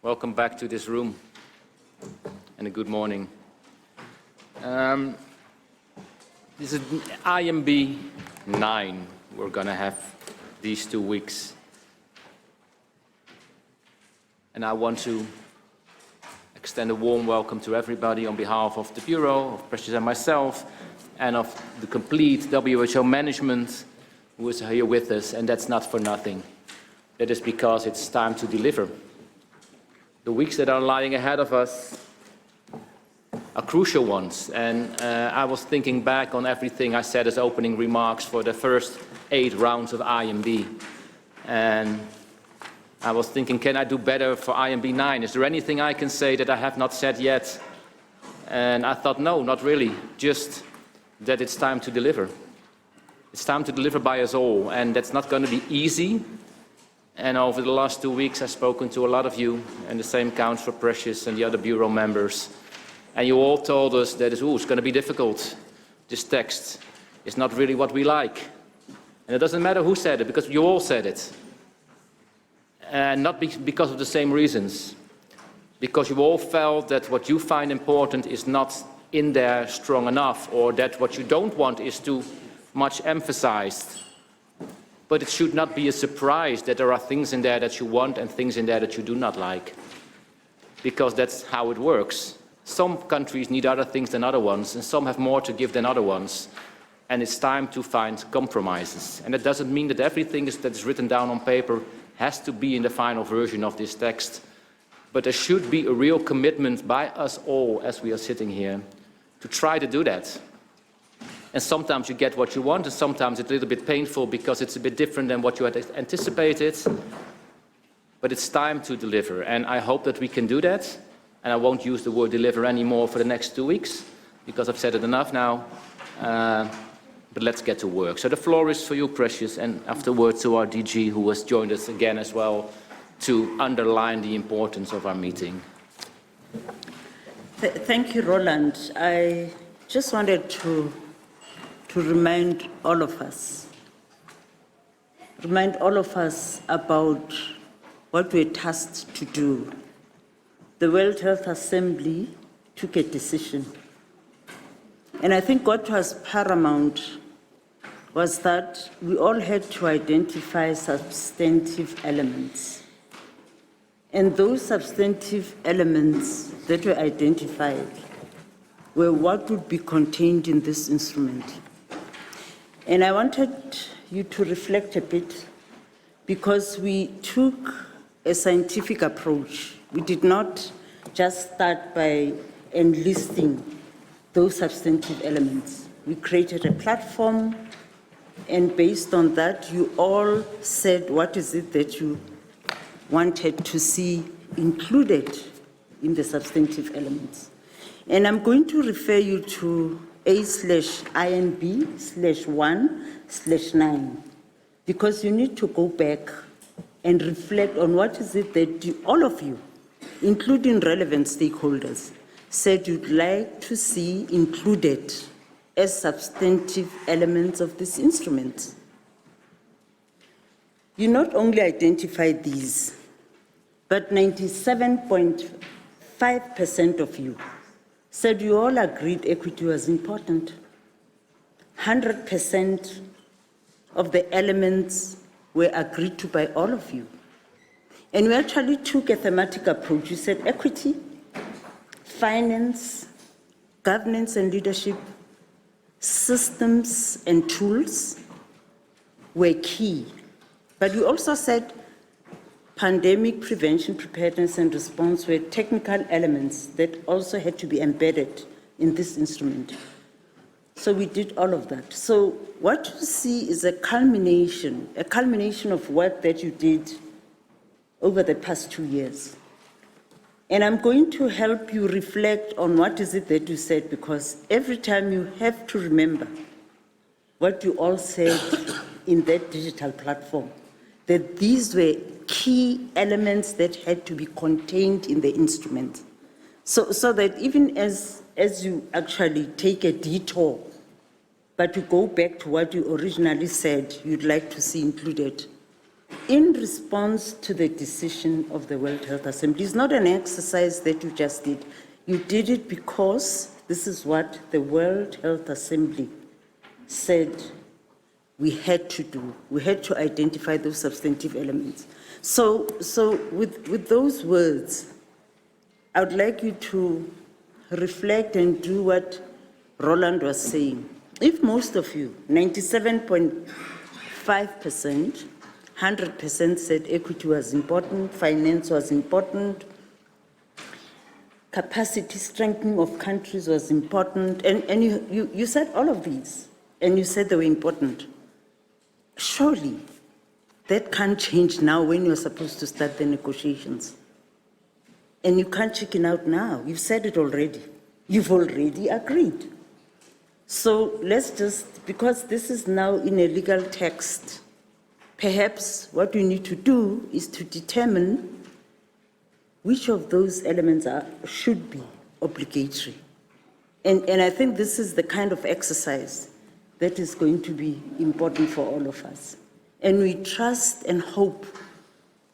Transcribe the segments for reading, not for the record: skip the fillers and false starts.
Welcome back to this room, and a good morning. This is IMB 9 we're going to have these 2 weeks. And I want to extend a warm welcome to everybody on behalf of the Bureau, of Precious and myself, and of the complete WHO management who is here with us, and that's not for nothing. That is because it's time to deliver. The weeks that are lying ahead of us are crucial ones, and I was thinking back on everything I said as opening remarks for the first 8 rounds of IMB, and I was thinking, can I do better for IMB 9? Is there anything I can say that I have not said yet? And I thought, no, not really, just that it's time to deliver. It's time to deliver by us all, and that's not going to be easy. And over the last 2 weeks, I've spoken to a lot of you, and the same counts for Precious and the other Bureau members. And you all told us that it's going to be difficult. This text is not really what we like. And it doesn't matter who said it, because you all said it. And not because of the same reasons. Because you all felt that what you find important is not in there strong enough, or that what you don't want is too much emphasized. But it should not be a surprise that there are things in there that you want and things in there that you do not like. Because that's how it works. Some countries need other things than other ones, and some have more to give than other ones. And it's time to find compromises. And that doesn't mean that everything that is written down on paper has to be in the final version of this text. But there should be a real commitment by us all, as we are sitting here, to try to do that. And sometimes you get what you want, and sometimes it's a little bit painful because it's a bit different than what you had anticipated. But it's time to deliver, and I hope that we can do that. And I won't use the word deliver anymore for the next 2 weeks, because I've said it enough now. But let's get to work. So the floor is for you, Precious, and afterwards to our DG, who has joined us again as well, to underline the importance of our meeting. Thank you, Roland. I just wanted to remind all of us about what we're tasked to do. The World Health Assembly took a decision. And I think what was paramount was that we all had to identify substantive elements. And those substantive elements that were identified were what would be contained in this instrument. And I wanted you to reflect a bit, because we took a scientific approach. We did not just start by enlisting those substantive elements. We created a platform, and based on that, you all said what is it that you wanted to see included in the substantive elements. And I'm going to refer you to A/INB/1/9, because you need to go back and reflect on what is it that all of you, including relevant stakeholders, said you'd like to see included as substantive elements of this instrument. You not only identified these, but 97.5% of you said you all agreed equity was important. 100% of the elements were agreed to by all of you. And we actually took a thematic approach. You said equity, finance, governance and leadership, systems and tools were key. But we also said pandemic prevention, preparedness and response were technical elements that also had to be embedded in this instrument. So we did all of that. So what you see is a culmination of work that you did over the past 2 years. And I'm going to help you reflect on what is it that you said, because every time you have to remember what you all said in that digital platform, that these were key elements that had to be contained in the instrument. So that even as you actually take a detour, but you go back to what you originally said you'd like to see included, in response to the decision of the World Health Assembly. It's not an exercise that you just did. You did it because this is what the World Health Assembly said we had to do. We had to identify those substantive elements. So with those words, I would like you to reflect and do what Roland was saying. If most of you, 97.5%, 100% said equity was important, finance was important, capacity strengthening of countries was important, and you said all of these, and you said they were important. Surely, that can't change now when you're supposed to start the negotiations. And you can't chicken out now. You've said it already. You've already agreed. So let's just, because this is now in a legal text, perhaps what we need to do is to determine which of those elements should be obligatory. And I think this is the kind of exercise that is going to be important for all of us. And we trust and hope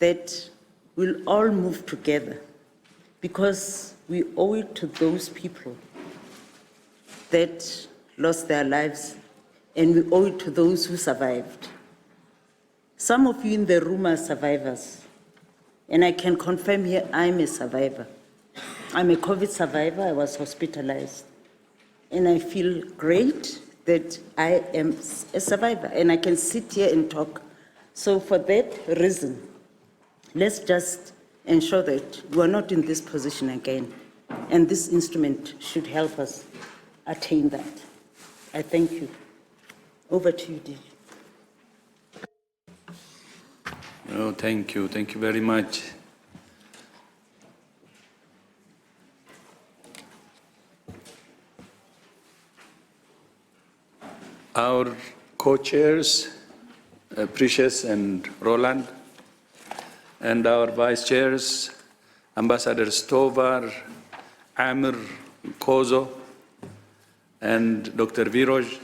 that we'll all move together, because we owe it to those people that lost their lives, and we owe it to those who survived. Some of you in the room are survivors, and I can confirm here I'm a survivor. I'm a COVID survivor. I was hospitalized, and I feel great that I am a survivor, and I can sit here and talk. So for that reason, let's just ensure that we're not in this position again, and this instrument should help us attain that. I thank you. Over to you, Dee. Oh, thank you. Thank you very much. Our co-chairs, Precious and Roland, and our vice chairs, Ambassador Stovar, Amir Kozo, and Dr. Viroj,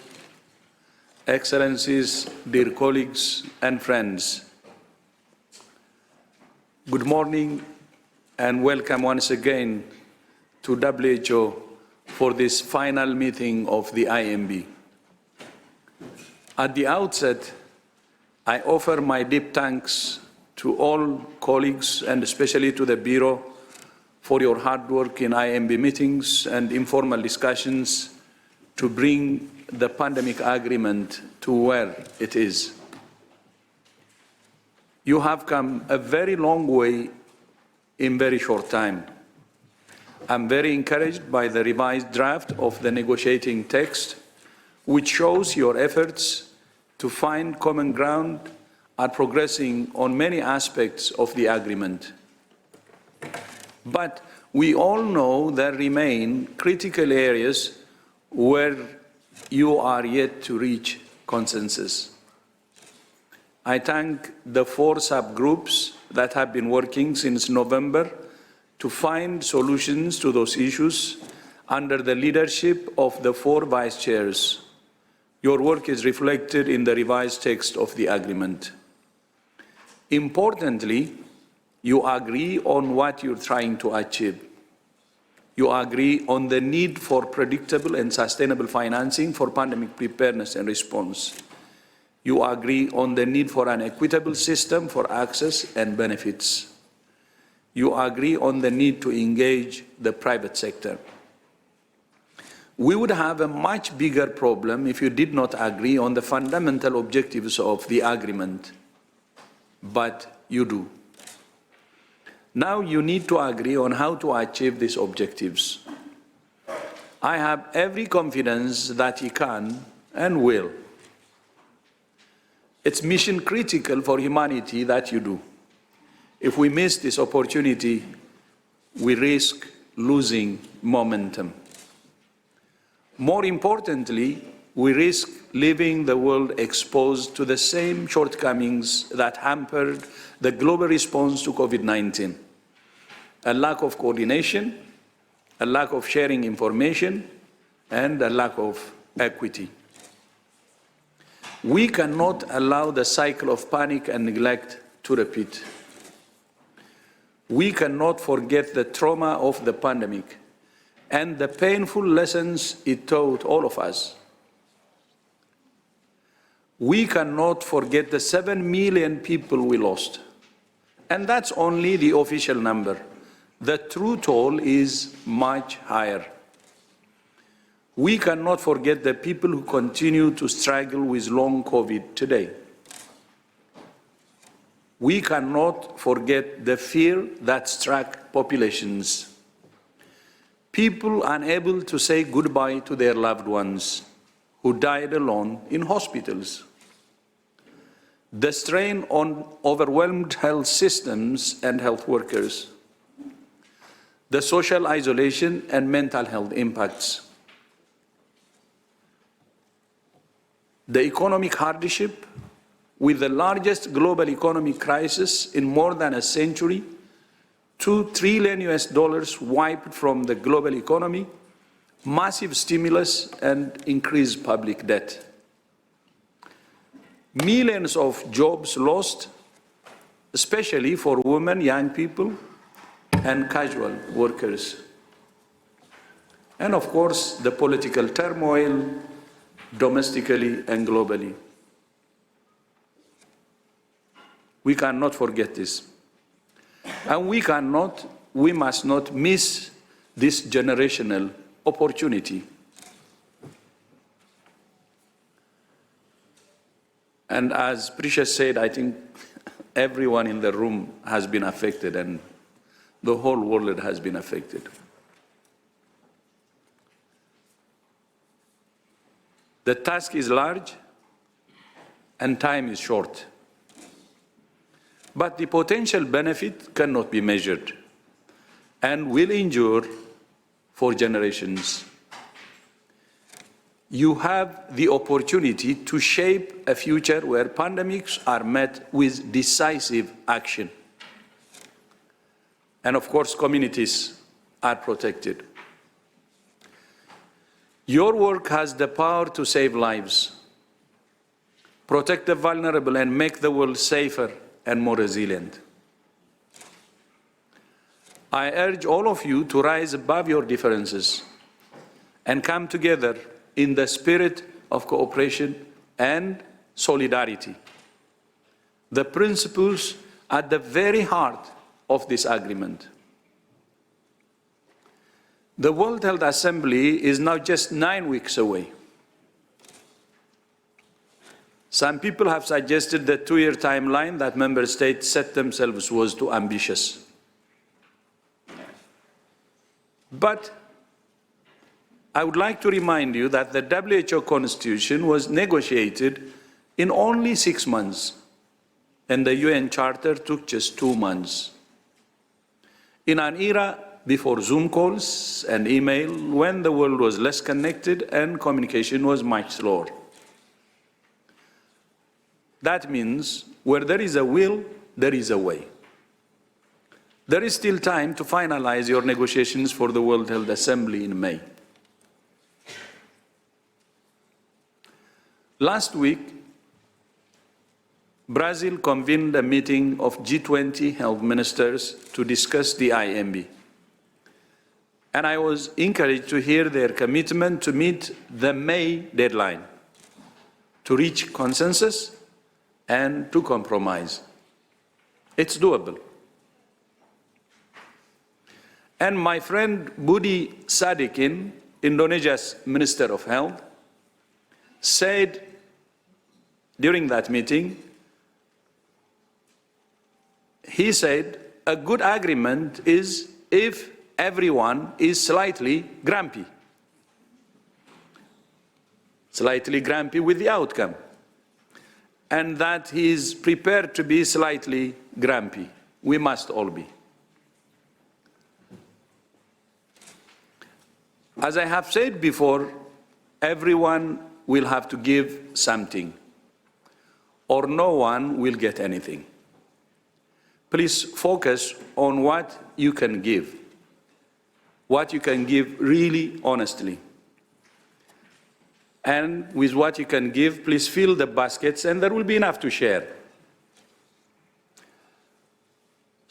Excellencies, dear colleagues and friends. Good morning and welcome once again to WHO for this final meeting of the IMB. At the outset, I offer my deep thanks to all colleagues and especially to the Bureau for your hard work in IMB meetings and informal discussions to bring the pandemic agreement to where it is. You have come a very long way in very short time. I'm very encouraged by the revised draft of the negotiating text, which shows your efforts to find common ground are progressing on many aspects of the agreement. But we all know there remain critical areas where you are yet to reach consensus. I thank the 4 subgroups that have been working since November to find solutions to those issues under the leadership of the 4 vice chairs. Your work is reflected in the revised text of the agreement. Importantly, you agree on what you're trying to achieve. You agree on the need for predictable and sustainable financing for pandemic preparedness and response. You agree on the need for an equitable system for access and benefits. You agree on the need to engage the private sector. We would have a much bigger problem if you did not agree on the fundamental objectives of the agreement, but you do. Now you need to agree on how to achieve these objectives. I have every confidence that you can and will. It's mission critical for humanity that you do. If we miss this opportunity, we risk losing momentum. More importantly, we risk leaving the world exposed to the same shortcomings that hampered the global response to COVID-19. A lack of coordination, a lack of sharing information, and a lack of equity. We cannot allow the cycle of panic and neglect to repeat. We cannot forget the trauma of the pandemic and the painful lessons it taught all of us. We cannot forget the 7 million people we lost. And that's only the official number. The true toll is much higher. We cannot forget the people who continue to struggle with long COVID today. We cannot forget the fear that struck populations. People unable to say goodbye to their loved ones who died alone in hospitals. The strain on overwhelmed health systems and health workers. The social isolation and mental health impacts. The economic hardship, with the largest global economic crisis in more than a century, $2 trillion wiped from the global economy, massive stimulus and increased public debt. Millions of jobs lost, especially for women, young people, and casual workers. And of course, the political turmoil domestically and globally. We cannot forget this. And we must not miss this generational opportunity. And as Precious said, I think everyone in the room has been affected and the whole world has been affected. The task is large and time is short. But the potential benefit cannot be measured and will endure for generations. You have the opportunity to shape a future where pandemics are met with decisive action. And of course, communities are protected. Your work has the power to save lives, protect the vulnerable, and make the world safer and more resilient. I urge all of you to rise above your differences and come together in the spirit of cooperation and solidarity, the principles at the very heart of this agreement. The World Health Assembly is now just 9 weeks away. Some people have suggested the 2-year timeline that member states set themselves was too ambitious. But I would like to remind you that the WHO Constitution was negotiated in only 6 months, and the UN Charter took just 2 months. In an era before Zoom calls and email, when the world was less connected and communication was much slower. That means where there is a will, there is a way. There is still time to finalize your negotiations for the World Health Assembly in May. Last week, Brazil convened a meeting of G20 health ministers to discuss the IMB. And I was encouraged to hear their commitment to meet the May deadline, to reach consensus and to compromise. It's doable. And my friend Budi Sadikin, Indonesia's Minister of Health, said during that meeting, he said, a good agreement is if everyone is slightly grumpy. Slightly grumpy with the outcome. And that he is prepared to be slightly grumpy. We must all be. As I have said before, everyone will have to give something, or no one will get anything. Please focus on what you can give really honestly. And with what you can give, please fill the baskets, and there will be enough to share.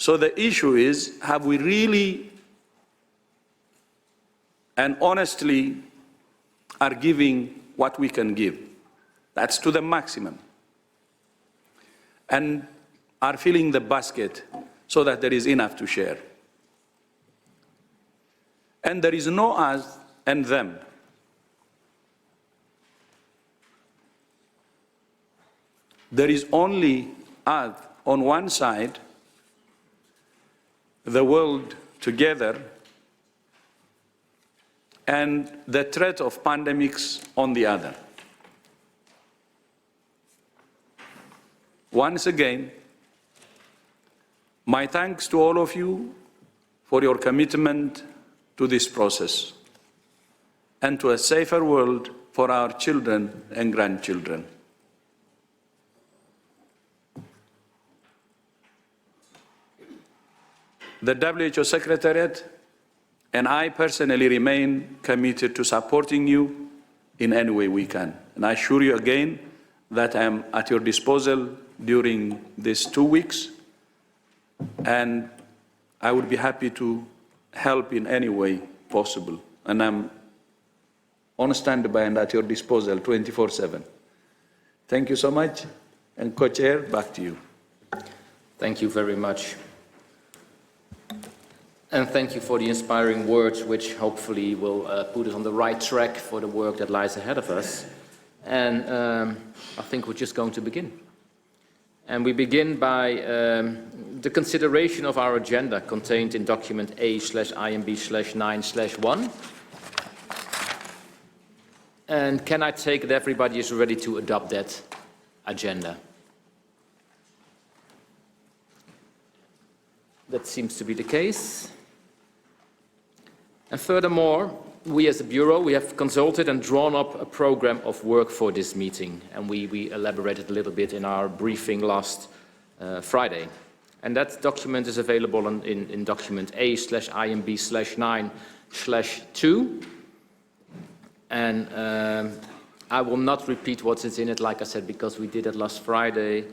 So the issue is, have we really and honestly are giving what we can give? That's to the maximum. And are filling the basket so that there is enough to share. And there is no us and them. There is only us on one side, the world together, and the threat of pandemics on the other. Once again, my thanks to all of you for your commitment to this process and to a safer world for our children and grandchildren. The WHO Secretariat and I personally remain committed to supporting you in any way we can. And I assure you again that I am at your disposal during these 2 weeks, and I would be happy to help in any way possible. And I'm on standby and at your disposal 24/7. Thank you so much. And Co-Chair, back to you. Thank you very much. And thank you for the inspiring words, which hopefully will put us on the right track for the work that lies ahead of us. And I think we're just going to begin. And we begin by the consideration of our agenda contained in document A/IMB/9/1. And can I take that everybody is ready to adopt that agenda? That seems to be the case. And furthermore, we as a Bureau, we have consulted and drawn up a program of work for this meeting. And we elaborated a little bit in our briefing last Friday. And that document is available in document A/IMB/9/2. And I will not repeat what is in it, like I said, because we did it last Friday.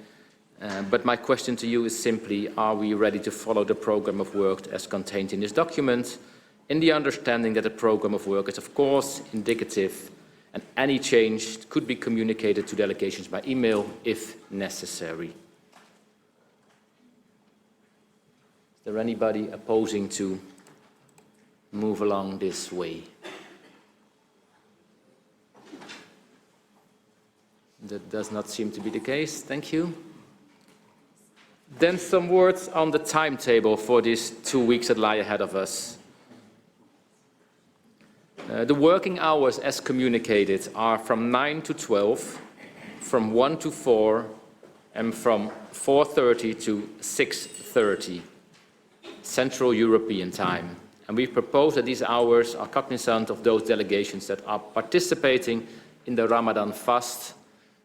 But my question to you is simply, are we ready to follow the program of work as contained in this document, in the understanding that the program of work is, of course, indicative, and any change could be communicated to delegations by email if necessary? Is there anybody opposing to move along this way? That does not seem to be the case. Thank you. Then some words on the timetable for these 2 weeks that lie ahead of us. The working hours as communicated are from 9 to 12, from 1 to 4, and from 4:30 to 6:30, Central European Time. And we propose that these hours are cognizant of those delegations that are participating in the Ramadan fast.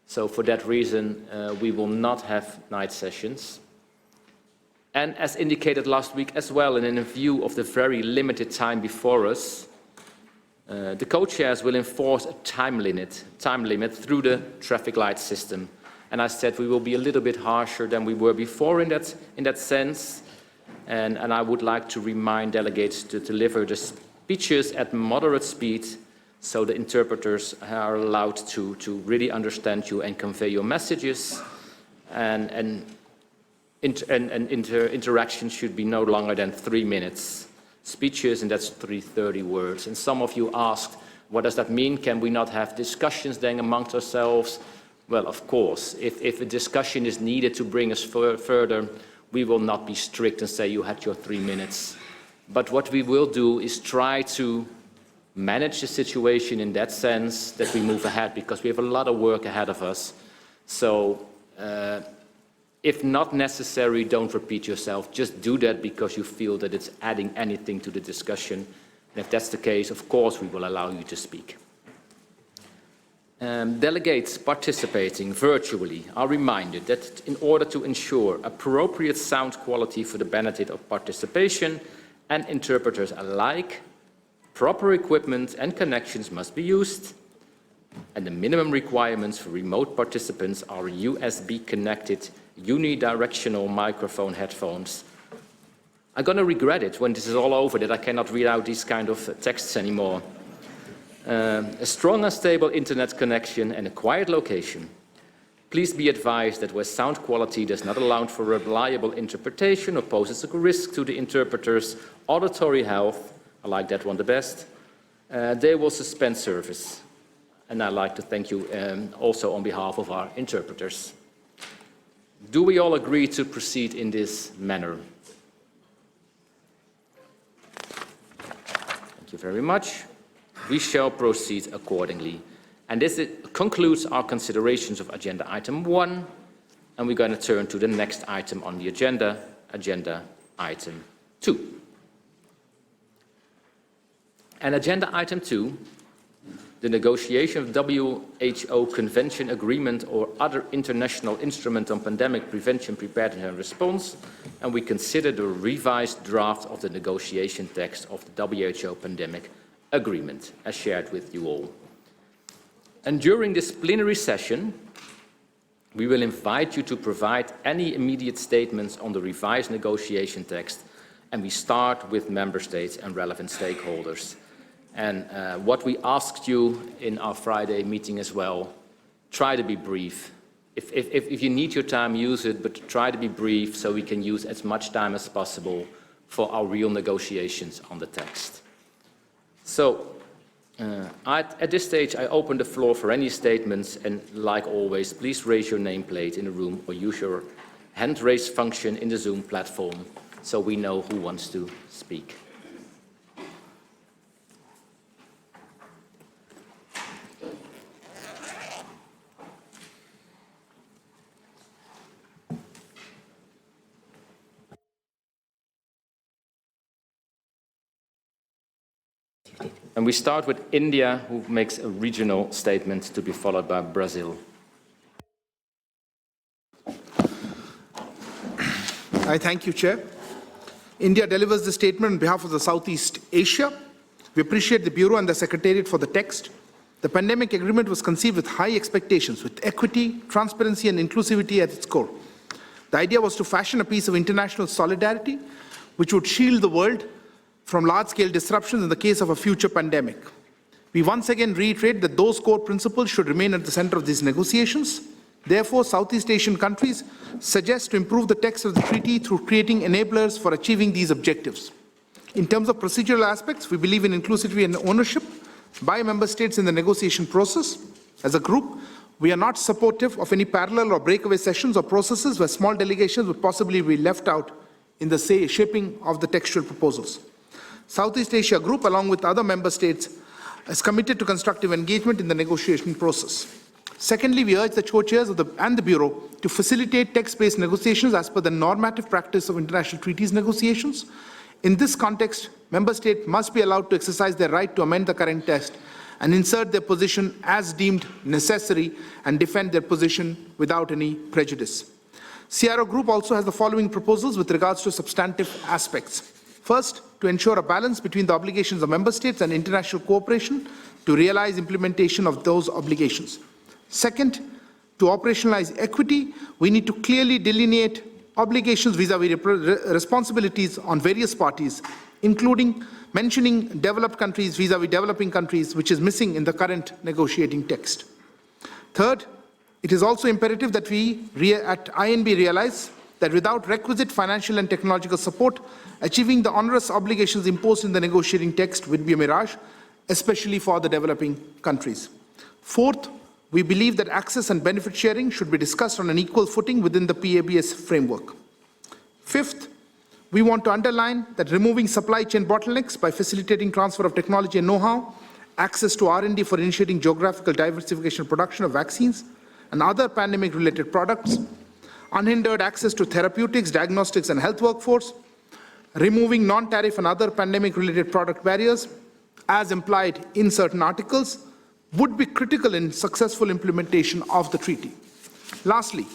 So for that reason, we will not have night sessions. And as indicated last week as well, and in view of the very limited time before us, the co-chairs will enforce a time limit through the traffic light system. And I said we will be a little bit harsher than we were before in that sense. And I would like to remind delegates to deliver the speeches at moderate speed so the interpreters are allowed to really understand you and convey your messages. And interaction should be no longer than 3 minutes. Speeches, and that's 330 words. And some of you asked, what does that mean? Can we not have discussions then amongst ourselves? Well, of course, if a discussion is needed to bring us further, we will not be strict and say you had your 3 minutes. But what we will do is try to manage the situation in that sense that we move ahead, because we have a lot of work ahead of us. So if not necessary, don't repeat yourself. Just do that because you feel that it's adding anything to the discussion. And if that's the case, of course, we will allow you to speak. Delegates participating virtually are reminded that in order to ensure appropriate sound quality for the benefit of participation and interpreters alike, proper equipment and connections must be used, and the minimum requirements for remote participants are USB-connected unidirectional microphone headphones I'm going to regret it when this is all over that I cannot read out these kind of texts anymore. A strong and stable internet connection and a quiet location. Please be advised that where sound quality does not allow for reliable interpretation or poses a risk to the interpreter's auditory health, I like that one the best, they will suspend service. And I'd like to thank you also on behalf of our interpreters. Do we all agree to proceed in this manner? Thank you very much. We shall proceed accordingly. And this concludes our considerations of agenda item 1, and we're going to turn to the next item on the agenda, agenda item 2. And agenda item 2, the negotiation of WHO Convention Agreement or other international instrument on pandemic prevention, preparedness and response, and we consider the revised draft of the negotiation text of the WHO Pandemic Agreement, as shared with you all. And during this plenary session, we will invite you to provide any immediate statements on the revised negotiation text, and we start with member states and relevant stakeholders. And what we asked you in our Friday meeting as well, try to be brief. If you need your time, use it, but try to be brief so we can use as much time as possible for our real negotiations on the text. So, at this stage, I open the floor for any statements, and like always, please raise your nameplate in the room or use your hand raise function in the Zoom platform so we know who wants to speak. And we start with India, who makes a regional statement to be followed by Brazil. I thank you, Chair. India delivers the statement on behalf of the Southeast Asia. We appreciate the Bureau and the Secretariat for the text. The pandemic agreement was conceived with high expectations, with equity, transparency, and inclusivity at its core. The idea was to fashion a piece of international solidarity which would shield the world from large-scale disruptions in the case of a future pandemic. We once again reiterate that those core principles should remain at the center of these negotiations. Therefore, Southeast Asian countries suggest to improve the text of the treaty through creating enablers for achieving these objectives. In terms of procedural aspects, we believe in inclusivity and ownership by member states in the negotiation process. As a group, we are not supportive of any parallel or breakaway sessions or processes where small delegations would possibly be left out in the shaping of the textual proposals. Southeast Asia Group, along with other member states, is committed to constructive engagement in the negotiation process. Secondly, we urge the co-chairs and the Bureau to facilitate text-based negotiations as per the normative practice of international treaties negotiations. In this context, member states must be allowed to exercise their right to amend the current text and insert their position as deemed necessary and defend their position without any prejudice. CRO Group also has the following proposals with regards to substantive aspects. First, to ensure a balance between the obligations of member states and international cooperation to realize implementation of those obligations. Second, to operationalize equity, we need to clearly delineate obligations vis-à-vis responsibilities on various parties, including mentioning developed countries vis-à-vis developing countries, which is missing in the current negotiating text. Third, it is also imperative that we at INB realize that without requisite financial and technological support, achieving the onerous obligations imposed in the negotiating text would be a mirage, especially for the developing countries. Fourth, we believe that access and benefit sharing should be discussed on an equal footing within the PABS framework. Fifth, we want to underline that removing supply chain bottlenecks by facilitating transfer of technology and know-how, access to R&D for initiating geographical diversification of production of vaccines and other pandemic-related products, unhindered access to therapeutics, diagnostics, and health workforce, removing non-tariff and other pandemic-related product barriers, as implied in certain articles, would be critical in successful implementation of the treaty. Lastly,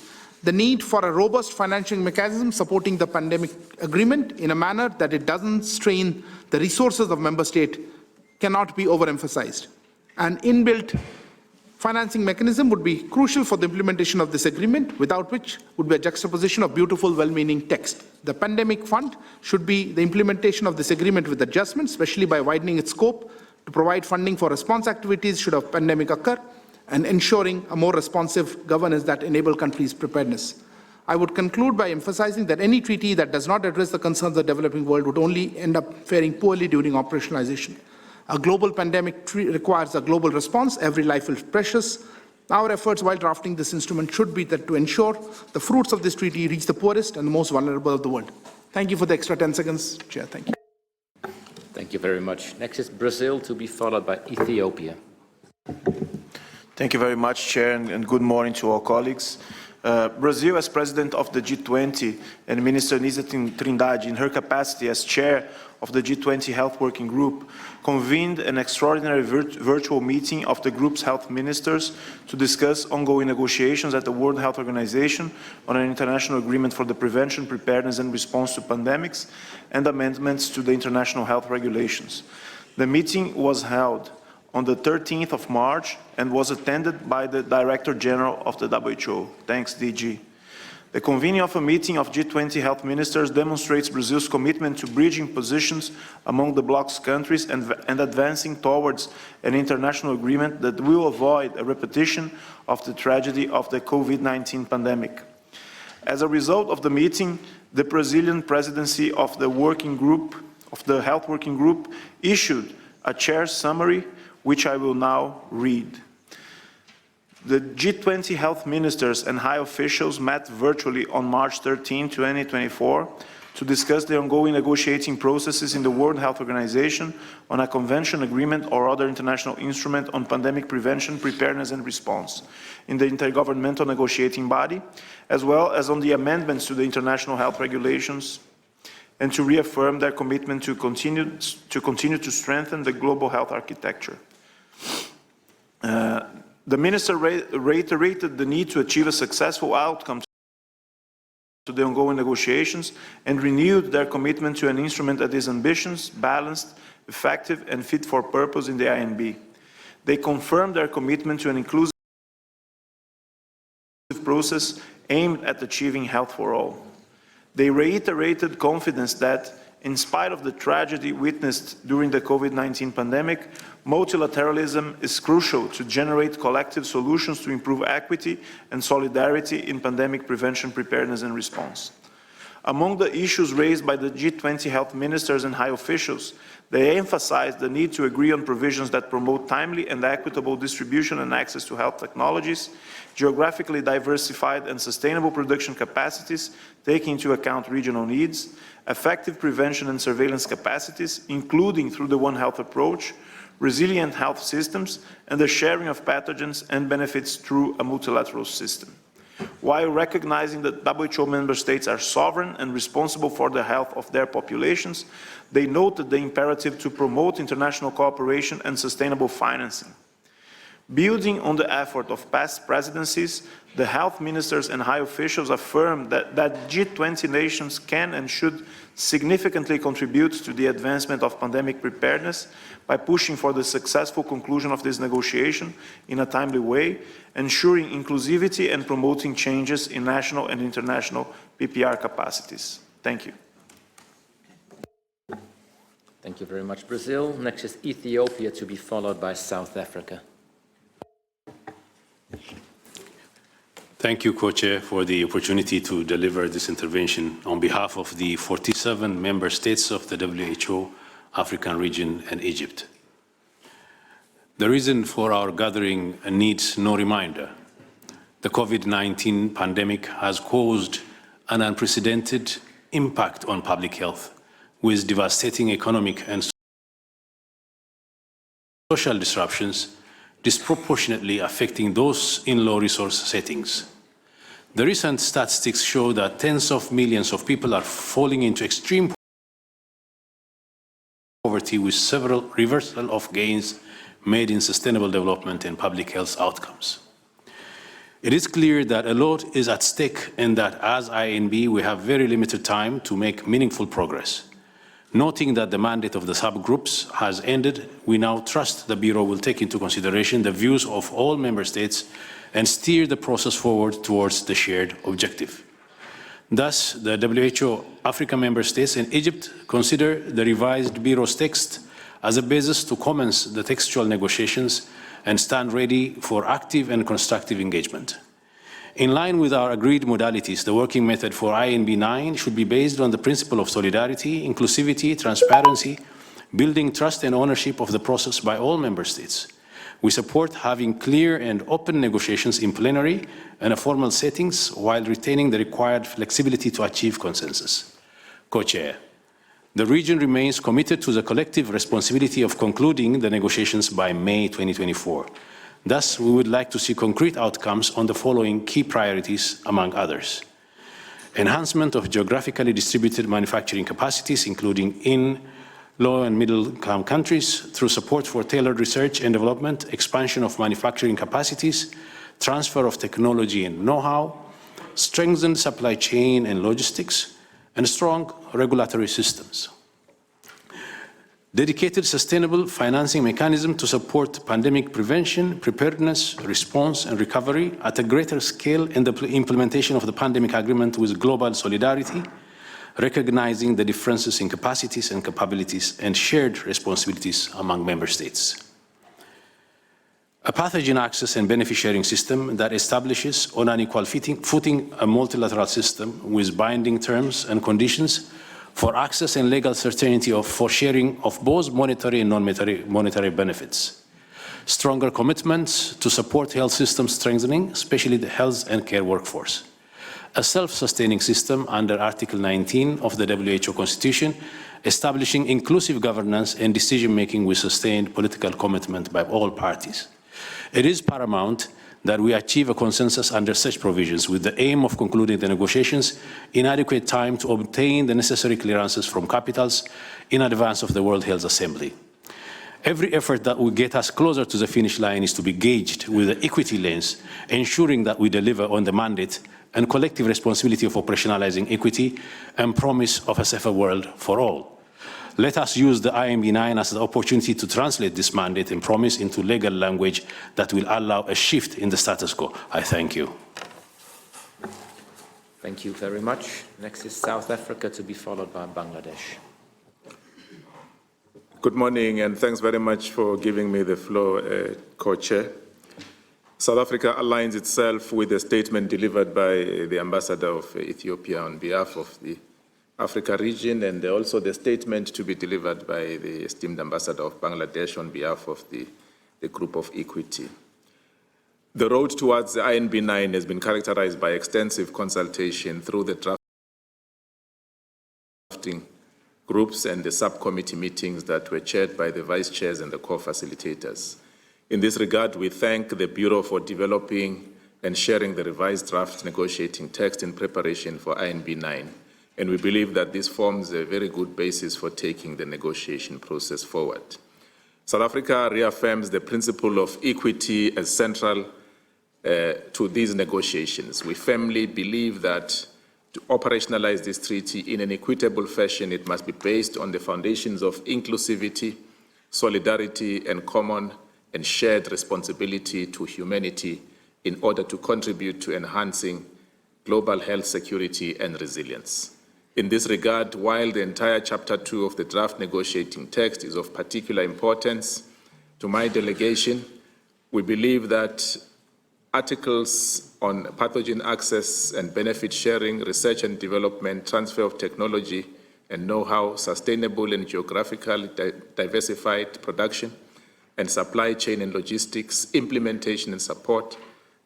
the need for a robust financing mechanism supporting the pandemic agreement in a manner that it doesn't strain the resources of member state cannot be overemphasized. An inbuilt financing mechanism would be crucial for the implementation of this agreement, without which would be a juxtaposition of beautiful, well-meaning text. The pandemic fund should be the implementation of this agreement with adjustments, especially by widening its scope to provide funding for response activities should a pandemic occur, and ensuring a more responsive governance that enable countries' preparedness. I would conclude by emphasizing that any treaty that does not address the concerns of the developing world would only end up faring poorly during operationalization. A global pandemic requires a global response. Every life is precious. Our efforts while drafting this instrument should be that to ensure the fruits of this treaty reach the poorest and the most vulnerable of the world. Thank you for the extra 10 seconds, Chair. Thank you. Thank you very much. Next is Brazil, to be followed by Ethiopia. Thank you very much, Chair, and good morning to all colleagues. Brazil, as President of the G20, and Minister Nisa Trindade, in her capacity as Chair of the G20 Health Working Group, convened an extraordinary virtual meeting of the group's health ministers to discuss ongoing negotiations at the World Health Organization on an international agreement for the prevention, preparedness, and response to pandemics and amendments to the international health regulations. The meeting was held on the 13th of March and was attended by the Director General of the WHO. Thanks, DG. The convening of a meeting of G20 health ministers demonstrates Brazil's commitment to bridging positions among the bloc's countries and advancing towards an international agreement that will avoid a repetition of the tragedy of the COVID-19 pandemic. As a result of the meeting, the Brazilian presidency of the Health Working Group issued a chair's summary, which I will now read. The G20 health ministers and high officials met virtually on March 13, 2024, to discuss the ongoing negotiating processes in the World Health Organization on a convention, agreement, or other international instrument on pandemic prevention, preparedness, and response in the intergovernmental negotiating body, as well as on the amendments to the international health regulations, and to reaffirm their commitment to continue to strengthen the global health architecture. The minister reiterated the need to achieve a successful outcome to the ongoing negotiations and renewed their commitment to an instrument that is ambitious, balanced, effective, and fit for purpose in the INB. They confirmed their commitment to an inclusive process aimed at achieving health for all. They reiterated confidence that, in spite of the tragedy witnessed during the COVID-19 pandemic, multilateralism is crucial to generate collective solutions to improve equity and solidarity in pandemic prevention, preparedness, and response. Among the issues raised by the G20 health ministers and high officials, they emphasized the need to agree on provisions that promote timely and equitable distribution and access to health technologies, geographically diversified and sustainable production capacities, taking into account regional needs, effective prevention and surveillance capacities, including through the One Health approach, resilient health systems, and the sharing of pathogens and benefits through a multilateral system. While recognizing that WHO member states are sovereign and responsible for the health of their populations, they noted the imperative to promote international cooperation and sustainable financing. Building on the effort of past presidencies, the health ministers and high officials affirmed that G20 nations can and should significantly contribute to the advancement of pandemic preparedness by pushing for the successful conclusion of this negotiation in a timely way, ensuring inclusivity and promoting changes in national and international PPR capacities. Thank you. Thank you very much, Brazil. Next is Ethiopia, to be followed by South Africa. Thank you, Co-Chair, for the opportunity to deliver this intervention on behalf of the 47 member states of the WHO, African region, and Egypt. The reason for our gathering needs no reminder. The COVID-19 pandemic has caused an unprecedented impact on public health, with devastating economic and social disruptions disproportionately affecting those in low-resource settings. The recent statistics show that tens of millions of people are falling into extreme poverty, with several reversal of gains made in sustainable development and public health outcomes. It is clear that a lot is at stake and that as INB we have very limited time to make meaningful progress. Noting that the mandate of the subgroups has ended, we now trust the Bureau will take into consideration the views of all member states and steer the process forward towards the shared objective. Thus, the WHO Africa member states and Egypt consider the revised Bureau's text as a basis to commence the textual negotiations and stand ready for active and constructive engagement. In line with our agreed modalities, the working method for INB 9 should be based on the principle of solidarity, inclusivity, transparency, building trust and ownership of the process by all member states. We support having clear and open negotiations in plenary and formal settings while retaining the required flexibility to achieve consensus. Co-Chair, the region remains committed to the collective responsibility of concluding the negotiations by May 2024. Thus, we would like to see concrete outcomes on the following key priorities, among others. Enhancement of geographically distributed manufacturing capacities, including in low and middle-income countries, through support for tailored research and development, expansion of manufacturing capacities, transfer of technology and know-how, strengthened supply chain and logistics, and strong regulatory systems. Dedicated sustainable financing mechanism to support pandemic prevention, preparedness, response, and recovery at a greater scale in the implementation of the pandemic agreement with global solidarity, recognizing the differences in capacities and capabilities and shared responsibilities among member states. A pathogen access and benefit sharing system that establishes on an equal footing a multilateral system with binding terms and conditions for access and legal certainty for sharing of both monetary and non-monetary benefits. Stronger commitments to support health system strengthening, especially the health and care workforce. A self-sustaining system under Article 19 of the WHO Constitution, establishing inclusive governance and decision-making with sustained political commitment by all parties. It is paramount that we achieve a consensus under such provisions with the aim of concluding the negotiations in adequate time to obtain the necessary clearances from capitals in advance of the World Health Assembly. Every effort that will get us closer to the finish line is to be gauged with the equity lens, ensuring that we deliver on the mandate and collective responsibility of operationalizing equity and promise of a safer world for all. Let us use the INB 9 as the opportunity to translate this mandate and promise into legal language that will allow a shift in the status quo. I thank you. Thank you very much. Next is South Africa, to be followed by Bangladesh. Good morning, and thanks very much for giving me the floor, Co-Chair. South Africa aligns itself with the statement delivered by the Ambassador of Ethiopia on behalf of the Africa region, and also the statement to be delivered by the esteemed Ambassador of Bangladesh on behalf of the Group of Equity. The road towards the INB 9 has been characterized by extensive consultation through the drafting groups and the subcommittee meetings that were chaired by the vice chairs and the co-facilitators. In this regard, we thank the Bureau for developing and sharing the revised draft negotiating text in preparation for INB 9. And we believe that this forms a very good basis for taking the negotiation process forward. South Africa reaffirms the principle of equity as central to these negotiations. We firmly believe that to operationalize this treaty in an equitable fashion, it must be based on the foundations of inclusivity, solidarity, and common and shared responsibility to humanity in order to contribute to enhancing global health security and resilience. In this regard, while the entire Chapter 2 of the draft negotiating text is of particular importance to my delegation, we believe that articles on pathogen access and benefit sharing, research and development, transfer of technology and know-how, sustainable and geographically diversified production, and supply chain and logistics, implementation and support,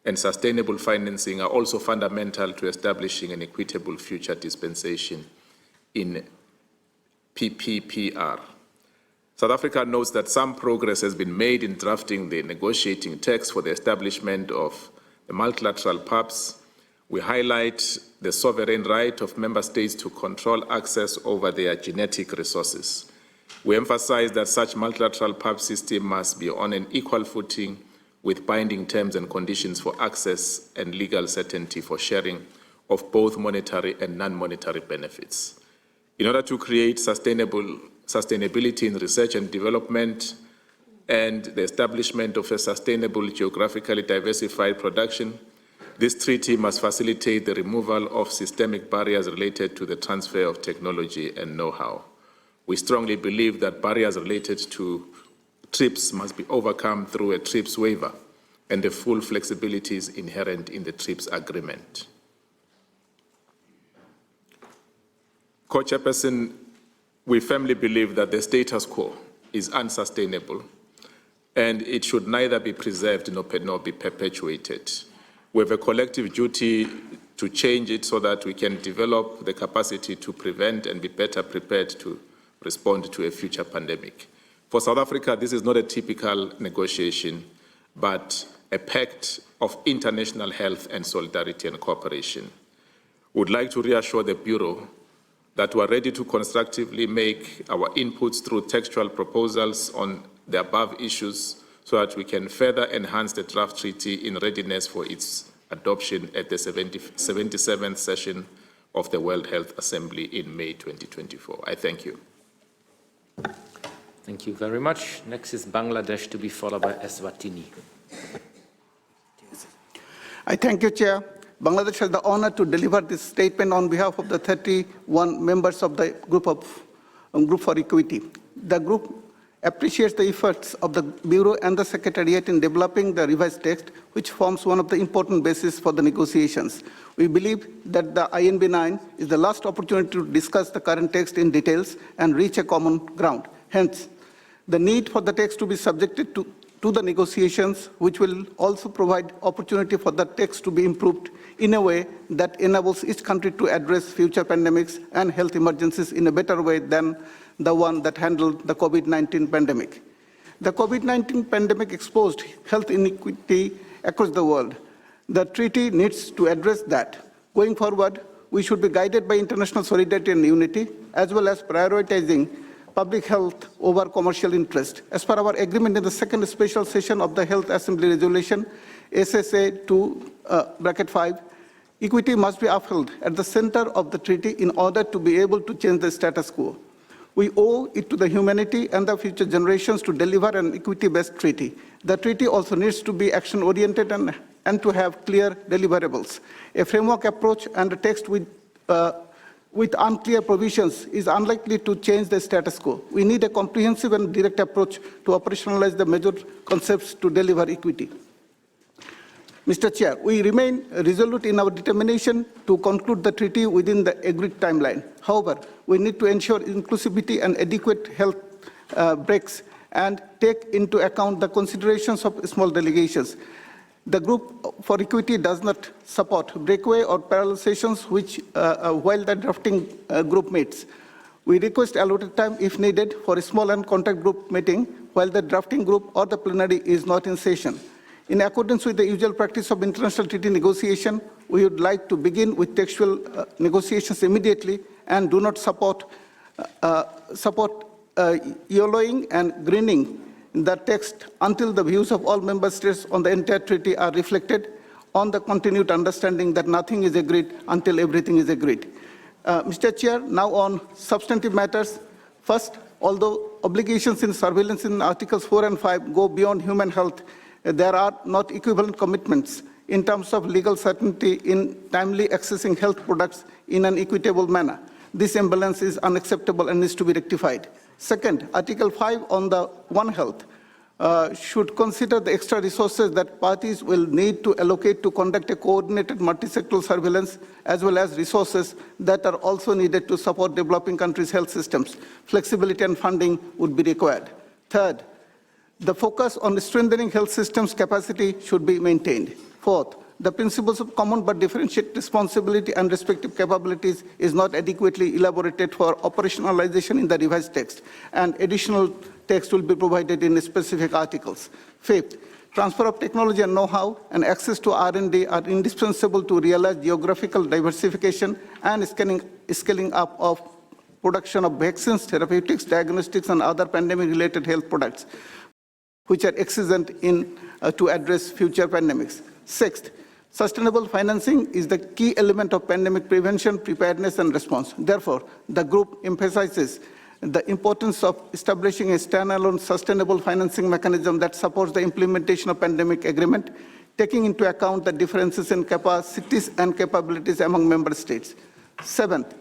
and sustainable financing are also fundamental to establishing an equitable future dispensation in PPPR. South Africa notes that some progress has been made in drafting the negotiating text for the establishment of the multilateral PAPs. We highlight the sovereign right of member states to control access over their genetic resources. We emphasize that such multilateral PAP system must be on an equal footing with binding terms and conditions for access and legal certainty for sharing of both monetary and non-monetary benefits. In order to create sustainability in research and development and the establishment of a sustainable geographically diversified production, This treaty must facilitate the removal of systemic barriers related to the transfer of technology and know-how. We strongly believe that barriers related to TRIPS must be overcome through a TRIPS waiver and the full flexibilities inherent in the TRIPS agreement. Co-Chairperson, we firmly believe that the status quo is unsustainable and it should neither be preserved nor be perpetuated. We have a collective duty to change it so that we can develop the capacity to prevent and be better prepared to respond to a future pandemic. For South Africa, this is not a typical negotiation, but a pact of international health and solidarity and cooperation. We would like to reassure the Bureau that we are ready to constructively make our inputs through textual proposals on the above issues so that we can further enhance the draft treaty in readiness for its adoption at the 77th session of the World Health Assembly in May 2024. I thank you. Thank you very much. Next is Bangladesh, to be followed by Eswatini. I thank you, Chair. Bangladesh has the honor to deliver this statement on behalf of the 31 members of the Group for Equity. The group appreciates the efforts of the Bureau and the Secretariat in developing the revised text, which forms one of the important bases for the negotiations. We believe that the INB 9 is the last opportunity to discuss the current text in details and reach a common ground. Hence, the need for the text to be subjected to the negotiations, which will also provide opportunity for the text to be improved in a way that enables each country to address future pandemics and health emergencies in a better way than the one that handled the COVID-19 pandemic. The COVID-19 pandemic exposed health inequity across the world. The treaty needs to address that. Going forward, we should be guided by international solidarity and unity, as well as prioritizing public health over commercial interest. As per our agreement in the second special session of the Health Assembly Resolution, SSA 2(5), equity must be upheld at the center of the treaty in order to be able to change the status quo. We owe it to the humanity and the future generations to deliver an equity-based treaty. The treaty also needs to be action-oriented and to have clear deliverables. A framework approach and a text with unclear provisions is unlikely to change the status quo. We need a comprehensive and direct approach to operationalize the major concepts to deliver equity. Mr. Chair, we remain resolute in our determination to conclude the treaty within the agreed timeline. However, we need to ensure inclusivity and adequate health breaks and take into account the considerations of small delegations. The Group for Equity does not support breakaway or parallel sessions while the drafting group meets. We request allotted time, if needed, for a small and contact group meeting while the drafting group or the plenary is not in session. In accordance with the usual practice of international treaty negotiation, we would like to begin with textual negotiations immediately and do not support YOLOing and greening the text until the views of all member states on the entire treaty are reflected on the continued understanding that nothing is agreed until everything is agreed. Mr. Chair, now on substantive matters. First, although obligations in surveillance in Articles 4 and 5 go beyond human health, there are not equivalent commitments in terms of legal certainty in timely accessing health products in an equitable manner. This imbalance is unacceptable and needs to be rectified. Second, Article 5 on the One Health should consider the extra resources that parties will need to allocate to conduct a coordinated multi-sectoral surveillance, as well as resources that are also needed to support developing countries' health systems. Flexibility and funding would be required. Third, the focus on strengthening health systems capacity should be maintained. Fourth, the principles of common but differentiated responsibility and respective capabilities is not adequately elaborated for operationalization in the revised text, and additional text will be provided in specific articles. Fifth, transfer of technology and know-how and access to R&D are indispensable to realize geographical diversification and scaling up of production of vaccines, therapeutics, diagnostics, and other pandemic-related health products, which are exigent to address future pandemics. Sixth, sustainable financing is the key element of pandemic prevention, preparedness, and response. Therefore, the group emphasizes the importance of establishing a standalone sustainable financing mechanism that supports the implementation of pandemic agreement, taking into account the differences in capacities and capabilities among member states. Seventh,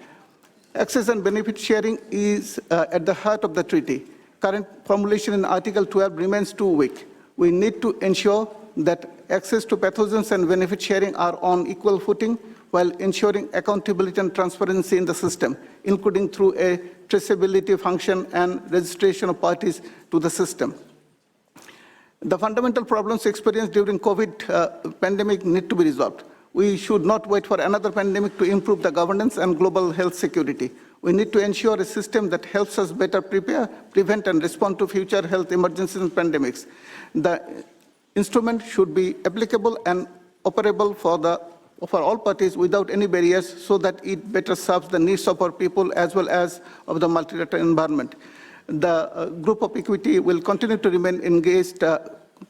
access and benefit sharing is at the heart of the treaty. Current formulation in Article 12 remains too weak. We need to ensure that access to pathogens and benefit sharing are on equal footing while ensuring accountability and transparency in the system, including through a traceability function and registration of parties to the system. The fundamental problems experienced during COVID pandemic need to be resolved. We should not wait for another pandemic to improve the governance and global health security. We need to ensure a system that helps us better prepare, prevent, and respond to future health emergencies and pandemics. The instrument should be applicable and operable for all parties without any barriers so that it better serves the needs of our people as well as of the multilateral environment. The Group of Equity will continue to remain engaged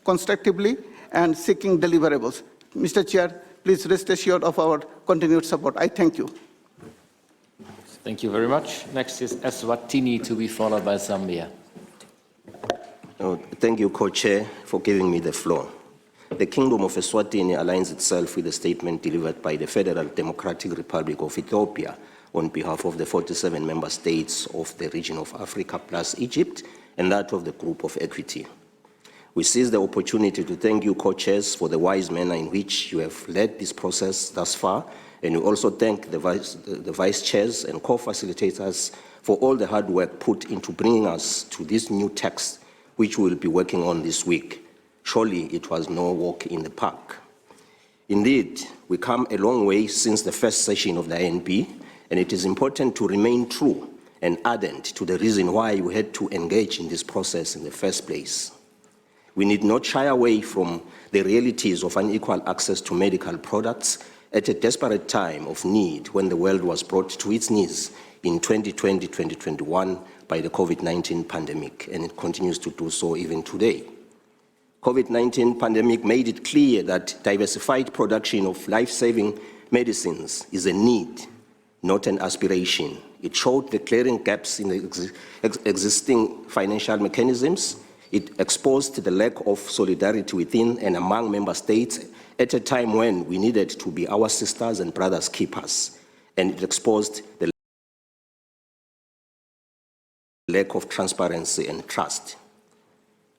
constructively and seeking deliverables. Mr. Chair, please rest assured of our continued support. I thank you. Thank you very much. Next is Eswatini, to be followed by Zambia. Thank you, Co-Chair, for giving me the floor. The Kingdom of Eswatini aligns itself with the statement delivered by the Federal Democratic Republic of Ethiopia on behalf of the 47 member states of the region of Africa plus Egypt and that of the Group of Equity. We seize the opportunity to thank you, co-chairs, for the wise manner in which you have led this process thus far, and we also thank the vice chairs and co-facilitators for all the hard work put into bringing us to this new text, which we will be working on this week. Surely it was no walk in the park. Indeed, we come a long way since the first session of the INP, and it is important to remain true and ardent to the reason why we had to engage in this process in the first place. We need not shy away from the realities of unequal access to medical products at a desperate time of need when the world was brought to its knees in 2020-2021 by the COVID-19 pandemic, and it continues to do so even today. COVID-19 pandemic made it clear that diversified production of life-saving medicines is a need, not an aspiration. It showed the glaring gaps in the existing financial mechanisms. It exposed the lack of solidarity within and among member states at a time when we needed to be our sisters and brothers keepers. And it exposed the lack of transparency and trust.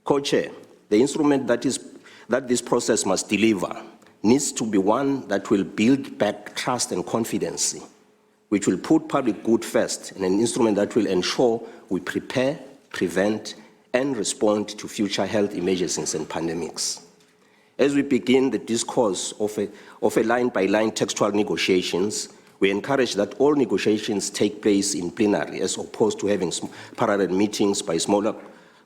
Co-Chair, the instrument that this process must deliver needs to be one that will build back trust and confidence, which will put public good first, and an instrument that will ensure we prepare, prevent, and respond to future health emergencies and pandemics. As we begin the discourse of a line-by-line textual negotiations, we encourage that all negotiations take place in plenary as opposed to having parallel meetings by smaller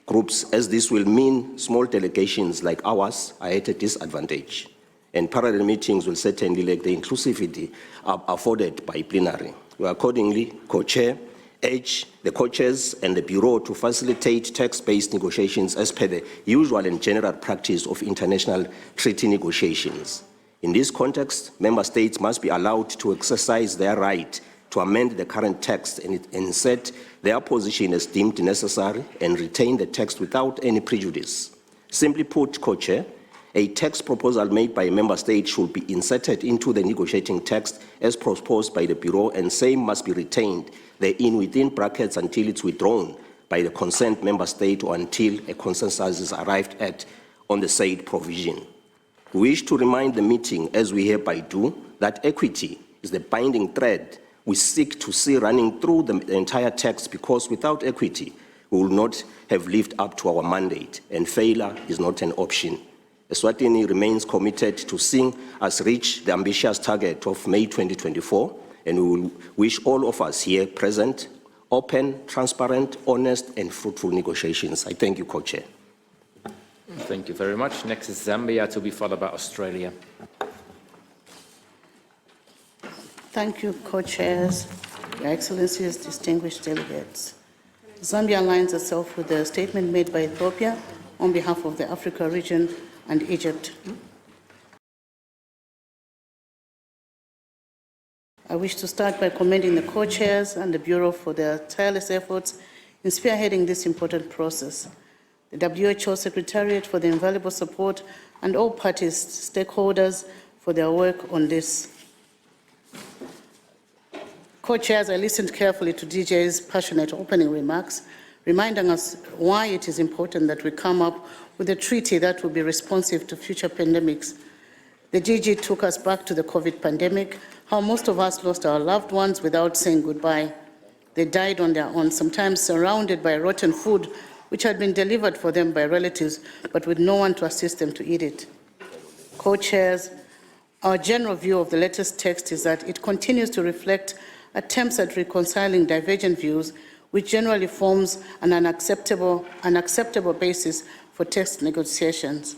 groups, as this will mean small delegations like ours are at a disadvantage. And parallel meetings will certainly lack the inclusivity afforded by plenary. We accordingly, co-chair, urge the co-chairs and the Bureau to facilitate text-based negotiations as per the usual and general practice of international treaty negotiations. In this context, member states must be allowed to exercise their right to amend the current text and set their position as deemed necessary and retain the text without any prejudice. Simply put, co-chair, a text proposal made by a member state should be inserted into the negotiating text as proposed by the Bureau, and same must be retained therein within brackets until it's withdrawn by the concerned member state or until a consensus is arrived at on the said provision. We wish to remind the meeting, as we hereby do, that equity is the binding thread we seek to see running through the entire text, because without equity, we will not have lived up to our mandate, and failure is not an option. Eswatini remains committed to seeing us reach the ambitious target of May 2024, and we will wish all of us here present open, transparent, honest, and fruitful negotiations. I thank you, Co-Chair. Thank you very much. Next is Zambia, to be followed by Australia. Thank you, co-chairs, Your Excellencies, distinguished delegates. Zambia aligns itself with the statement made by Ethiopia on behalf of the Africa region and Egypt. I wish to start by commending the co-chairs and the Bureau for their tireless efforts in spearheading this important process. the WHO Secretariat for the invaluable support, and all parties, stakeholders for their work on this. Co-chairs, I listened carefully to DJ's passionate opening remarks, reminding us why it is important that we come up with a treaty that will be responsive to future pandemics. The DG took us back to the COVID pandemic, how most of us lost our loved ones without saying goodbye. They died on their own, sometimes surrounded by rotten food, which had been delivered for them by relatives, but with no one to assist them to eat it. Co-chairs, our general view of the latest text is that it continues to reflect attempts at reconciling divergent views, which generally forms an unacceptable basis for text negotiations.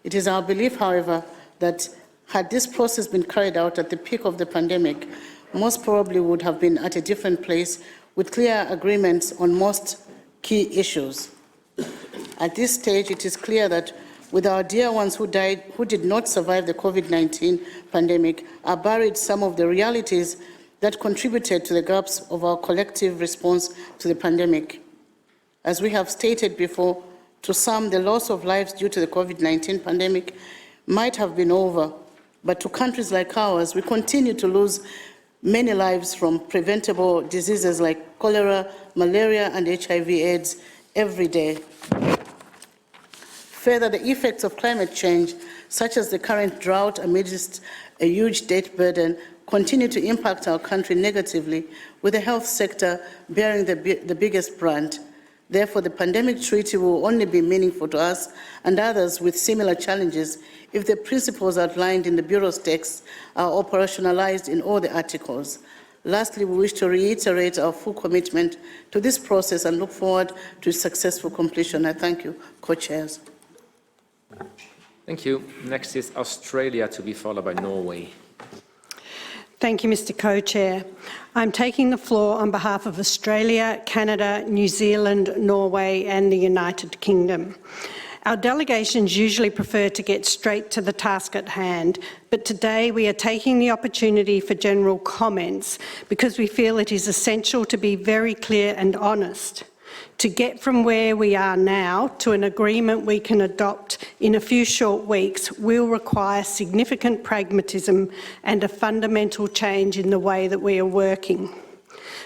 It is our belief, however, that had this process been carried out at the peak of the pandemic, most probably would have been at a different place with clear agreements on most key issues. At this stage, it is clear that with our dear ones who died, who did not survive the COVID-19 pandemic, are buried some of the realities that contributed to the gaps of our collective response to the pandemic. As we have stated before, to some, the loss of lives due to the COVID-19 pandemic might have been over, but to countries like ours, we continue to lose many lives from preventable diseases like cholera, malaria, and HIV/AIDS every day. Further, the effects of climate change, such as the current drought amidst a huge debt burden, continue to impact our country negatively, with the health sector bearing the biggest brunt. Therefore, the pandemic treaty will only be meaningful to us and others with similar challenges if the principles outlined in the Bureau's text are operationalized in all the articles. Lastly, we wish to reiterate our full commitment to this process and look forward to its successful completion. I thank you, co-chairs. Thank you. Next is Australia, to be followed by Norway. Thank you, Mr. Co-Chair. I'm taking the floor on behalf of Australia, Canada, New Zealand, Norway and the United Kingdom. Our delegations usually prefer to get straight to the task at hand, but today we are taking the opportunity for general comments because we feel it is essential to be very clear and honest. To get from where we are now to an agreement we can adopt in a few short weeks will require significant pragmatism and a fundamental change in the way that we are working.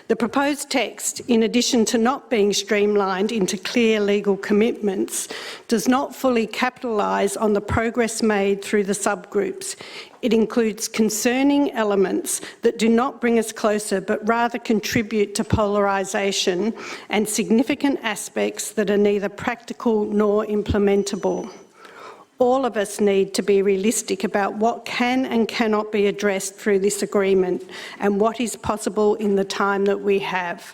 The proposed text, in addition to not being streamlined into clear legal commitments, does not fully capitalise on the progress made through the subgroups. It includes concerning elements that do not bring us closer but rather contribute to polarisation and significant aspects that are neither practical nor implementable. All of us need to be realistic about what can and cannot be addressed through this agreement and what is possible in the time that we have.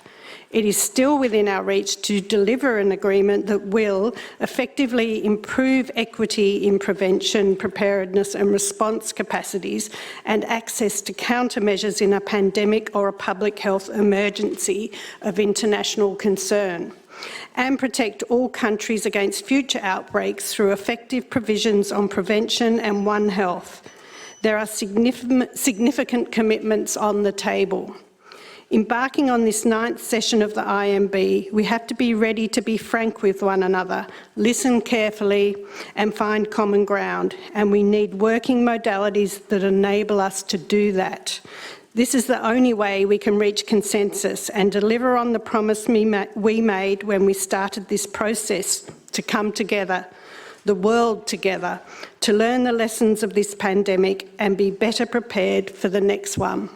It is still within our reach to deliver an agreement that will effectively improve equity in prevention, preparedness and response capacities and access to countermeasures in a pandemic or a public health emergency of international concern, and protect all countries against future outbreaks through effective provisions on prevention and One Health. There are significant commitments on the table. Embarking on this 9th session of the IMB, we have to be ready to be frank with one another, listen carefully and find common ground, and we need working modalities that enable us to do that. This is the only way we can reach consensus and deliver on the promise we made when we started this process to come together, the world together, to learn the lessons of this pandemic and be better prepared for the next one.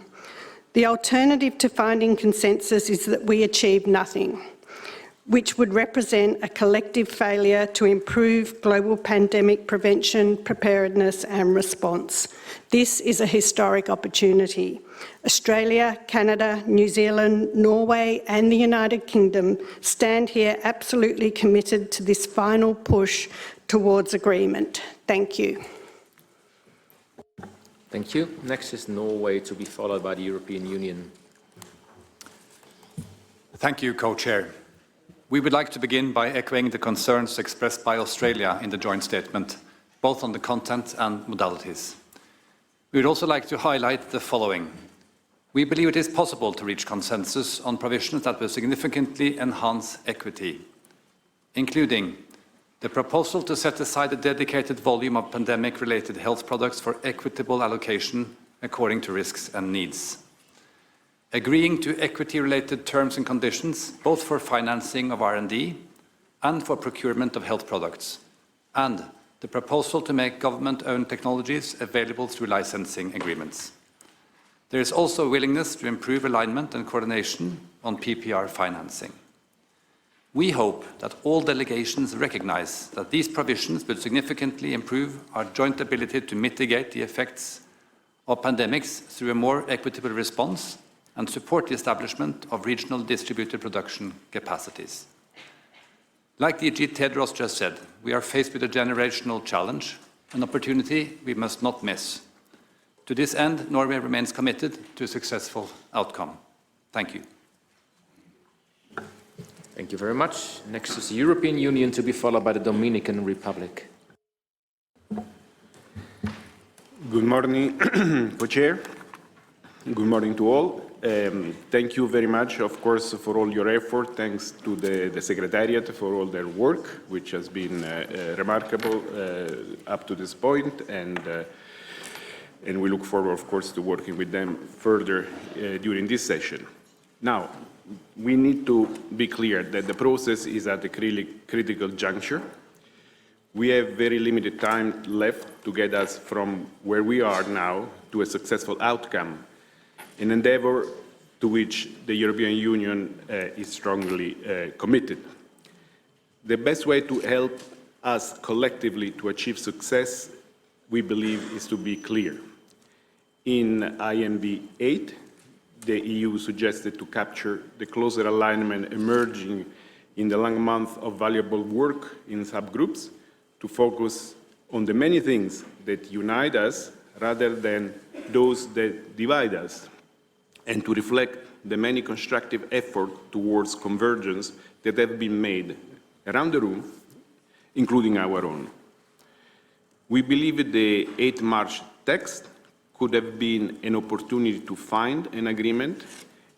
The alternative to finding consensus is that we achieve nothing, which would represent a collective failure to improve global pandemic prevention, preparedness and response. This is a historic opportunity. Australia, Canada, New Zealand, Norway and the United Kingdom stand here absolutely committed to this final push towards agreement. Thank you. Thank you. Next is Norway, to be followed by the European Union. Thank you, Co-Chair. We would like to begin by echoing the concerns expressed by Australia in the joint statement, both on the content and modalities. We would also like to highlight the following. We believe it is possible to reach consensus on provisions that will significantly enhance equity, including The proposal to set aside a dedicated volume of pandemic-related health products for equitable allocation according to risks and needs. Agreeing to equity-related terms and conditions, both for financing of R&D and for procurement of health products, and the proposal to make government-owned technologies available through licensing agreements. There is also a willingness to improve alignment and coordination on PPR financing. We hope that all delegations recognize that these provisions will significantly improve our joint ability to mitigate the effects of pandemics through a more equitable response and support the establishment of regional distributed production capacities. Like the Ajit Tedros just said, we are faced with a generational challenge, an opportunity we must not miss. To this end, Norway remains committed to a successful outcome. Thank you. Thank you very much. Next is the European Union, to be followed by the Dominican Republic. Good morning, Co-Chair. Good morning to all. Thank you very much, of course, for all your effort. Thanks to the Secretariat for all their work, which has been remarkable up to this point, and we look forward, of course, to working with them further during this session. Now, we need to be clear that the process is at a critical juncture. We have very limited time left to get us from where we are now to a successful outcome, an endeavor to which the European Union is strongly committed. The best way to help us collectively to achieve success, we believe, is to be clear. In INB 8, the EU suggested to capture the closer alignment emerging in the long month of valuable work in subgroups to focus on the many things that unite us rather than those that divide us, and to reflect the many constructive efforts towards convergence that have been made around the room, including our own. We believe the 8 March text could have been an opportunity to find an agreement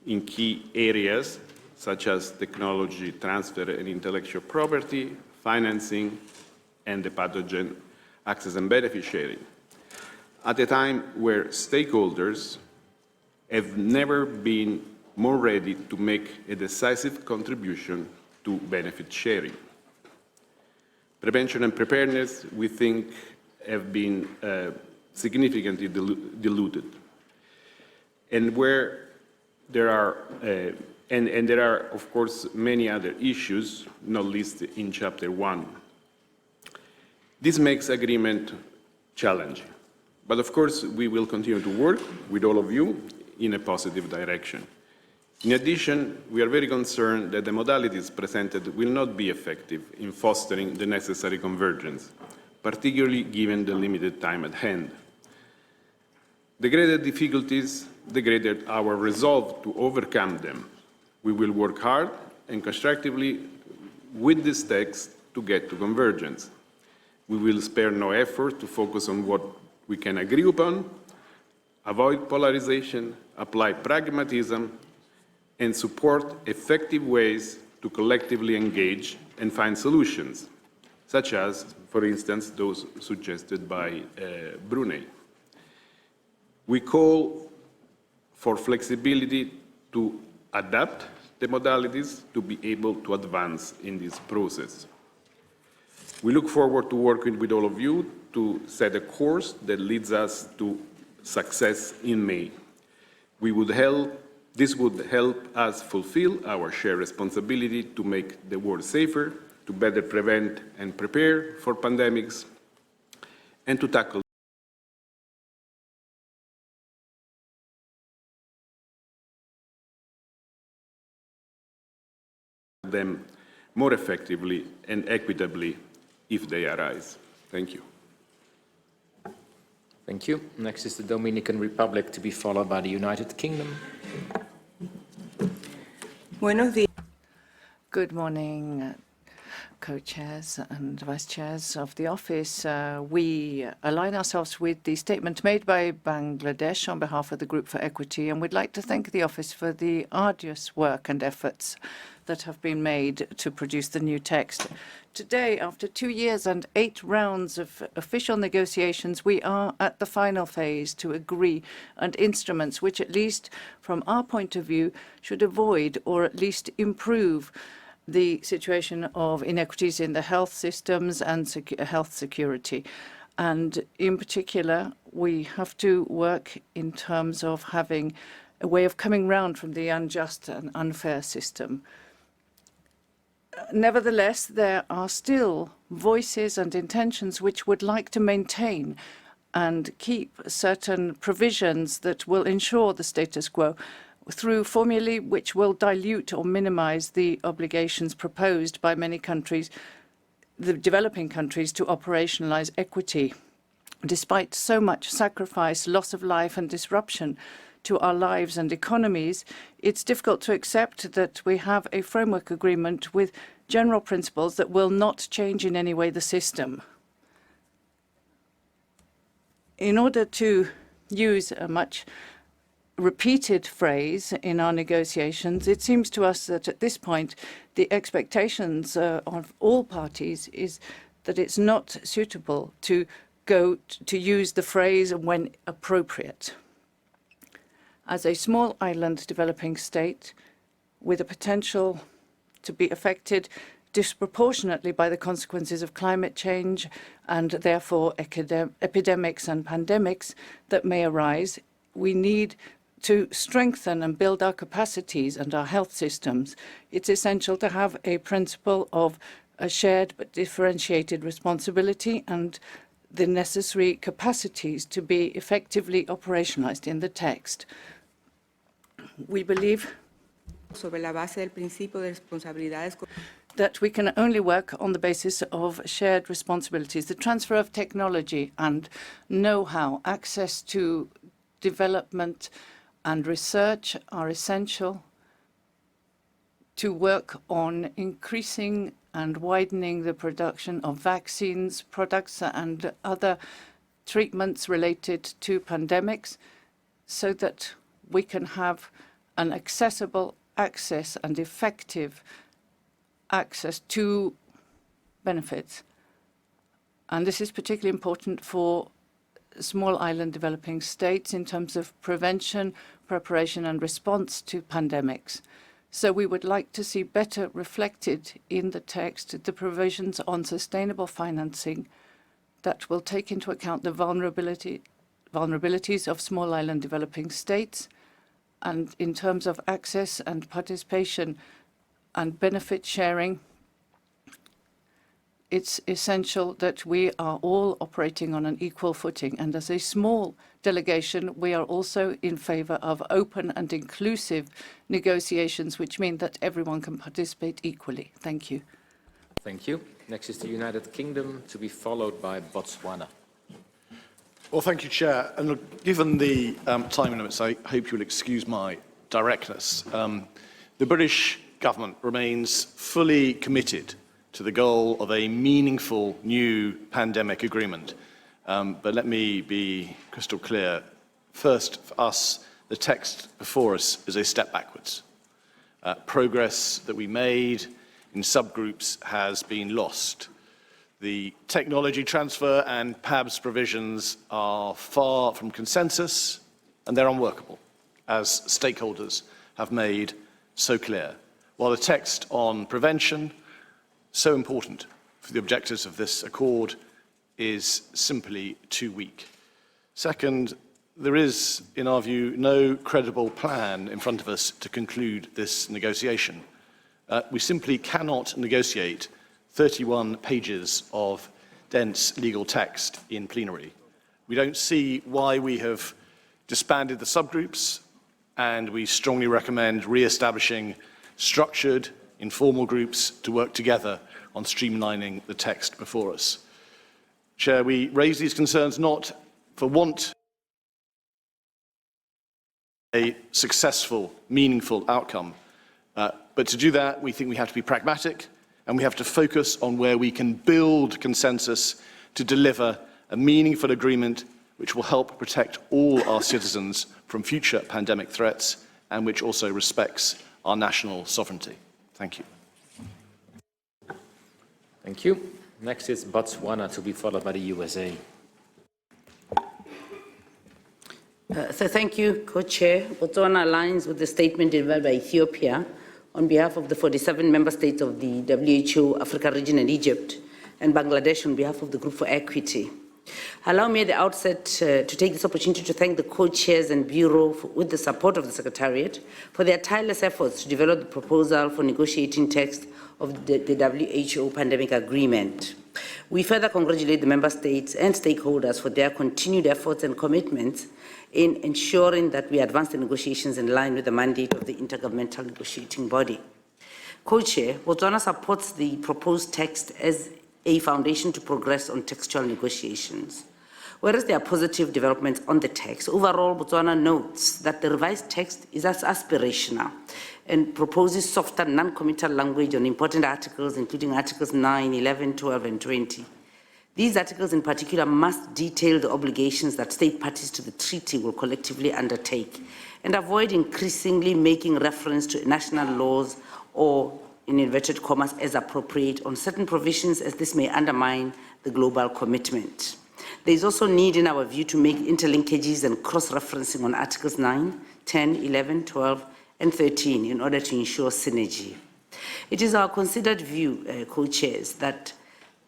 in key areas such as technology transfer and intellectual property, financing, and the pathogen access and benefit sharing, at a time where stakeholders have never been more ready to make a decisive contribution to benefit sharing. Prevention and preparedness, we think, have been significantly diluted. And where there are, and there are, of course, many other issues, not least in Chapter 1. This makes agreement challenging. But of course, we will continue to work with all of you in a positive direction. In addition, we are very concerned that the modalities presented will not be effective in fostering the necessary convergence, particularly given the limited time at hand. The greater difficulties, the greater our resolve to overcome them. We will work hard and constructively with this text to get to convergence. We will spare no effort to focus on what we can agree upon, avoid polarization, apply pragmatism, and support effective ways to collectively engage and find solutions, such as, for instance, those suggested by Brunei. We call for flexibility to adapt the modalities to be able to advance in this process. We look forward to working with all of you to set a course that leads us to success in May. This would help us fulfill our shared responsibility to make the world safer, to better prevent and prepare for pandemics, and to tackle them more effectively and equitably if they arise. Thank you. Thank you. Next is the Dominican Republic, to be followed by the United Kingdom. Good morning. co-chairs and vice-chairs of the office. We align ourselves with the statement made by Bangladesh on behalf of the Group for Equity, and we'd like to thank the office for the arduous work and efforts that have been made to produce the new text. Today, after 2 years and 8 rounds of official negotiations, we are at the final phase to agree on instruments which, at least from our point of view, should avoid or at least improve the situation of inequities in the health systems and health security. And in particular, we have to work in terms of having a way of coming round from the unjust and unfair system. Nevertheless, there are still voices and intentions which would like to maintain and keep certain provisions that will ensure the status quo through formulae which will dilute or minimize the obligations proposed by many countries, the developing countries, to operationalize equity. Despite so much sacrifice, loss of life and disruption to our lives and economies, it's difficult to accept that we have a framework agreement with general principles that will not change in any way the system. In order to use a much repeated phrase in our negotiations, it seems to us that at this point the expectations of all parties is that it's not suitable to use the phrase when appropriate. As a small island developing state with a potential to be affected disproportionately by the consequences of climate change and therefore epidemics and pandemics that may arise, we need to strengthen and build our capacities and our health systems. It's essential to have a principle of a shared but differentiated responsibility and the necessary capacities to be effectively operationalized in the text. We believe that we can only work on the basis of shared responsibilities. The transfer of technology and know-how, access to development and research are essential to work on increasing and widening the production of vaccines, products and other treatments related to pandemics so that we can have an accessible access and effective access to benefits. And this is particularly important for small island developing states in terms of prevention, preparation and response to pandemics. So we would like to see better reflected in the text the provisions on sustainable financing that will take into account the vulnerabilities of small island developing states, and in terms of access and participation and benefit sharing, it's essential that we are all operating on an equal footing. And as a small delegation, we are also in favor of open and inclusive negotiations, which mean that everyone can participate equally. Thank you. Thank you. Next is the United Kingdom, to be followed by Botswana. Well, thank you, Chair. And look, given the time limits, I hope you'll excuse my directness. The British government remains fully committed to the goal of a meaningful new pandemic agreement. But let me be crystal clear. First, for us, the text before us is a step backwards. Progress that we made in subgroups has been lost. The technology transfer and PABS provisions are far from consensus, and they're unworkable, as stakeholders have made so clear. While the text on prevention, so important for the objectives of this accord, is simply too weak. Second, there is, in our view, no credible plan in front of us to conclude this negotiation. We simply cannot negotiate 31 pages of dense legal text in plenary. We don't see why we have disbanded the subgroups, and we strongly recommend re-establishing structured, informal groups to work together on streamlining the text before us. Chair, we raise these concerns not for want of a successful, meaningful outcome, but to do that, we think we have to be pragmatic and we have to focus on where we can build consensus to deliver a meaningful agreement which will help protect all our citizens from future pandemic threats and which also respects our national sovereignty. Thank you. Thank you. Next is Botswana, to be followed by the USA. So thank you, Co-Chair. Botswana aligns with the statement delivered by Ethiopia on behalf of the 47 member states of the WHO, Africa region and Egypt, and Bangladesh on behalf of the Group for Equity. Allow me at the outset to take this opportunity to thank the co-chairs and Bureau with the support of the Secretariat for their tireless efforts to develop the proposal for negotiating text of the WHO pandemic agreement. We further congratulate the member states and stakeholders for their continued efforts and commitments in ensuring that we advance the negotiations in line with the mandate of the intergovernmental negotiating body. Co-Chair, Botswana supports the proposed text as a foundation to progress on textual negotiations. Whereas there are positive developments on the text, overall, Botswana notes that the revised text is as aspirational and proposes softer non-committal language on important articles, including Articles 9, 11, 12, and 20. These articles in particular must detail the obligations that state parties to the treaty will collectively undertake and avoid increasingly making reference to national laws or, in inverted commas, as appropriate on certain provisions, as this may undermine the global commitment. There is also need, in our view, to make interlinkages and cross-referencing on Articles 9, 10, 11, 12, and 13 in order to ensure synergy. It is our considered view, co-chairs, that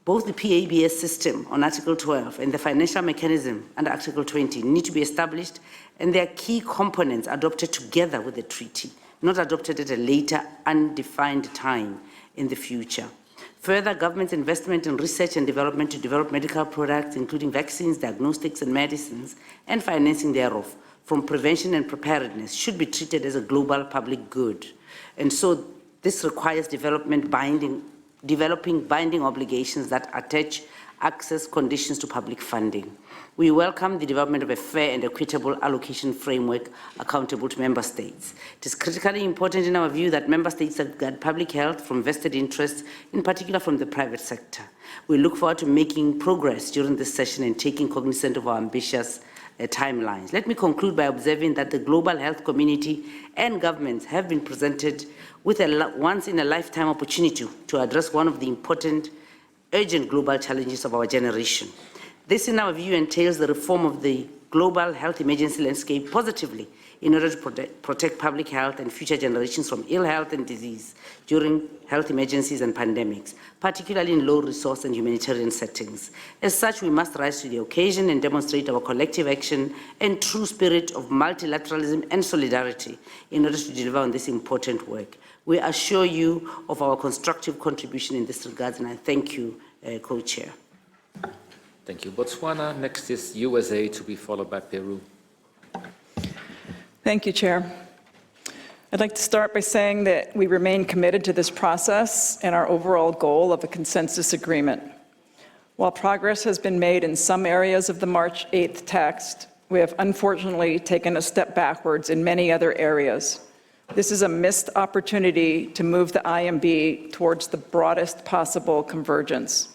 both the PABS system on Article 12 and the financial mechanism under Article 20 need to be established, and their key components adopted together with the treaty, not adopted at a later, undefined time in the future. Further, government's investment in research and development to develop medical products, including vaccines, diagnostics, and medicines, and financing thereof, from prevention and preparedness, should be treated as a global public good. And so this requires developing binding obligations that attach access conditions to public funding. We welcome the development of a fair and equitable allocation framework accountable to member states. It is critically important in our view that member states safeguard public health from vested interests, in particular from the private sector. We look forward to making progress during this session and taking cognizance of our ambitious timelines. Let me conclude by observing that the global health community and governments have been presented with a once-in-a-lifetime opportunity to address one of the important, urgent global challenges of our generation. This, in our view, entails the reform of the global health emergency landscape positively in order to protect public health and future generations from ill health and disease during health emergencies and pandemics, particularly in low-resource and humanitarian settings. As such, we must rise to the occasion and demonstrate our collective action and true spirit of multilateralism and solidarity in order to deliver on this important work. We assure you of our constructive contribution in this regard, and I thank you, Co-Chair. Thank you, Botswana. Next is USA, to be followed by Peru. Thank you, Chair. I'd like to start by saying that we remain committed to this process and our overall goal of a consensus agreement. While progress has been made in some areas of the March 8th text, we have unfortunately taken a step backwards in many other areas. This is a missed opportunity to move the IMB towards the broadest possible convergence.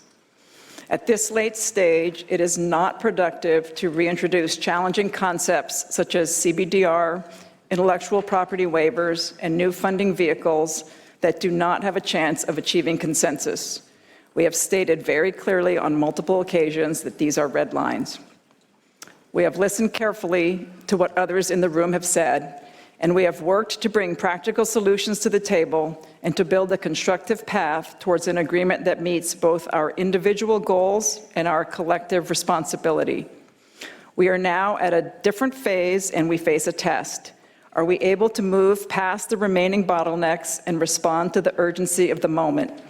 At this late stage, it is not productive to reintroduce challenging concepts such as CBDR, intellectual property waivers, and new funding vehicles that do not have a chance of achieving consensus. We have stated very clearly on multiple occasions that these are red lines. We have listened carefully to what others in the room have said, and we have worked to bring practical solutions to the table and to build a constructive path towards an agreement that meets both our individual goals and our collective responsibility. We are now at a different phase and we face a test. Are we able to move past the remaining bottlenecks and respond to the urgency of the moment?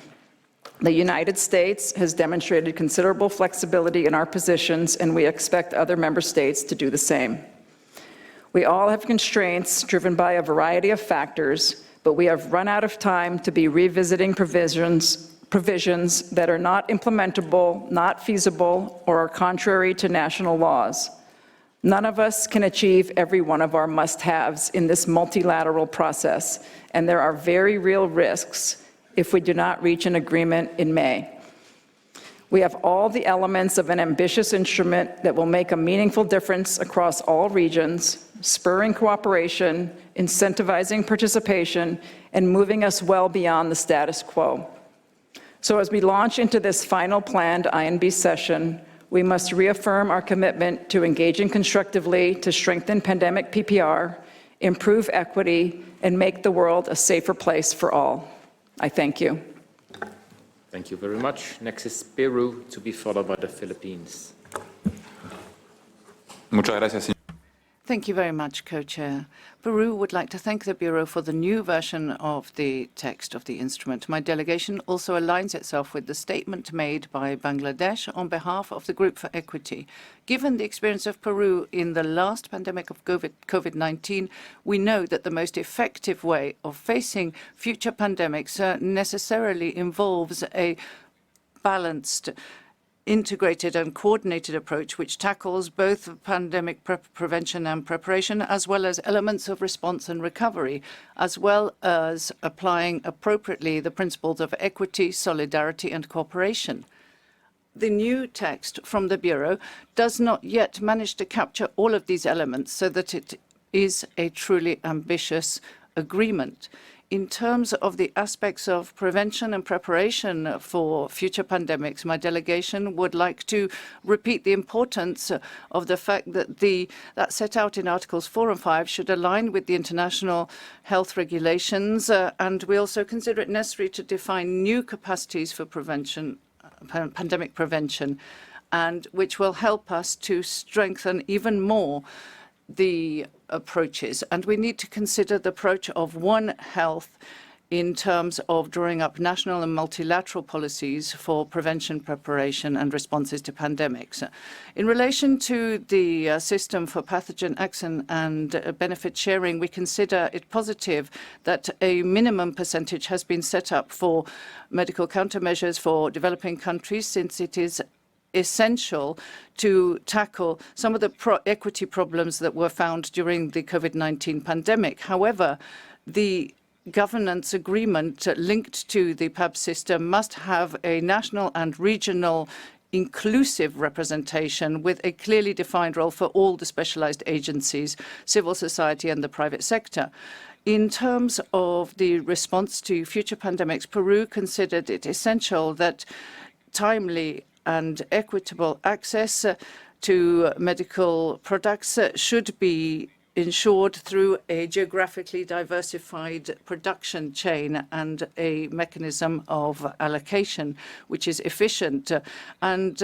The United States has demonstrated considerable flexibility in our positions, and we expect other member states to do the same. We all have constraints driven by a variety of factors, but we have run out of time to be revisiting provisions that are not implementable, not feasible, or are contrary to national laws. None of us can achieve every one of our must-haves in this multilateral process, and there are very real risks if we do not reach an agreement in May. We have all the elements of an ambitious instrument that will make a meaningful difference across all regions, spurring cooperation, incentivizing participation, and moving us well beyond the status quo. So as we launch into this final planned INB session, we must reaffirm our commitment to engaging constructively to strengthen pandemic PPR, improve equity, and make the world a safer place for all. I thank you. Thank you very much. Next is Peru, to be followed by the Philippines. Muchas gracias, señor. Thank you very much, Co-Chair. Peru would like to thank the Bureau for the new version of the text of the instrument. My delegation also aligns itself with the statement made by Bangladesh on behalf of the Group for Equity. Given the experience of Peru in the last pandemic of COVID-19, we know that the most effective way of facing future pandemics necessarily involves a balanced, integrated and coordinated approach which tackles both pandemic prevention and preparation, as well as elements of response and recovery, as well as applying appropriately the principles of equity, solidarity and cooperation. The new text from the Bureau does not yet manage to capture all of these elements so that it is a truly ambitious agreement. In terms of the aspects of prevention and preparation for future pandemics, my delegation would like to repeat the importance of the fact that that set out in Articles 4 and 5 should align with the international health regulations, and we also consider it necessary to define new capacities for prevention, pandemic prevention, and which will help us to strengthen even more the approaches. And we need to consider the approach of One Health in terms of drawing up national and multilateral policies for prevention, preparation and responses to pandemics. In relation to the system for pathogen action and benefit sharing, we consider it positive that a minimum percentage has been set up for medical countermeasures for developing countries, since it is essential to tackle some of the equity problems that were found during the COVID-19 pandemic. However, the governance agreement linked to the PAB system must have a national and regional inclusive representation with a clearly defined role for all the specialized agencies, civil society and the private sector. In terms of the response to future pandemics, Peru considered it essential that timely and equitable access to medical products should be ensured through a geographically diversified production chain and a mechanism of allocation which is efficient. And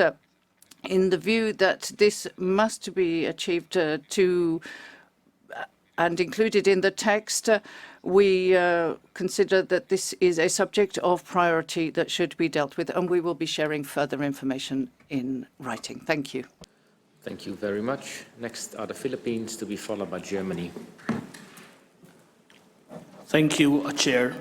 in the view that this must be achieved and included in the text, we consider that this is a subject of priority that should be dealt with, and we will be sharing further information in writing. Thank you. Thank you very much. Next are the Philippines, to be followed by Germany. Thank you, Chair.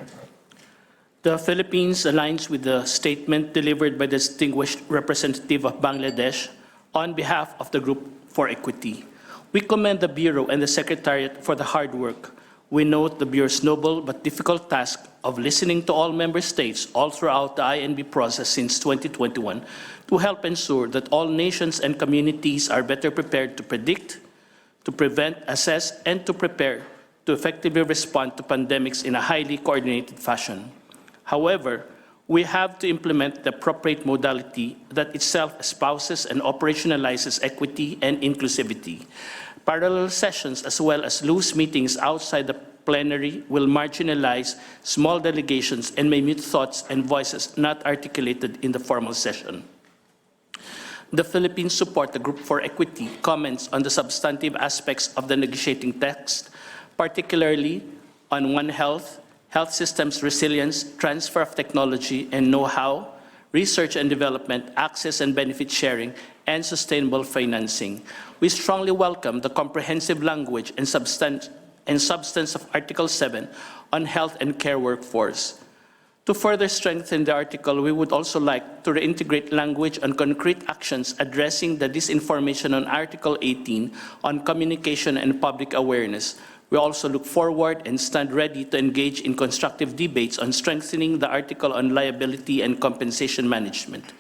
The Philippines aligns with the statement delivered by the distinguished representative of Bangladesh on behalf of the Group for Equity. We commend the Bureau and the Secretariat for the hard work. We note the Bureau's noble but difficult task of listening to all member states all throughout the INB process since 2021 to help ensure that all nations and communities are better prepared to predict, to prevent, assess, and to prepare to effectively respond to pandemics in a highly coordinated fashion. However, we have to implement the appropriate modality that itself espouses and operationalizes equity and inclusivity. Parallel sessions as well as loose meetings outside the plenary will marginalize small delegations and may mute thoughts and voices not articulated in the formal session. The Philippines support the Group for Equity comments on the substantive aspects of the negotiating text, particularly on One Health, health systems resilience, transfer of technology and know-how, research and development, access and benefit sharing, and sustainable financing. We strongly welcome the comprehensive language and substance of Article 7 on health and care workforce. To further strengthen the article, we would also like to reintegrate language on concrete actions addressing the disinformation on Article 18 on communication and public awareness. We also look forward and stand ready to engage in constructive debates on strengthening the article on liability and compensation management.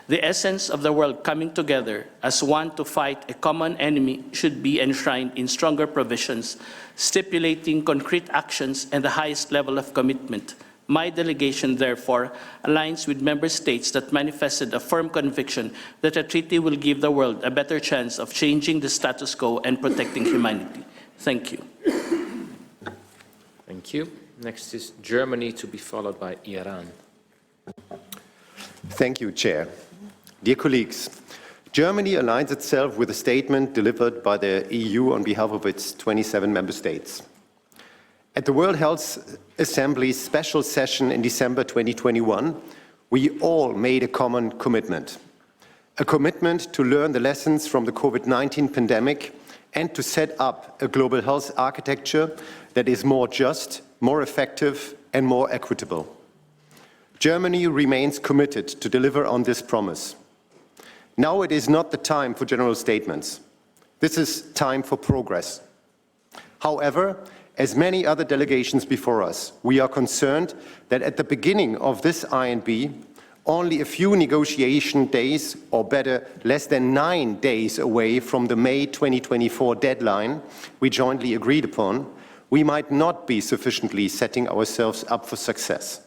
The essence of the world coming together as one to fight a common enemy should be enshrined in stronger provisions, stipulating concrete actions and the highest level of commitment. My delegation, therefore, aligns with member states that manifested a firm conviction that a treaty will give the world a better chance of changing the status quo and protecting humanity. Thank you. Thank you. Next is Germany, to be followed by Iran. Thank you, Chair. Dear colleagues, Germany aligns itself with a statement delivered by the EU on behalf of its 27 member states. At the World Health Assembly's special session in December 2021, we all made a common commitment. A commitment to learn the lessons from the COVID-19 pandemic and to set up a global health architecture that is more just, more effective, and more equitable. Germany remains committed to deliver on this promise. Now it is not the time for general statements. This is time for progress. However, as many other delegations before us, we are concerned that at the beginning of this INB, only a few negotiation days, or better, less than 9 days away from the May 2024 deadline we jointly agreed upon, we might not be sufficiently setting ourselves up for success.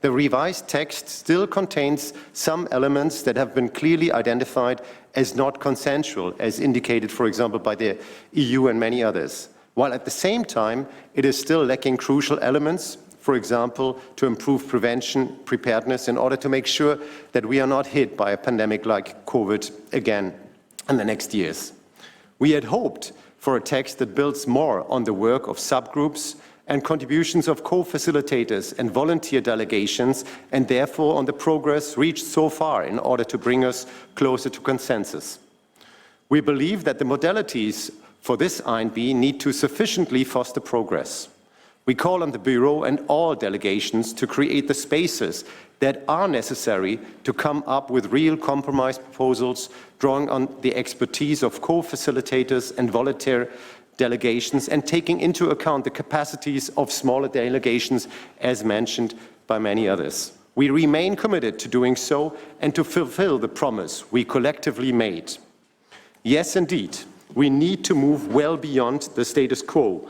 The revised text still contains some elements that have been clearly identified as not consensual, as indicated, for example, by the EU and many others, while at the same time it is still lacking crucial elements, for example, to improve prevention, preparedness, in order to make sure that we are not hit by a pandemic like COVID again in the next years. We had hoped for a text that builds more on the work of subgroups and contributions of co-facilitators and volunteer delegations, and therefore on the progress reached so far in order to bring us closer to consensus. We believe that the modalities for this INB need to sufficiently foster progress. We call on the Bureau and all delegations to create the spaces that are necessary to come up with real compromise proposals, drawing on the expertise of co-facilitators and volunteer delegations and taking into account the capacities of smaller delegations, as mentioned by many others. We remain committed to doing so and to fulfill the promise we collectively made. Yes, indeed, we need to move well beyond the status quo.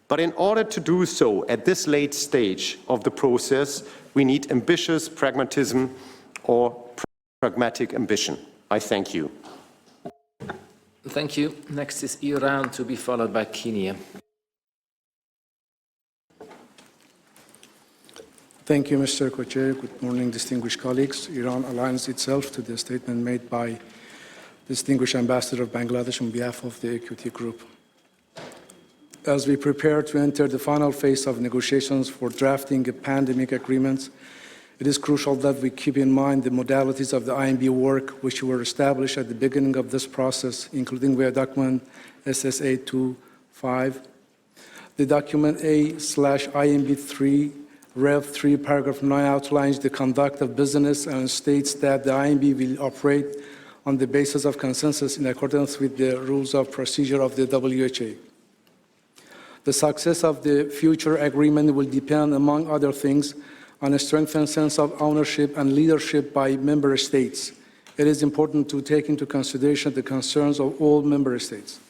But in order to do so at this late stage of the process, we need ambitious pragmatism or pragmatic ambition. I thank you. Thank you. Next is Iran, to be followed by Kenya. Thank you, Mr. Co-Chair. Good morning, distinguished colleagues. Iran aligns itself to the statement made by Distinguished Ambassador of Bangladesh on behalf of the Equity Group. As we prepare to enter the final phase of negotiations for drafting a pandemic agreement, it is crucial that we keep in mind the modalities of the INB work which were established at the beginning of this process, including via document SSA 2.5. The document A/INB3, Rev 3, paragraph 9 outlines the conduct of business and states that the INB will operate on the basis of consensus in accordance with the rules of procedure of the WHO. The success of the future agreement will depend, among other things, on a strengthened sense of ownership and leadership by member states. It is important to take into consideration the concerns of all member states.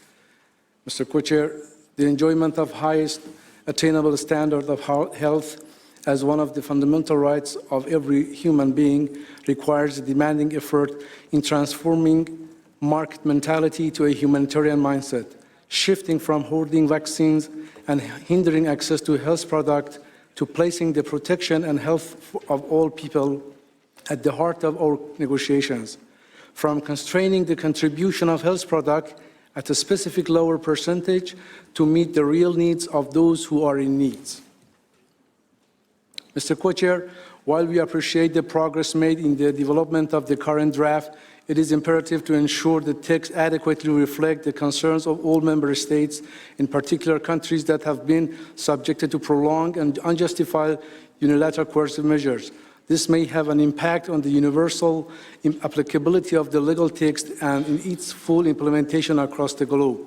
Mr. Co-Chair, the enjoyment of highest attainable standard of health as one of the fundamental rights of every human being requires a demanding effort in transforming market mentality to a humanitarian mindset, shifting from hoarding vaccines and hindering access to health products to placing the protection and health of all people at the heart of our negotiations, from constraining the contribution of health products at a specific lower percentage to meet the real needs of those who are in need. Mr. Co-Chair, while we appreciate the progress made in the development of the current draft, it is imperative to ensure the text adequately reflects the concerns of all member states, in particular countries that have been subjected to prolonged and unjustified unilateral coercive measures. This may have an impact on the universal applicability of the legal text and in its full implementation across the globe.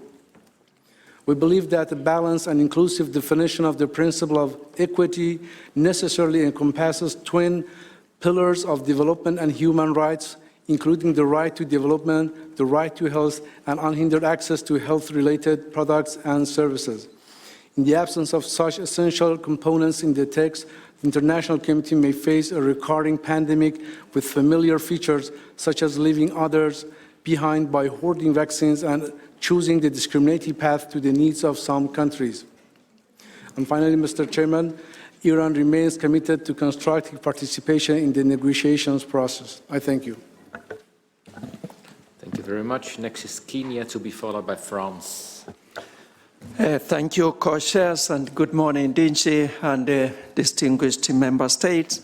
We believe that a balanced and inclusive definition of the principle of equity necessarily encompasses twin pillars of development and human rights, including the right to development, the right to health, and unhindered access to health-related products and services. In the absence of such essential components in the text, the international community may face a recurring pandemic with familiar features, such as leaving others behind by hoarding vaccines and choosing the discriminating path to the needs of some countries. And finally, Mr. Chairman, Iran remains committed to constructive participation in the negotiations process. I thank you. Thank you very much. Next is Kenya, to be followed by France. Thank you, co-chairs, and good morning, Dinchi and distinguished member states.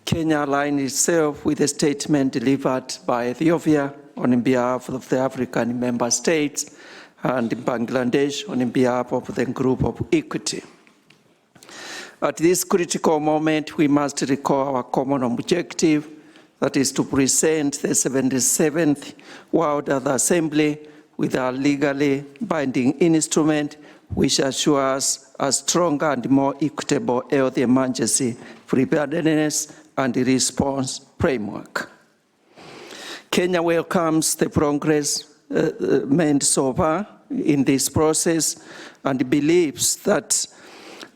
Kenya aligned itself with a statement delivered by Ethiopia on behalf of the African member states and Bangladesh on behalf of the Group of Equity. At this critical moment, we must recall our common objective, that is to present the 77th World Health Assembly with a legally binding instrument which assures a stronger and more equitable health emergency preparedness and response framework. Kenya welcomes the progress made so far in this process and believes that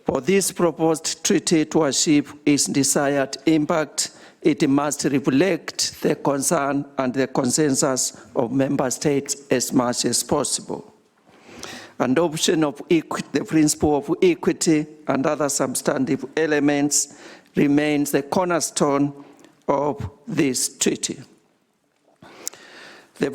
for this proposed treaty to achieve its desired impact, it must reflect the concern and the consensus of member states as much as possible. Adoption of the principle of equity and other substantive elements remains the cornerstone of this treaty. The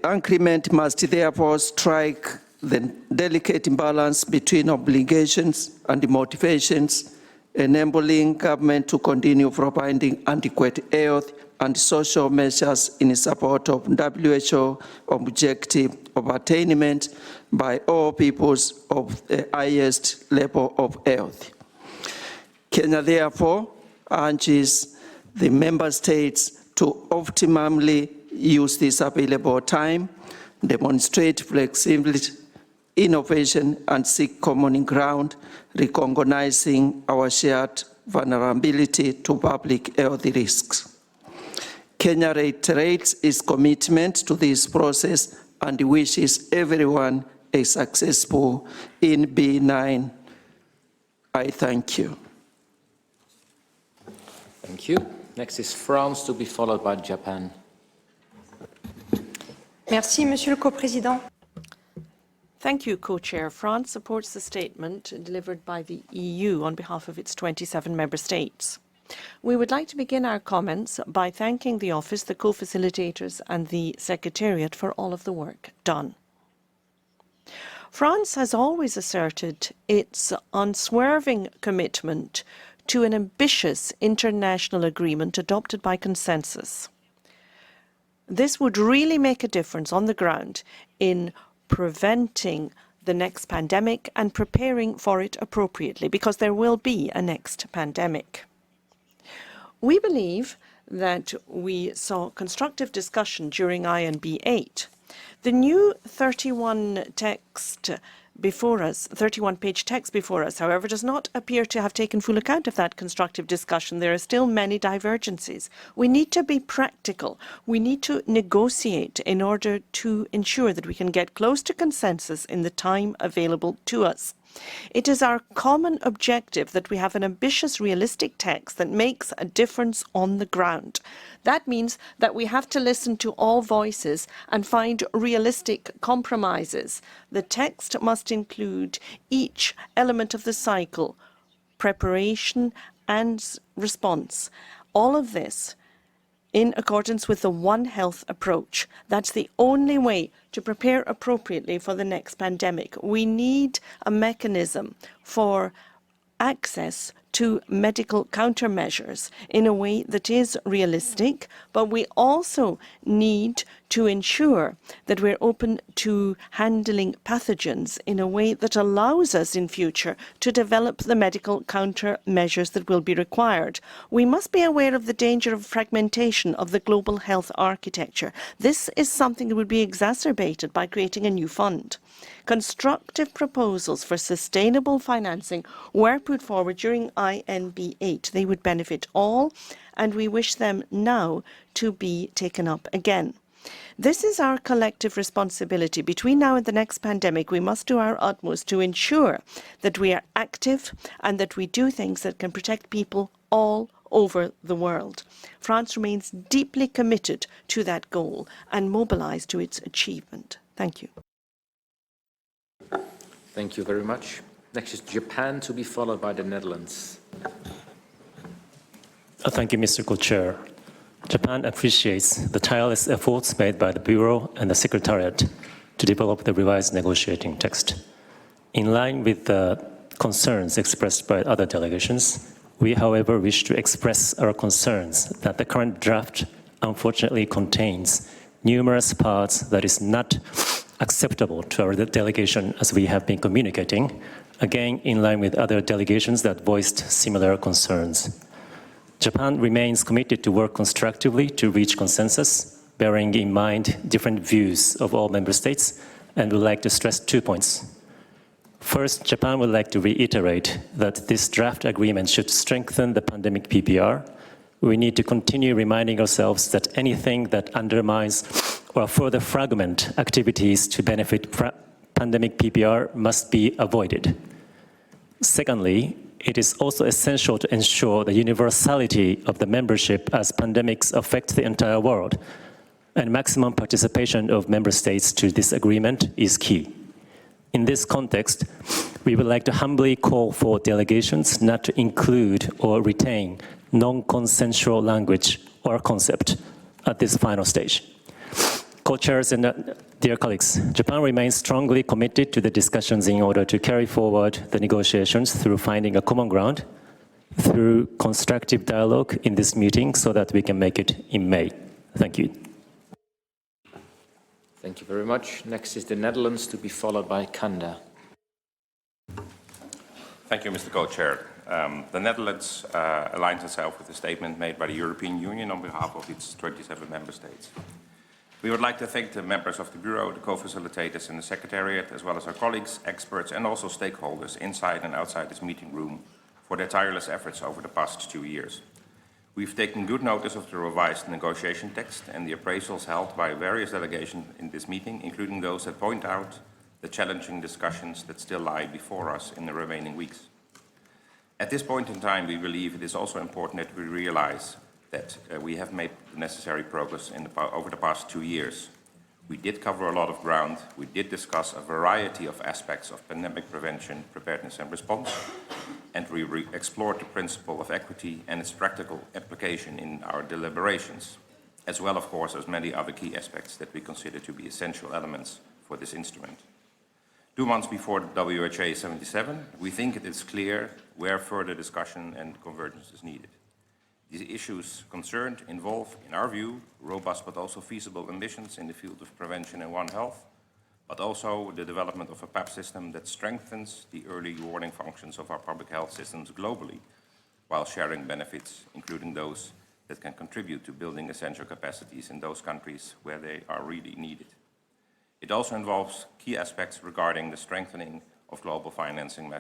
agreement must therefore strike the delicate balance between obligations and motivations, enabling government to continue providing adequate health and social measures in support of WHO objective of attainment by all peoples of the highest level of health. Kenya therefore urges the member states to optimally use this available time, demonstrate flexibility, innovation, and seek common ground, recognizing our shared vulnerability to public health risks. Kenya reiterates its commitment to this process and wishes everyone a successful in B9. I thank you. Thank you. Next is France, to be followed by Japan. Merci, Monsieur le Co-Président. Thank you, Co-Chair. France supports the statement delivered by the EU on behalf of its 27 member states. We would like to begin our comments by thanking the Office, the co-facilitators and the Secretariat for all of the work done. France has always asserted its unswerving commitment to an ambitious international agreement adopted by consensus. This would really make a difference on the ground in preventing the next pandemic and preparing for it appropriately, because there will be a next pandemic. We believe that we saw constructive discussion during INB 8. The new 31-page text before us, however, does not appear to have taken full account of that constructive discussion. There are still many divergences. We need to be practical. We need to negotiate in order to ensure that we can get close to consensus in the time available to us. It is our common objective that we have an ambitious, realistic text that makes a difference on the ground. That means that we have to listen to all voices and find realistic compromises. The text must include each element of the cycle, preparation and response. All of this in accordance with the One Health approach. That's the only way to prepare appropriately for the next pandemic. We need a mechanism for access to medical countermeasures in a way that is realistic, but we also need to ensure that we're open to handling pathogens in a way that allows us in future to develop the medical countermeasures that will be required. We must be aware of the danger of fragmentation of the global health architecture. This is something that would be exacerbated by creating a new fund. Constructive proposals for sustainable financing were put forward during INB 8. They would benefit all, and we wish them now to be taken up again. This is our collective responsibility. Between now and the next pandemic, we must do our utmost to ensure that we are active and that we do things that can protect people all over the world. France remains deeply committed to that goal and mobilised to its achievement. Thank you. Thank you very much. Next is Japan, to be followed by the Netherlands. Thank you, Mr. Co-Chair. Japan appreciates the tireless efforts made by the Bureau and the Secretariat to develop the revised negotiating text. In line with the concerns expressed by other delegations, we, however, wish to express our concerns that the current draft unfortunately contains numerous parts that is not acceptable to our delegation, as we have been communicating, again in line with other delegations that voiced similar concerns. Japan remains committed to work constructively to reach consensus, bearing in mind different views of all member states, and would like to stress 2 points. First, Japan would like to reiterate that this draft agreement should strengthen the pandemic PPR. We need to continue reminding ourselves that anything that undermines or further fragment activities to benefit pandemic PPR must be avoided. Secondly, it is also essential to ensure the universality of the membership as pandemics affect the entire world, and maximum participation of member states to this agreement is key. In this context, we would like to humbly call for delegations not to include or retain non-consensual language or concept at this final stage. Co-chairs and dear colleagues, Japan remains strongly committed to the discussions in order to carry forward the negotiations through finding a common ground, through constructive dialogue in this meeting so that we can make it in May. Thank you. Thank you very much. Next is the Netherlands, to be followed by Kanda. Thank you, Mr. Co-Chair. The Netherlands aligns itself with the statement made by the European Union on behalf of its 27 member states. We would like to thank the members of the Bureau, the co-facilitators and the Secretariat, as well as our colleagues, experts and also stakeholders inside and outside this meeting room for their tireless efforts over the past 2 years. We've taken good notice of the revised negotiation text and the appraisals held by various delegations in this meeting, including those that point out the challenging discussions that still lie before us in the remaining weeks. At this point in time, we believe it is also important that we realize that we have made the necessary progress over the past 2 years. We did cover a lot of ground. We did discuss a variety of aspects of pandemic prevention, preparedness and response, and we explored the principle of equity and its practical application in our deliberations, as well, of course, as many other key aspects that we consider to be essential elements for this instrument. 2 months before the WHA 77, we think it is clear where further discussion and convergence is needed. These issues concerned involve, in our view, robust but also feasible ambitions in the field of prevention and One Health, but also the development of a PAP system that strengthens the early warning functions of our public health systems globally, while sharing benefits, including those that can contribute to building essential capacities in those countries where they are really needed. It also involves key aspects regarding the strengthening of global financing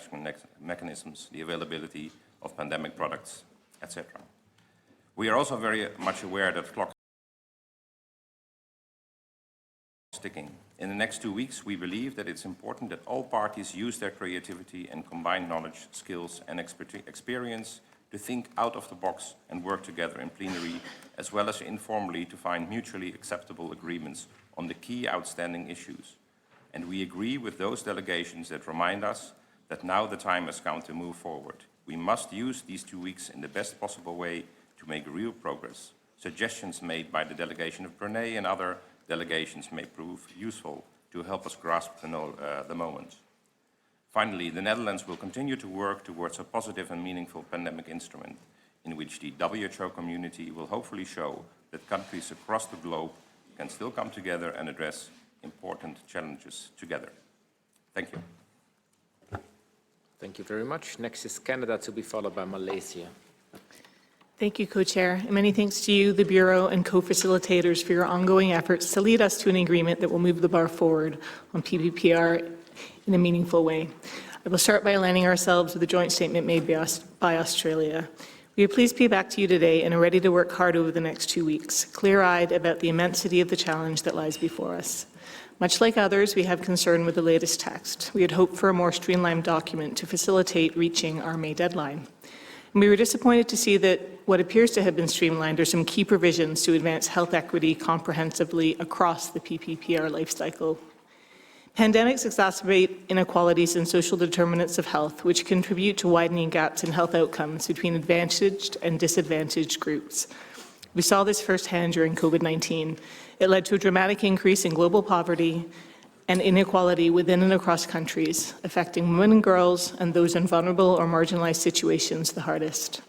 mechanisms, the availability of pandemic products, etc. We are also very much aware that the clock is ticking. In the next 2 weeks, we believe that it's important that all parties use their creativity and combined knowledge, skills and experience to think out of the box and work together in plenary, as well as informally to find mutually acceptable agreements on the key outstanding issues. And we agree with those delegations that remind us that now the time has come to move forward. We must use these 2 weeks in the best possible way to make real progress. Suggestions made by the delegation of Brunei and other delegations may prove useful to help us grasp the moment. Finally, the Netherlands will continue to work towards a positive and meaningful pandemic instrument in which the WHO community will hopefully show that countries across the globe can still come together and address important challenges together. Thank you. Thank you very much. Next is Canada, to be followed by Malaysia. Thank you, Co-Chair, and many thanks to you, the Bureau, and co-facilitators for your ongoing efforts to lead us to an agreement that will move the bar forward on PPPR in a meaningful way. I will start by aligning ourselves with the joint statement made by Australia. We are pleased to be back to you today and are ready to work hard over the next 2 weeks, clear-eyed about the immensity of the challenge that lies before us. Much like others, we have concern with the latest text. We had hoped for a more streamlined document to facilitate reaching our May deadline. And we were disappointed to see that what appears to have been streamlined are some key provisions to advance health equity comprehensively across the PPPR lifecycle. Pandemics exacerbate inequalities and social determinants of health, which contribute to widening gaps in health outcomes between advantaged and disadvantaged groups. We saw this firsthand during COVID-19. It led to a dramatic increase in global poverty and inequality within and across countries, affecting women and girls and those in vulnerable or marginalized situations the hardest.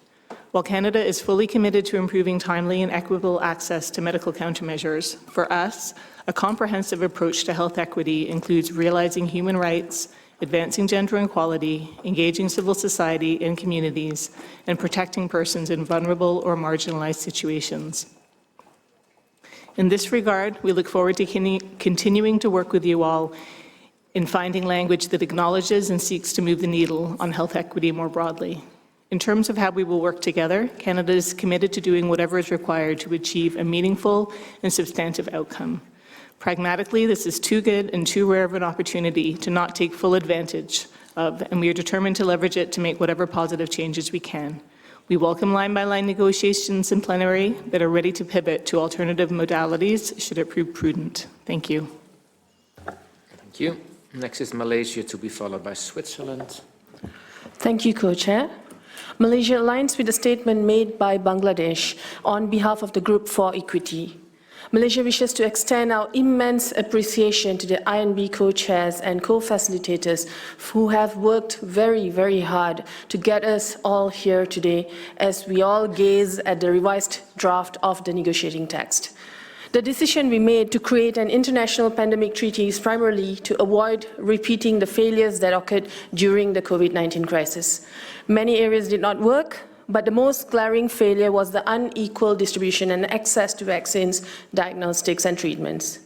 While Canada is fully committed to improving timely and equitable access to medical countermeasures, for us, a comprehensive approach to health equity includes realizing human rights, advancing gender equality, engaging civil society and communities, and protecting persons in vulnerable or marginalized situations. In this regard, we look forward to continuing to work with you all in finding language that acknowledges and seeks to move the needle on health equity more broadly. In terms of how we will work together, Canada is committed to doing whatever is required to achieve a meaningful and substantive outcome. Pragmatically, this is too good and too rare of an opportunity to not take full advantage of, and we are determined to leverage it to make whatever positive changes we can. We welcome line-by-line negotiations in plenary that are ready to pivot to alternative modalities should it prove prudent. Thank you. Thank you. Next is Malaysia, to be followed by Switzerland. Thank you, Co-Chair. Malaysia aligns with the statement made by Bangladesh on behalf of the Group for Equity. Malaysia wishes to extend our immense appreciation to the INB co-chairs and co-facilitators who have worked very, very hard to get us all here today as we all gaze at the revised draft of the negotiating text. The decision we made to create an international pandemic treaty is primarily to avoid repeating the failures that occurred during the COVID-19 crisis. Many areas did not work, but the most glaring failure was the unequal distribution and access to vaccines, diagnostics, and treatments.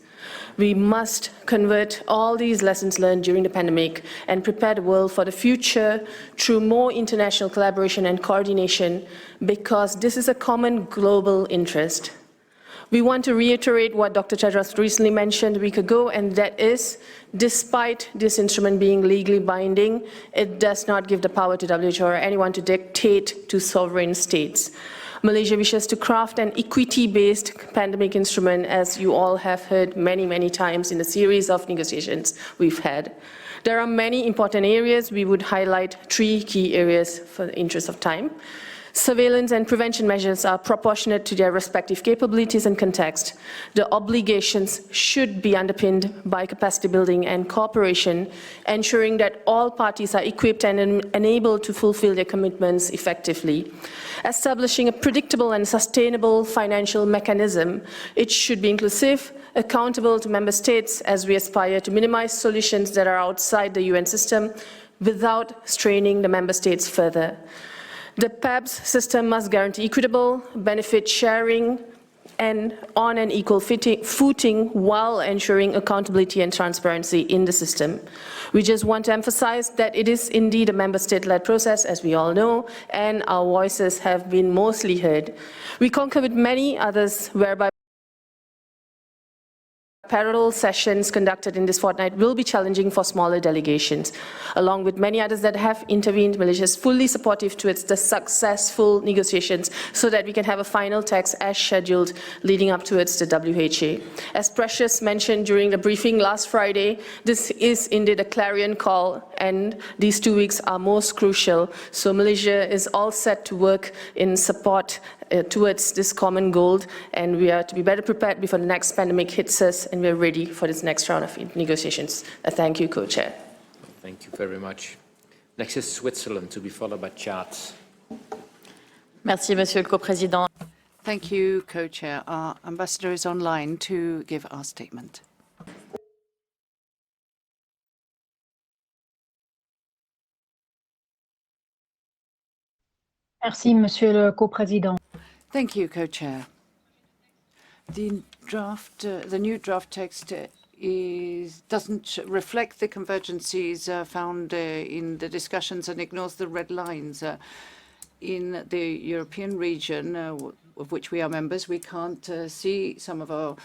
We must convert all these lessons learned during the pandemic and prepare the world for the future through more international collaboration and coordination, because this is a common global interest. We want to reiterate what Dr. Chadras recently mentioned a week ago, and that is, despite this instrument being legally binding, it does not give the power to WHO or anyone to dictate to sovereign states. Malaysia wishes to craft an equity-based pandemic instrument, as you all have heard many, many times in the series of negotiations we've had. There are many important areas. We would highlight 3 key areas for the interest of time. Surveillance and prevention measures are proportionate to their respective capabilities and context. The obligations should be underpinned by capacity building and cooperation, ensuring that all parties are equipped and enabled to fulfill their commitments effectively. Establishing a predictable and sustainable financial mechanism, it should be inclusive, accountable to member states, as we aspire to minimize solutions that are outside the UN system without straining the member states further. The PABS system must guarantee equitable benefit sharing and on an equal footing while ensuring accountability and transparency in the system. We just want to emphasize that it is indeed a member state-led process, as we all know, and our voices have been mostly heard. We concur with many others whereby parallel sessions conducted in this fortnight will be challenging for smaller delegations. Along with many others that have intervened, Malaysia is fully supportive towards the successful negotiations so that we can have a final text as scheduled leading up towards the WHA. As Precious mentioned during the briefing last Friday, this is indeed a clarion call, and these 2 weeks are most crucial. So Malaysia is all set to work in support towards this common goal, and we are to be better prepared before the next pandemic hits us, and we're ready for this next round of negotiations. Thank you, Co-Chair. Thank you very much. Next is Switzerland, to be followed by Chad. Merci, Monsieur le Co-Président. Thank you, Co-Chair. Our ambassador is online to give our statement. Merci, Monsieur le Co-président. Thank you, Co-Chair. The new draft text doesn't reflect the convergencies found in the discussions and ignores the red lines. In the European region, of which we are members, we can't see some of our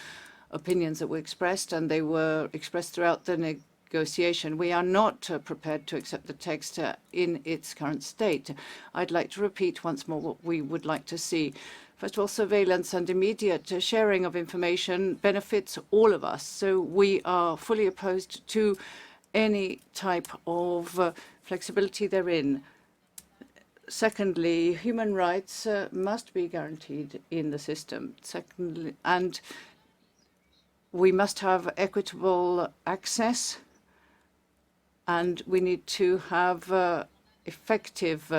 opinions that were expressed, and they were expressed throughout the negotiation. We are not prepared to accept the text in its current state. I'd like to repeat once more what we would like to see. First of all, surveillance and immediate sharing of information benefits all of us, so we are fully opposed to any type of flexibility therein. Secondly, human rights must be guaranteed in the system. Secondly, and we must have equitable access, and we need to have effective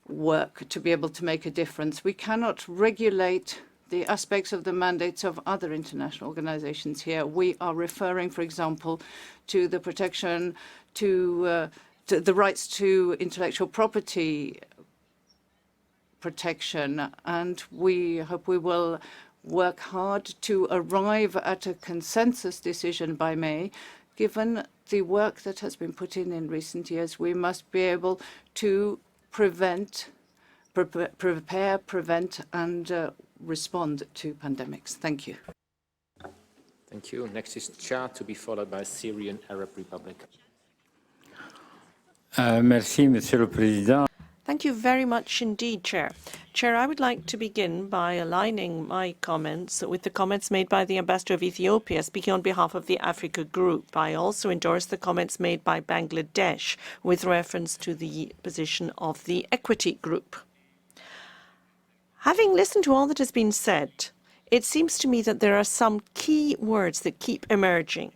work to be able to make a difference. We cannot regulate the aspects of the mandates of other international organizations here. We are referring, for example, to the protection to the rights to intellectual property protection, and we hope we will work hard to arrive at a consensus decision by May. Given the work that has been put in recent years, we must be able to prepare, prevent, and respond to pandemics. Thank you. Thank you. Next is Chad, to be followed by Syrian Arab Republic. Merci, Monsieur le Président. Thank you very much indeed, Chair. Chair, I would like to begin by aligning my comments with the comments made by the Ambassador of Ethiopia, speaking on behalf of the Africa Group. I also endorse the comments made by Bangladesh with reference to the position of the Equity Group. Having listened to all that has been said, it seems to me that there are some key words that keep emerging: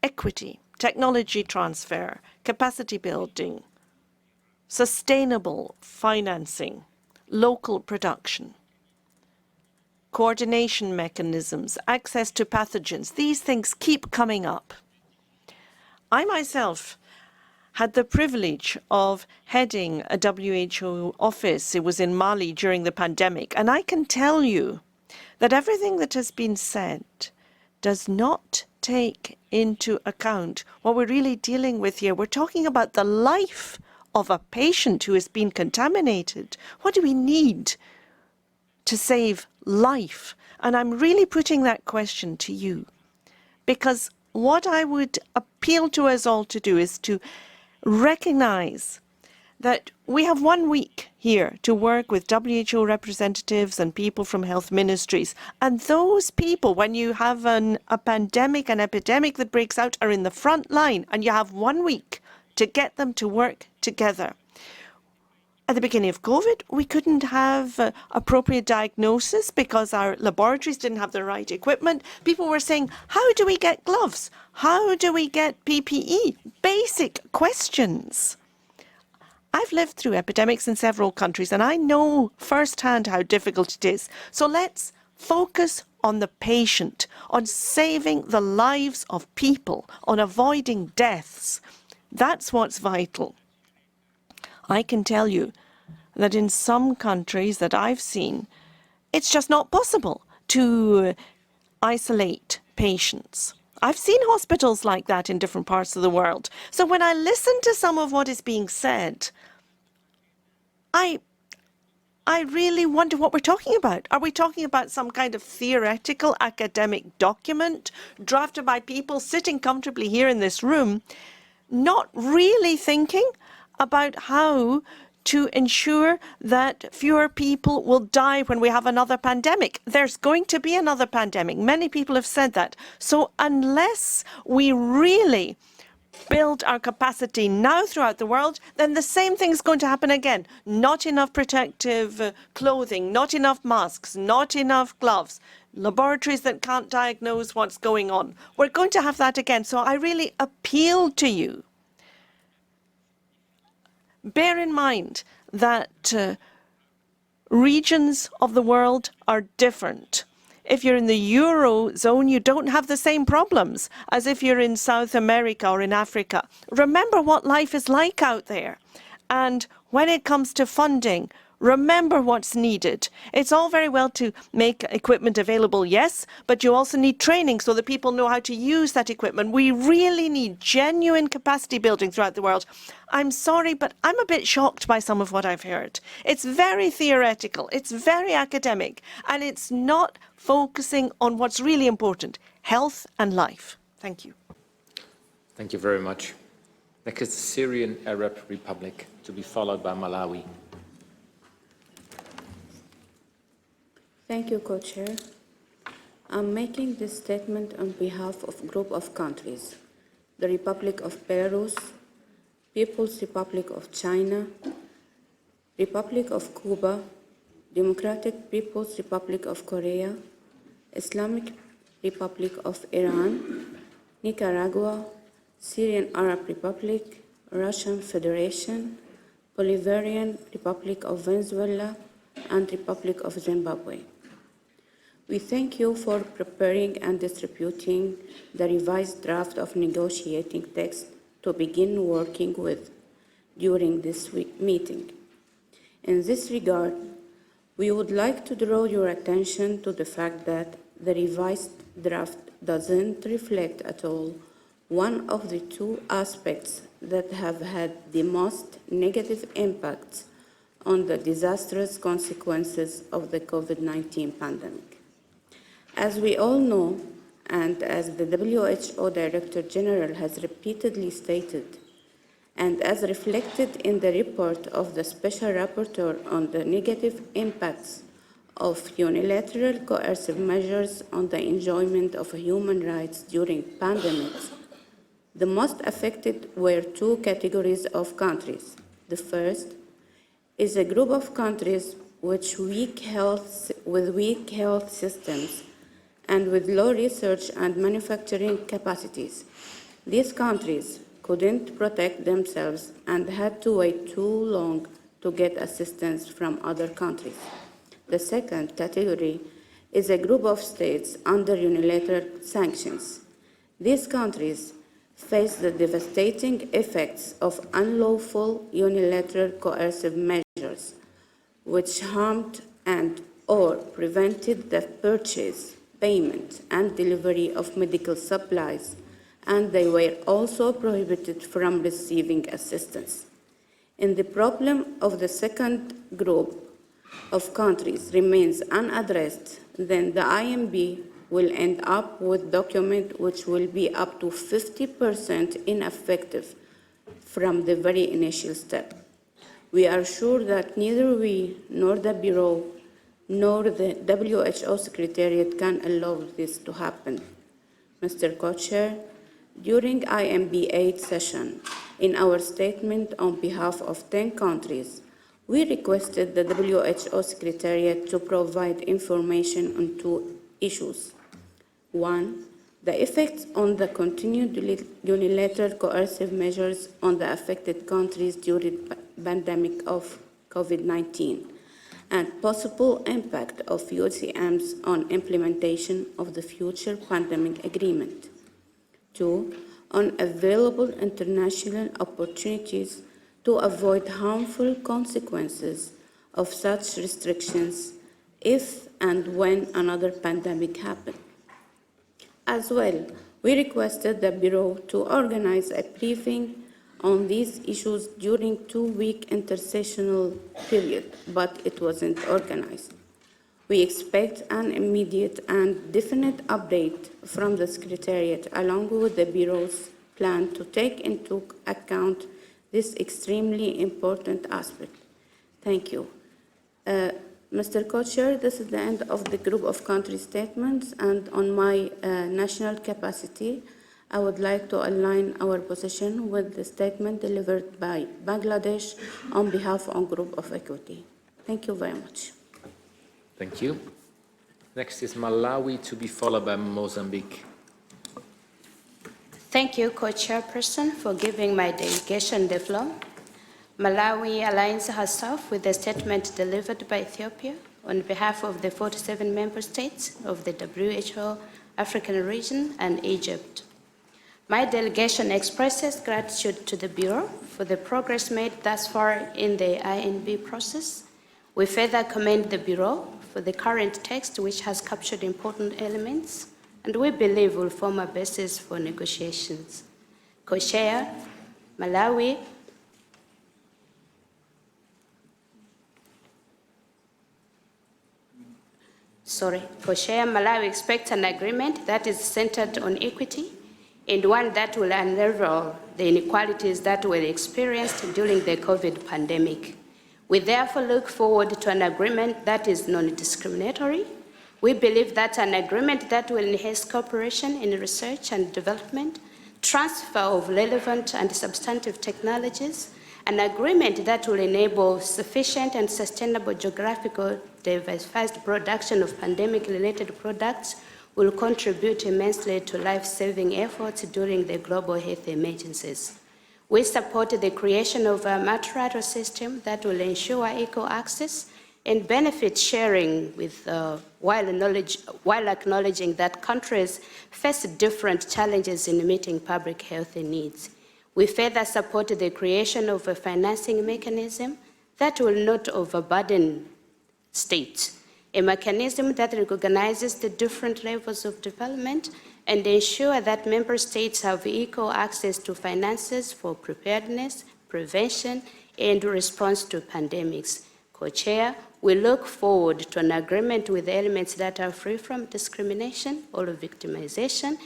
equity, technology transfer, capacity building, sustainable financing, local production, coordination mechanisms, access to pathogens. These things keep coming up. I myself had the privilege of heading a WHO office. It was in Mali during the pandemic, and I can tell you that everything that has been said does not take into account what we're really dealing with here. We're talking about the life of a patient who has been contaminated. What do we need to save life? And I'm really putting that question to you, because what I would appeal to us all to do is to recognize that we have 1 week here to work with WHO representatives and people from health ministries. And those people, when you have an epidemic that breaks out, are in the front line, and you have 1 week to get them to work together. At the beginning of COVID, we couldn't have appropriate diagnosis because our laboratories didn't have the right equipment. People were saying, how do we get gloves? How do we get PPE? Basic questions. I've lived through epidemics in several countries, and I know firsthand how difficult it is. So let's focus on the patient, on saving the lives of people, on avoiding deaths. That's what's vital. I can tell you that in some countries that I've seen, it's just not possible to isolate patients. I've seen hospitals like that in different parts of the world. So when I listen to some of what is being said, I really wonder what we're talking about. Are we talking about some kind of theoretical academic document drafted by people sitting comfortably here in this room, not really thinking about how to ensure that fewer people will die when we have another pandemic? There's going to be another pandemic. Many people have said that. So unless we really build our capacity now throughout the world, then the same thing is going to happen again. Not enough protective clothing, not enough masks, not enough gloves, laboratories that can't diagnose what's going on. We're going to have that again. So I really appeal to you. Bear in mind that regions of the world are different. If you're in the Eurozone, you don't have the same problems as if you're in South America or in Africa. Remember what life is like out there. And when it comes to funding, Remember what's needed. It's all very well to make equipment available, yes, but you also need training so that people know how to use that equipment. We really need genuine capacity building throughout the world. I'm sorry, but I'm a bit shocked by some of what I've heard. It's very theoretical, it's very academic, and it's not focusing on what's really important, health and life. Thank you. Thank you very much. Next is the Syrian Arab Republic, to be followed by Malawi. Thank you, Co-Chair. I'm making this statement on behalf of a group of countries: the Republic of Belarus, People's Republic of China, Republic of Cuba, Democratic People's Republic of Korea, Islamic Republic of Iran, Nicaragua, Syrian Arab Republic, Russian Federation, Bolivarian Republic of Venezuela, and Republic of Zimbabwe. We thank you for preparing and distributing the revised draft of negotiating text to begin working with during this meeting. In this regard, we would like to draw your attention to the fact that the revised draft doesn't reflect at all one of the two aspects that have had the most negative impacts on the disastrous consequences of the COVID-19 pandemic. As we all know, and as the WHO Director General has repeatedly stated, and as reflected in the report of the Special Rapporteur on the negative impacts of unilateral coercive measures on the enjoyment of human rights during pandemics, the most affected were two categories of countries. The first is a group of countries with weak health systems and with low research and manufacturing capacities. These countries couldn't protect themselves and had to wait too long to get assistance from other countries. The second category is a group of states under unilateral sanctions. These countries face the devastating effects of unlawful unilateral coercive measures, which harmed and/or prevented the purchase, payment, and delivery of medical supplies, and they were also prohibited from receiving assistance. And the problem of the second group of countries remains unaddressed, then the IMB will end up with a document which will be up to 50% ineffective from the very initial step. We are sure that neither we nor the Bureau nor the WHO Secretariat can allow this to happen. Mr. Co-Chair, during IMB 8 session, in our statement on behalf of 10 countries, we requested the WHO Secretariat to provide information on two issues. One, the effects on the continued unilateral coercive measures on the affected countries during the pandemic of COVID-19, and possible impact of UCMs on implementation of the future pandemic agreement. Two, on available international opportunities to avoid harmful consequences of such restrictions if and when another pandemic happens. As well, we requested the Bureau to organize a briefing on these issues during a 2-week intersessional period, but it wasn't organized. We expect an immediate and definite update from the Secretariat along with the Bureau's plan to take into account this extremely important aspect. Thank you. Mr. Co-Chair, this is the end of the group of country statements, and on my national capacity, I would like to align our position with the statement delivered by Bangladesh on behalf of Group of Equity. Thank you very much. Thank you. Next is Malawi, to be followed by Mozambique. Thank you, Co-Chairperson, for giving my delegation the floor. Malawi aligns herself with the statement delivered by Ethiopia on behalf of the 47 member states of the WHO, African region, and Egypt. My delegation expresses gratitude to the Bureau for the progress made thus far in the INB process. We further commend the Bureau for the current text, which has captured important elements, and we believe will form a basis for negotiations. Co-chair, Malawi, Co-chair, Malawi expects an agreement that is centered on equity and one that will unravel the inequalities that were experienced during the COVID pandemic. We therefore look forward to an agreement that is non-discriminatory. We believe that an agreement that will enhance cooperation in research and development, transfer of relevant and substantive technologies, an agreement that will enable sufficient and sustainable geographical diversified production of pandemic-related products will contribute immensely to life-saving efforts during the global health emergencies. We support the creation of a multilateral system that will ensure equal access and benefit sharing with, while acknowledging that countries face different challenges in meeting public health needs. We further support the creation of a financing mechanism that will not overburden states, a mechanism that recognizes the different levels of development and ensure that member states have equal access to finances for preparedness, prevention, and response to pandemics. Co-chair, we look forward to an agreement with elements that are free from discrimination or victimization,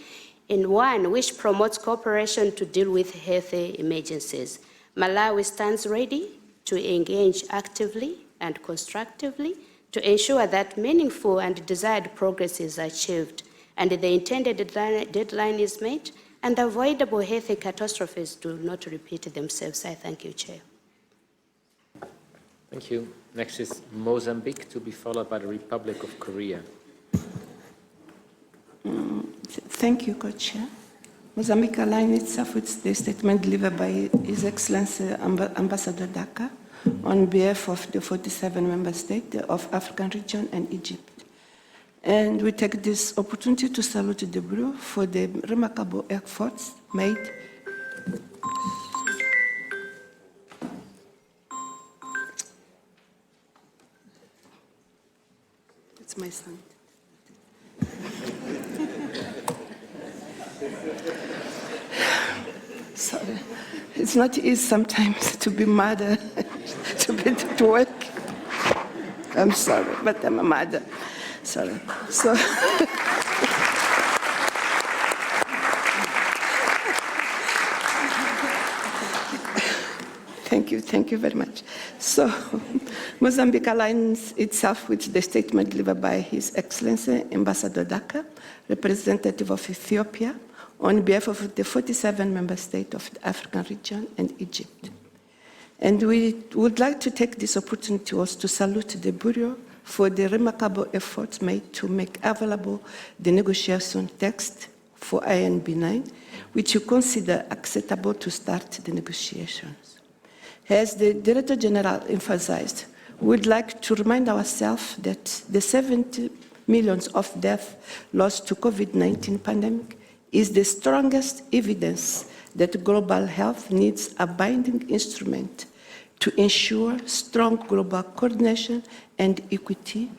and one which promotes cooperation to deal with health emergencies. Malawi stands ready to engage actively and constructively to ensure that meaningful and desired progress is achieved and the intended deadline is met and avoidable health catastrophes do not repeat themselves. I thank you, Chair. Thank you. Next is Mozambique, to be followed by the Republic of Korea. Thank you, Co-Chair. Mozambique aligns itself with the statement delivered by His Excellency Ambassador Daka on behalf of the 47 member states of African region and Egypt. And we take this opportunity to salute the Bureau for the remarkable efforts made It's my son. Sorry. It's not easy sometimes to be mother, to work. I'm sorry, but I'm a mother. Sorry. So, thank you very much. So, Mozambique aligns itself with the statement delivered by His Excellency Ambassador Daka, representative of Ethiopia, on behalf of the 47 member states of the African region and Egypt. And we would like to take this opportunity also to salute the Bureau for the remarkable efforts made to make available the negotiation text for INB9, which you consider acceptable to start the negotiations. As the Director General emphasized, we would like to remind ourselves that the 70 million of deaths lost to COVID-19 pandemic is the strongest evidence that global health needs a binding instrument to ensure strong global coordination and equity,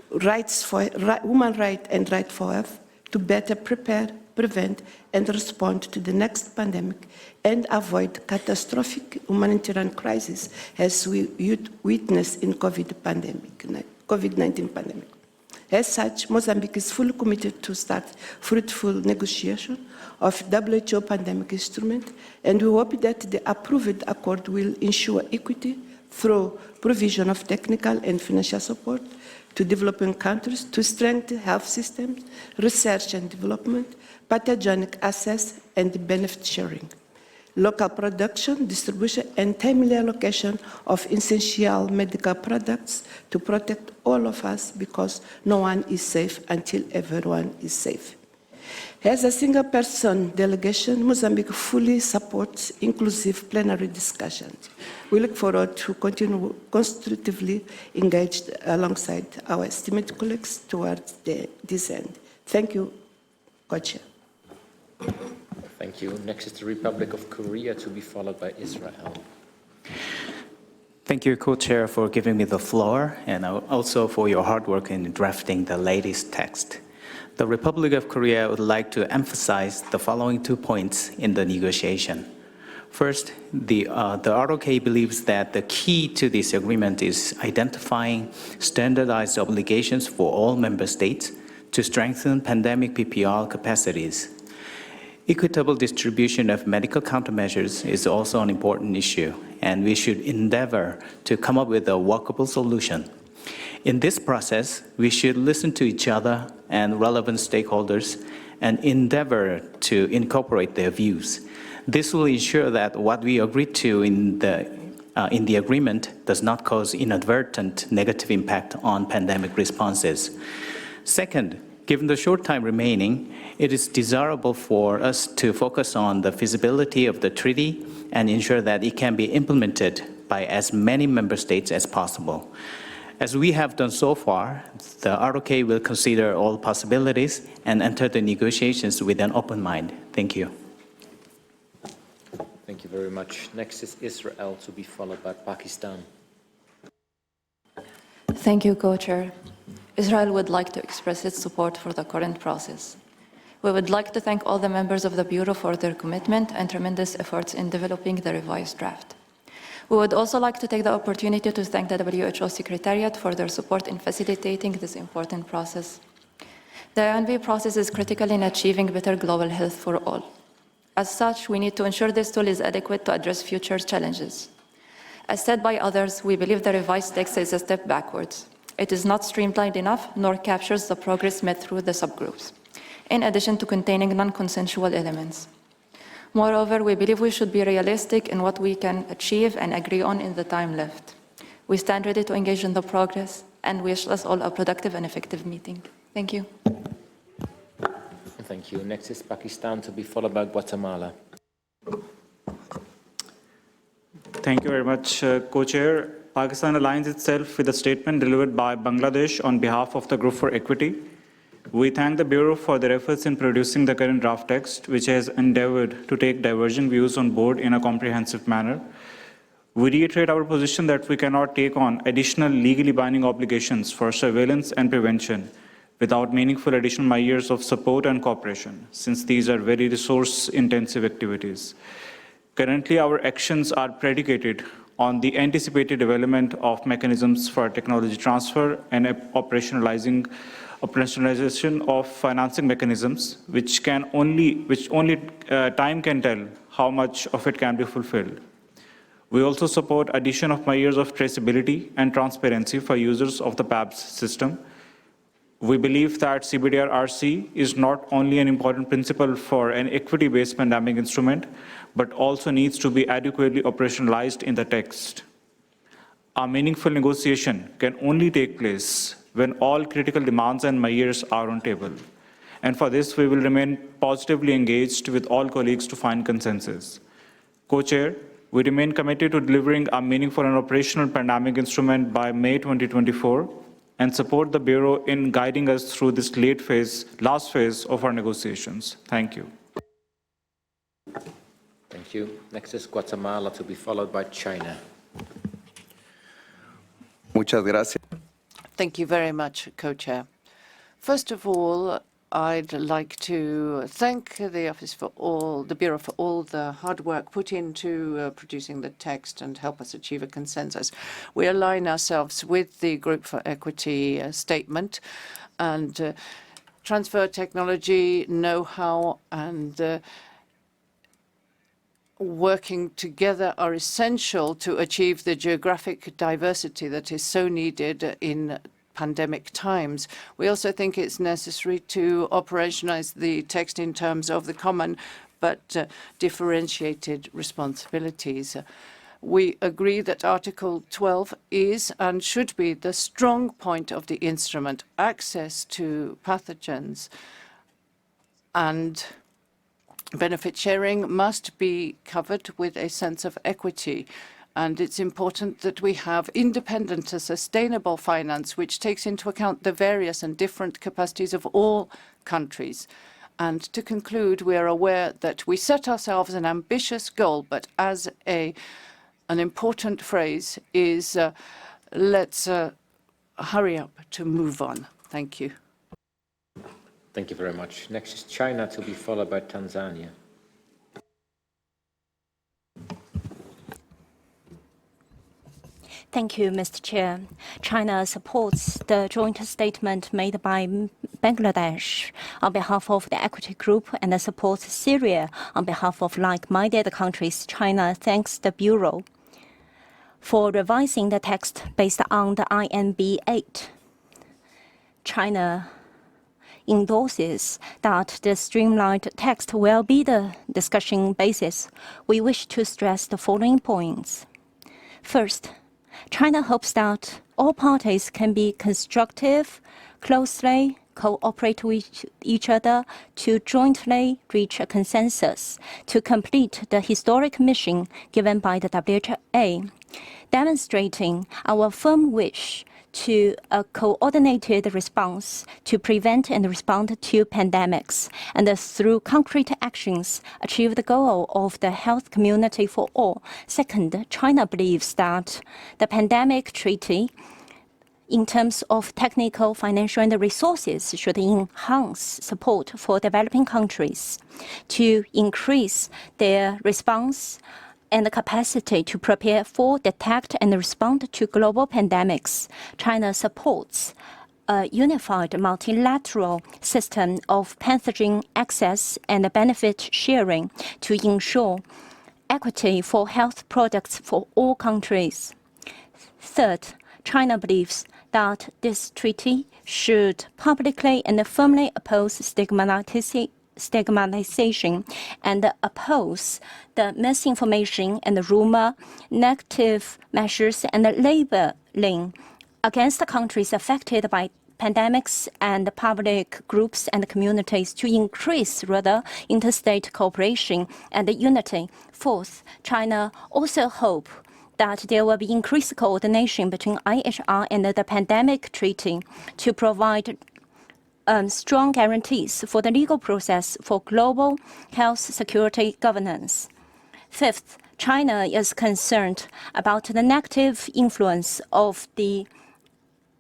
human rights and right for health, to better prepare, prevent, and respond to the next pandemic and avoid catastrophic humanitarian crises as we witnessed in COVID-19 pandemic. As such, Mozambique is fully committed to start fruitful negotiation of WHO pandemic instrument, and we hope that the approved accord will ensure equity through provision of technical and financial support to developing countries to strengthen health systems, research and development, pathogenic access, and benefit sharing. Local production, distribution, and timely allocation of essential medical products to protect all of us, because no one is safe until everyone is safe. As a single-person delegation, Mozambique fully supports inclusive plenary discussions. We look forward to continue constructively engaged alongside our esteemed colleagues towards this end. Thank you, Co-Chair. Thank you. Next is the Republic of Korea, to be followed by Israel. Thank you, Co-Chair, for giving me the floor, and also for your hard work in drafting the latest text. The Republic of Korea would like to emphasize the following 2 points in the negotiation. First, the ROK believes that the key to this agreement is identifying standardized obligations for all member states to strengthen pandemic PPR capacities. Equitable distribution of medical countermeasures is also an important issue, and we should endeavor to come up with a workable solution. In this process, we should listen to each other and relevant stakeholders and endeavor to incorporate their views. This will ensure that what we agreed to in the agreement does not cause inadvertent negative impact on pandemic responses. Second, given the short time remaining, it is desirable for us to focus on the feasibility of the treaty and ensure that it can be implemented by as many member states as possible. As we have done so far, the ROK will consider all possibilities and enter the negotiations with an open mind. Thank you. Thank you very much. Next is Israel, to be followed by Pakistan. Thank you, Co-Chair. Israel would like to express its support for the current process. We would like to thank all the members of the Bureau for their commitment and tremendous efforts in developing the revised draft. We would also like to take the opportunity to thank the WHO Secretariat for their support in facilitating this important process. The UNB process is critical in achieving better global health for all. As such, we need to ensure this tool is adequate to address future challenges. As said by others, we believe the revised text is a step backwards. It is not streamlined enough, nor captures the progress made through the subgroups, in addition to containing non-consensual elements. Moreover, we believe we should be realistic in what we can achieve and agree on in the time left. We stand ready to engage in the progress and wish us all a productive and effective meeting. Thank you. Thank you. Next is Pakistan, to be followed by Guatemala. Thank you very much, Co-Chair. Pakistan aligns itself with a statement delivered by Bangladesh on behalf of the Group for Equity. We thank the Bureau for their efforts in producing the current draft text, which has endeavored to take divergent views on board in a comprehensive manner. We reiterate our position that we cannot take on additional legally binding obligations for surveillance and prevention without meaningful additional measures of support and cooperation, since these are very resource-intensive activities. Currently, our actions are predicated on the anticipated development of mechanisms for technology transfer and operationalization of financing mechanisms, which only time can tell how much of it can be fulfilled. We also support addition of measures of traceability and transparency for users of the PABS system. We believe that CBDR-RC is not only an important principle for an equity-based pandemic instrument, but also needs to be adequately operationalized in the text. A meaningful negotiation can only take place when all critical demands and measures are on table. And for this, we will remain positively engaged with all colleagues to find consensus. Co-Chair, we remain committed to delivering a meaningful and operational pandemic instrument by May 2024 and support the Bureau in guiding us through this last phase of our negotiations. Thank you. Thank you. Next is Guatemala, to be followed by China. Muchas gracias. Thank you very much, Co-Chair. First of all, I'd like to thank the Bureau for all the hard work put into producing the text and help us achieve a consensus. We align ourselves with the Group for Equity statement, and transfer technology, know-how, and working together are essential to achieve the geographic diversity that is so needed in pandemic times. We also think it's necessary to operationalize the text in terms of the common but differentiated responsibilities. We agree that Article 12 is and should be the strong point of the instrument, access to pathogens, and benefit sharing must be covered with a sense of equity. And it's important that we have independent and sustainable finance, which takes into account the various and different capacities of all countries. And to conclude, we are aware that we set ourselves an ambitious goal, but as a an important phrase is let's hurry up to move on. Thank you. Thank you very much. Next is China, to be followed by Tanzania. Thank you, Mr. Chair. China supports the joint statement made by Bangladesh on behalf of the Equity Group and supports Syria on behalf of like-minded countries. China thanks the Bureau for revising the text based on the INB 8. China endorses that the streamlined text will be the discussion basis. We wish to stress the following points. First, China hopes that all parties can be constructive, closely cooperate with each other to jointly reach a consensus to complete the historic mission given by the WHA, demonstrating our firm wish to a coordinated response to prevent and respond to pandemics, and through concrete actions, achieve the goal of the health community for all. Second, China believes that the pandemic treaty, in terms of technical, financial, and resources, should enhance support for developing countries to increase their response and the capacity to prepare for, detect, and respond to global pandemics. China supports a unified multilateral system of pathogen access and benefit sharing to ensure equity for health products for all countries. Third, China believes that this treaty should publicly and firmly oppose stigmatization and oppose the misinformation and rumor, negative measures, and labeling against the countries affected by pandemics and public groups and communities to increase rather interstate cooperation and unity. Fourth, China also hopes that there will be increased coordination between IHR and the pandemic treaty to provide strong guarantees for the legal process for global health security governance. Fifth, China is concerned about the negative influence of the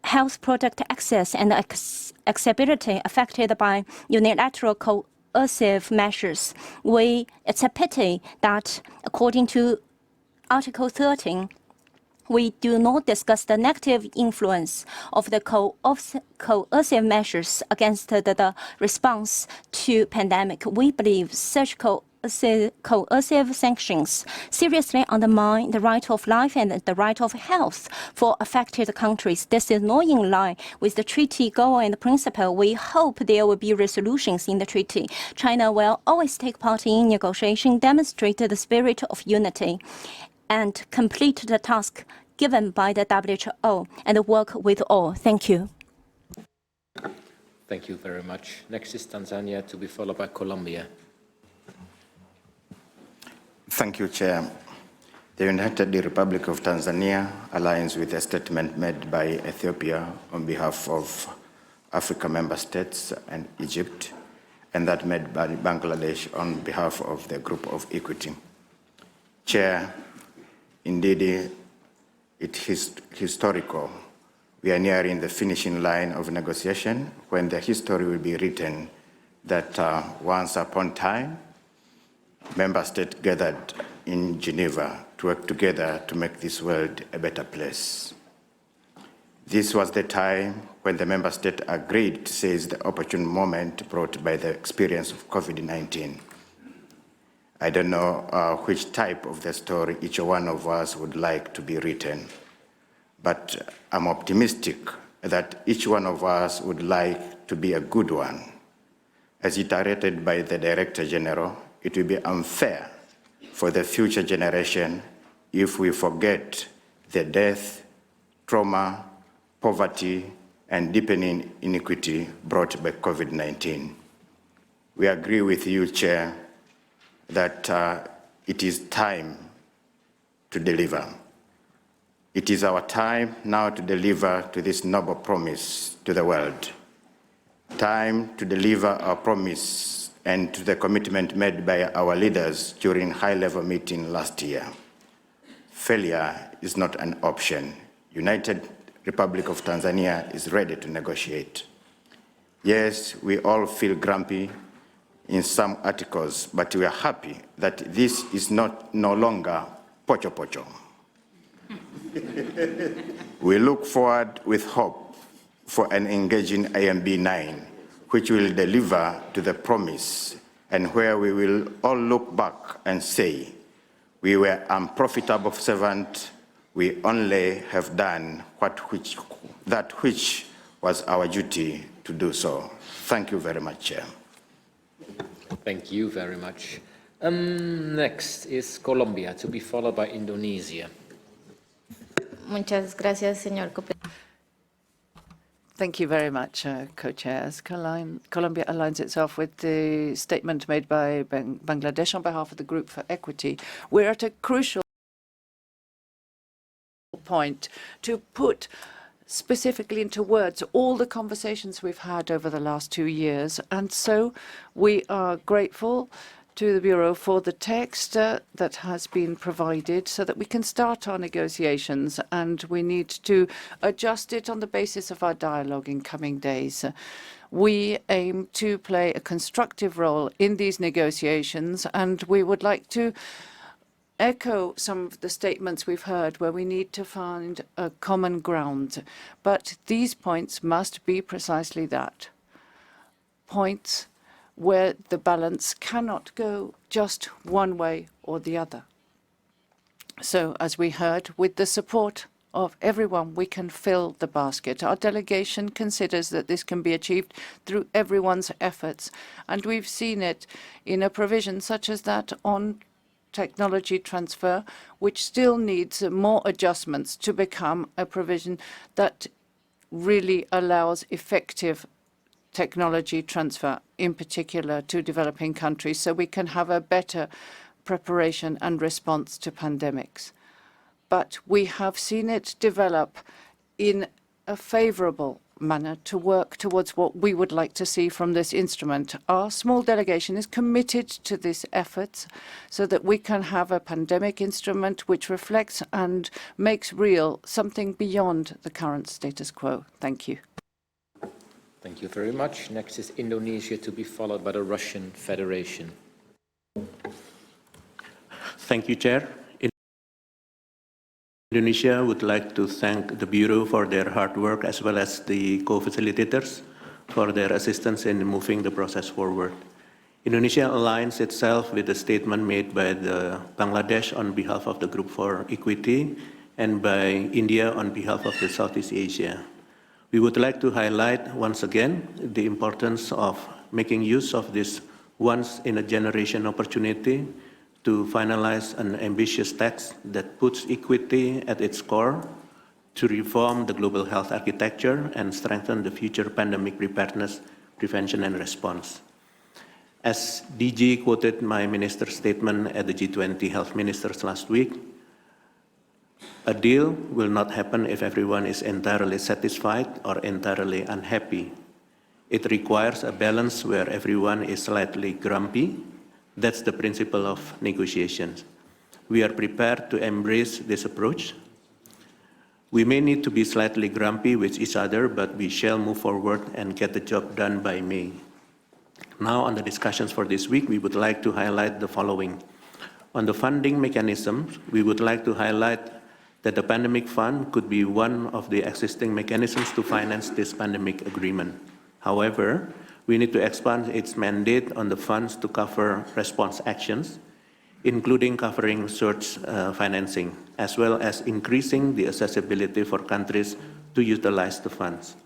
health product access and accessibility affected by unilateral coercive measures. It's a pity that, according to Article 13, we do not discuss the negative influence of the coercive measures against the response to pandemic. We believe such coercive sanctions seriously undermine the right of life and the right of health for affected countries. This is not in line with the treaty goal and principle. We hope there will be resolutions in the treaty. China will always take part in negotiation, demonstrate the spirit of unity, and complete the task given by the WHO and work with all. Thank you. Thank you very much. Next is Tanzania, to be followed by Colombia. Thank you, Chair. The United Republic of Tanzania aligns with a statement made by Ethiopia on behalf of Africa member states and Egypt, and that made by Bangladesh on behalf of the Group of Equity. Chair, indeed, it is historical. We are nearing the finishing line of negotiation when the history will be written that once upon a time, member states gathered in Geneva to work together to make this world a better place. This was the time when the member state agreed to seize the opportune moment brought by the experience of COVID-19. I don't know which type of the story each one of us would like to be written, but I'm optimistic that each one of us would like to be a good one. As iterated by the Director General, it will be unfair for the future generation if we forget the death, trauma, poverty, and deepening inequity brought by COVID-19. We agree with you, Chair, that it is time to deliver. It is our time now to deliver to this noble promise to the world. Time to deliver our promise and to the commitment made by our leaders during high-level meeting last year. failure is not an option. United Republic of Tanzania is ready to negotiate. Yes, we all feel grumpy in some articles, but we are happy that this is no longer pocho pocho. We look forward with hope for an engaging IMB 9, which will deliver to the promise and where we will all look back and say, we were unprofitable servants, we only have done that which was our duty to do so. Thank you very much, Chair. Thank you very much. Next is Colombia, to be followed by Indonesia. Muchas gracias, señor Thank you very much, Co-Chairs. Colombia aligns itself with the statement made by Bangladesh on behalf of the Group for Equity. We're at a crucial point to put specifically into words all the conversations we've had over the last 2 years. And so we are grateful to the Bureau for the text that has been provided so that we can start our negotiations, and we need to adjust it on the basis of our dialogue in coming days. We aim to play a constructive role in these negotiations, and we would like to echo some of the statements we've heard where we need to find a common ground. But these points must be precisely that. Points where the balance cannot go just one way or the other. So, as we heard, with the support of everyone, we can fill the basket. Our delegation considers that this can be achieved through everyone's efforts, and we've seen it in a provision such as that on technology transfer, which still needs more adjustments to become a provision that really allows effective technology transfer, in particular to developing countries, so we can have a better preparation and response to pandemics. But we have seen it develop in a favorable manner to work towards what we would like to see from this instrument. Our small delegation is committed to this effort so that we can have a pandemic instrument which reflects and makes real something beyond the current status quo. Thank you. Thank you very much. Next is Indonesia, to be followed by the Russian Federation. Thank you, Chair. Indonesia would like to thank the Bureau for their hard work, as well as the co-facilitators for their assistance in moving the process forward. Indonesia aligns itself with the statement made by Bangladesh on behalf of the Group for Equity and by India on behalf of the Southeast Asia. We would like to highlight once again the importance of making use of this once-in-a-generation opportunity to finalize an ambitious text that puts equity at its core, to reform the global health architecture and strengthen the future pandemic preparedness, prevention, and response. As DG quoted my minister's statement at the G20 health ministers last week, a deal will not happen if everyone is entirely satisfied or entirely unhappy. It requires a balance where everyone is slightly grumpy. That's the principle of negotiations. We are prepared to embrace this approach. We may need to be slightly grumpy with each other, but we shall move forward and get the job done by May. Now, on the discussions for this week, we would like to highlight the following. On the funding mechanisms, we would like to highlight that the pandemic fund could be one of the existing mechanisms to finance this pandemic agreement. However, we need to expand its mandate on the funds to cover response actions, including covering surge financing, as well as increasing the accessibility for countries to utilize the funds.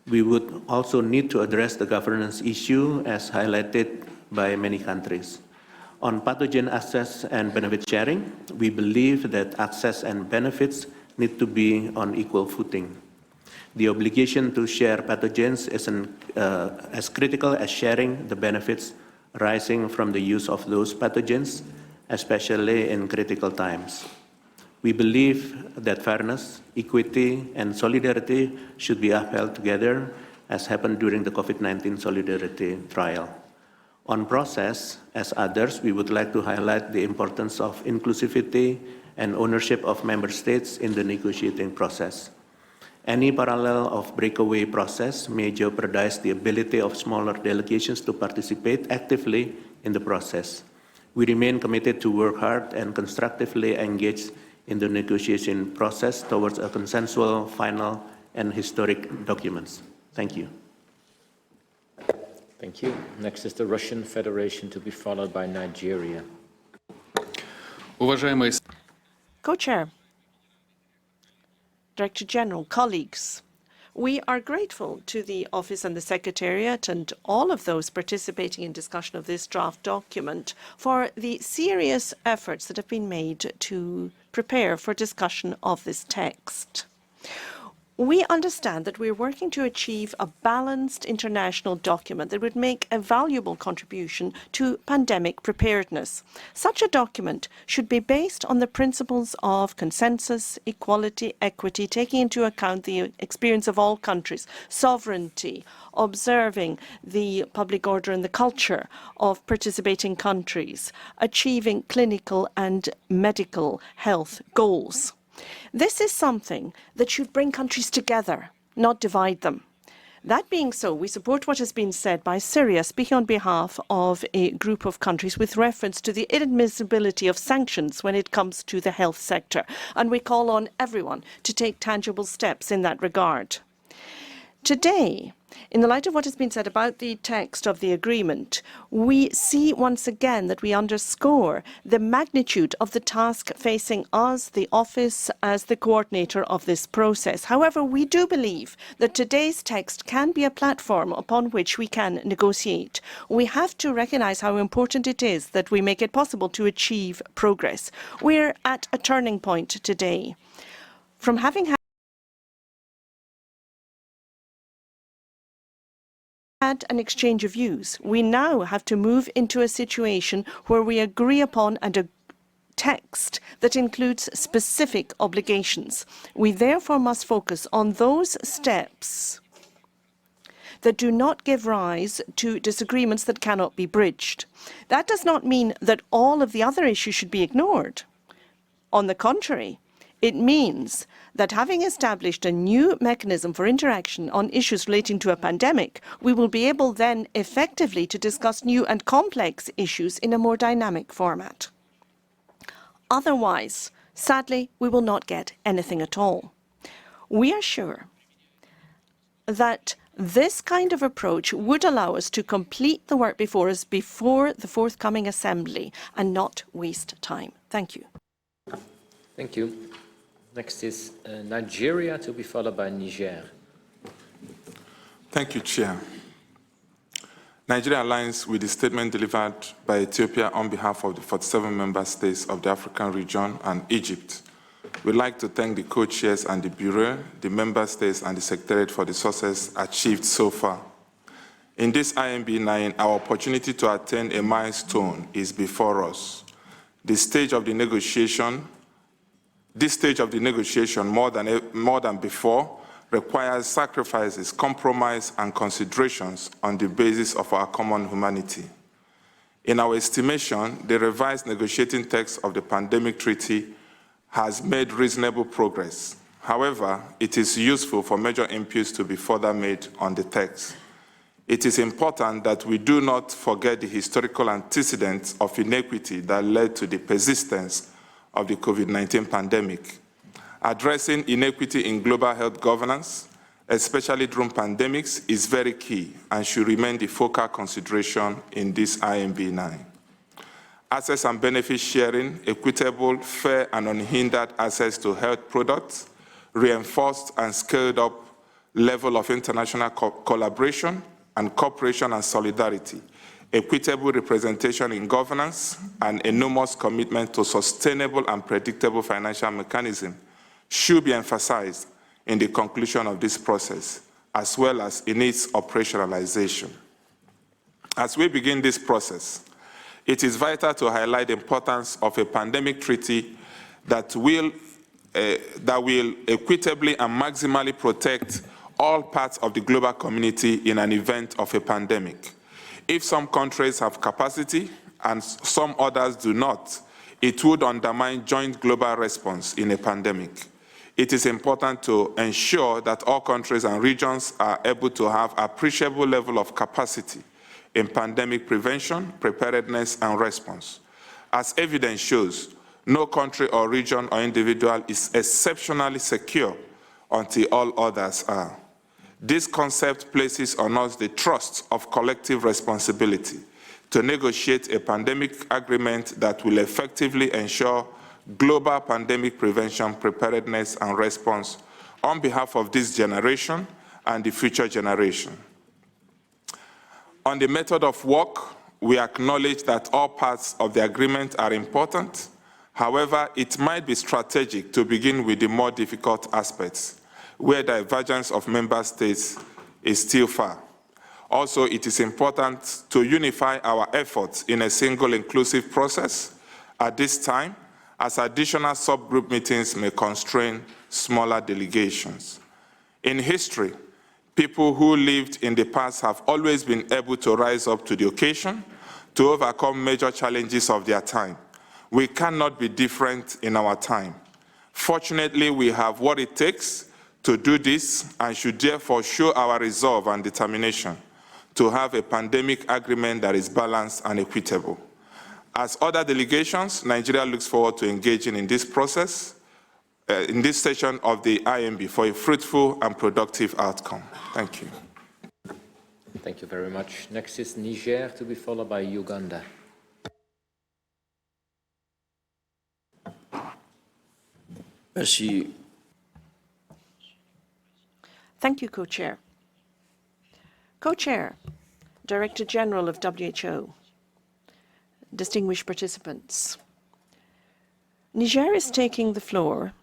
We would also need to address the governance issue as highlighted by many countries. On pathogen access and benefit sharing, we believe that access and benefits need to be on equal footing. The obligation to share pathogens is as critical as sharing the benefits arising from the use of those pathogens, especially in critical times. We believe that fairness, equity, and solidarity should be upheld together, as happened during the COVID-19 solidarity trial. On process, as others, we would like to highlight the importance of inclusivity and ownership of member states in the negotiating process. Any parallel of breakaway process may jeopardize the ability of smaller delegations to participate actively in the process. We remain committed to work hard and constructively engage in the negotiation process towards a consensual, final, and historic documents. Thank you. Thank you. Next is the Russian Federation, to be followed by Nigeria. Co-Chair, Director General, colleagues, we are grateful to the Office and the Secretariat and all of those participating in discussion of this draft document for the serious efforts that have been made to prepare for discussion of this text. We understand that we're working to achieve a balanced international document that would make a valuable contribution to pandemic preparedness. Such a document should be based on the principles of consensus, equality, equity, taking into account the experience of all countries, sovereignty, observing the public order and the culture of participating countries, achieving clinical and medical health goals. This is something that should bring countries together, not divide them. That being so, we support what has been said by Syria, speaking on behalf of a group of countries with reference to the inadmissibility of sanctions when it comes to the health sector, and we call on everyone to take tangible steps in that regard. Today, in the light of what has been said about the text of the agreement, we see once again that we underscore the magnitude of the task facing us, the office, as the coordinator of this process. However, we do believe that today's text can be a platform upon which we can negotiate. We have to recognize how important it is that we make it possible to achieve progress. We're at a turning point today. From having had an exchange of views, we now have to move into a situation where we agree upon a text that includes specific obligations. We therefore must focus on those steps that do not give rise to disagreements that cannot be bridged. That does not mean that all of the other issues should be ignored. On the contrary, it means that having established a new mechanism for interaction on issues relating to a pandemic, we will be able then effectively to discuss new and complex issues in a more dynamic format. Otherwise, sadly, we will not get anything at all. We are sure that this kind of approach would allow us to complete the work before us before the forthcoming assembly and not waste time. Thank you. Thank you. Next is Nigeria, to be followed by Niger. Thank you, Chair. Nigeria aligns with the statement delivered by Ethiopia on behalf of the 47 member states of the African region and Egypt. We'd like to thank the co-chairs and the Bureau, the member states and the Secretariat for the success achieved so far. In this IMB9, our opportunity to attain a milestone is before us. This stage of the negotiation, more than before, requires sacrifices, compromise, and considerations on the basis of our common humanity. In our estimation, the revised negotiating text of the pandemic treaty has made reasonable progress. However, it is useful for major inputs to be further made on the text. It is important that we do not forget the historical antecedents of inequity that led to the persistence of the COVID-19 pandemic. Addressing inequity in global health governance, especially during pandemics, is very key and should remain the focal consideration in this IMB9. Access and benefit sharing, equitable, fair, and unhindered access to health products, reinforced and scaled up level of international collaboration and cooperation and solidarity, equitable representation in governance, and enormous commitment to sustainable and predictable financial mechanism should be emphasized in the conclusion of this process, as well as in its operationalization. As we begin this process, it is vital to highlight the importance of a pandemic treaty that will equitably and maximally protect all parts of the global community in an event of a pandemic. If some countries have capacity and some others do not, It would undermine joint global response in a pandemic. It is important to ensure that all countries and regions are able to have appreciable level of capacity in pandemic prevention, preparedness, and response. As evidence shows, no country or region or individual is exceptionally secure until all others are. This concept places on us the trust of collective responsibility to negotiate a pandemic agreement that will effectively ensure global pandemic prevention, preparedness, and response on behalf of this generation and the future generation. On the method of work, we acknowledge that all parts of the agreement are important. However, it might be strategic to begin with the more difficult aspects, where divergence of member states is still far. Also, it is important to unify our efforts in a single inclusive process at this time, as additional subgroup meetings may constrain smaller delegations. In history, people who lived in the past have always been able to rise up to the occasion to overcome major challenges of their time. We cannot be different in our time. Fortunately, we have what it takes to do this and should therefore show our resolve and determination to have a pandemic agreement that is balanced and equitable. As other delegations, Nigeria looks forward to engaging in this process, in this session of the IMB for a fruitful and productive outcome. Thank you. Thank you very much. Next is Niger, to be followed by Uganda. Merci. Thank you, Co-Chair. Co-Chair, Director General of WHO, distinguished participants. Niger is taking the floor,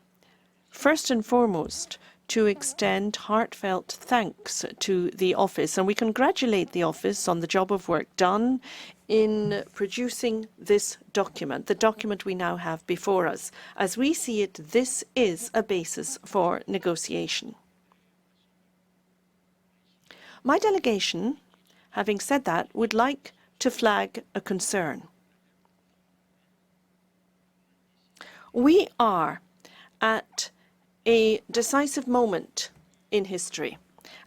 first and foremost, to extend heartfelt thanks to the office, and we congratulate the office on the job of work done in producing this document, the document we now have before us. As we see it, this is a basis for negotiation. My delegation, having said that, would like to flag a concern. We are at a decisive moment in history,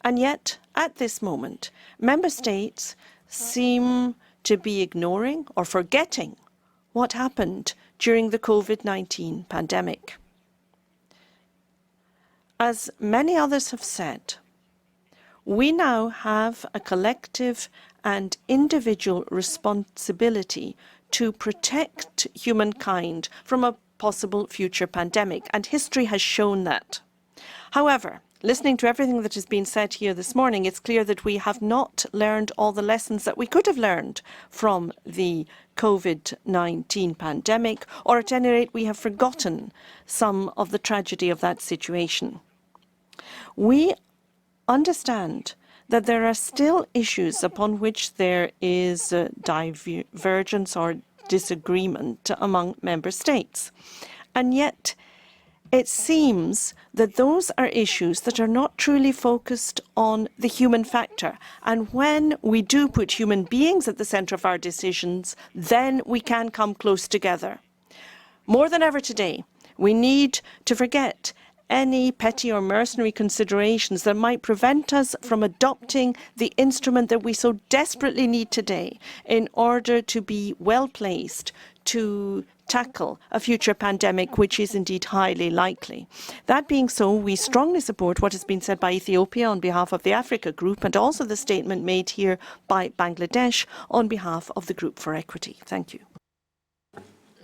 and yet, at this moment, member states seem to be ignoring or forgetting what happened during the COVID-19 pandemic. As many others have said, we now have a collective and individual responsibility to protect humankind from a possible future pandemic, and history has shown that. However, listening to everything that has been said here this morning, it's clear that we have not learned all the lessons that we could have learned from the COVID-19 pandemic, or at any rate, we have forgotten some of the tragedy of that situation. We understand that there are still issues upon which there is divergence or disagreement among member states. And yet, it seems that those are issues that are not truly focused on the human factor. And when we do put human beings at the centre of our decisions, then we can come close together. More than ever today, we need to forget any petty or mercenary considerations that might prevent us from adopting the instrument that we so desperately need today in order to be well placed to tackle a future pandemic, which is indeed highly likely. That being so, we strongly support what has been said by Ethiopia on behalf of the Africa Group, and also the statement made here by Bangladesh on behalf of the Group for Equity. Thank you.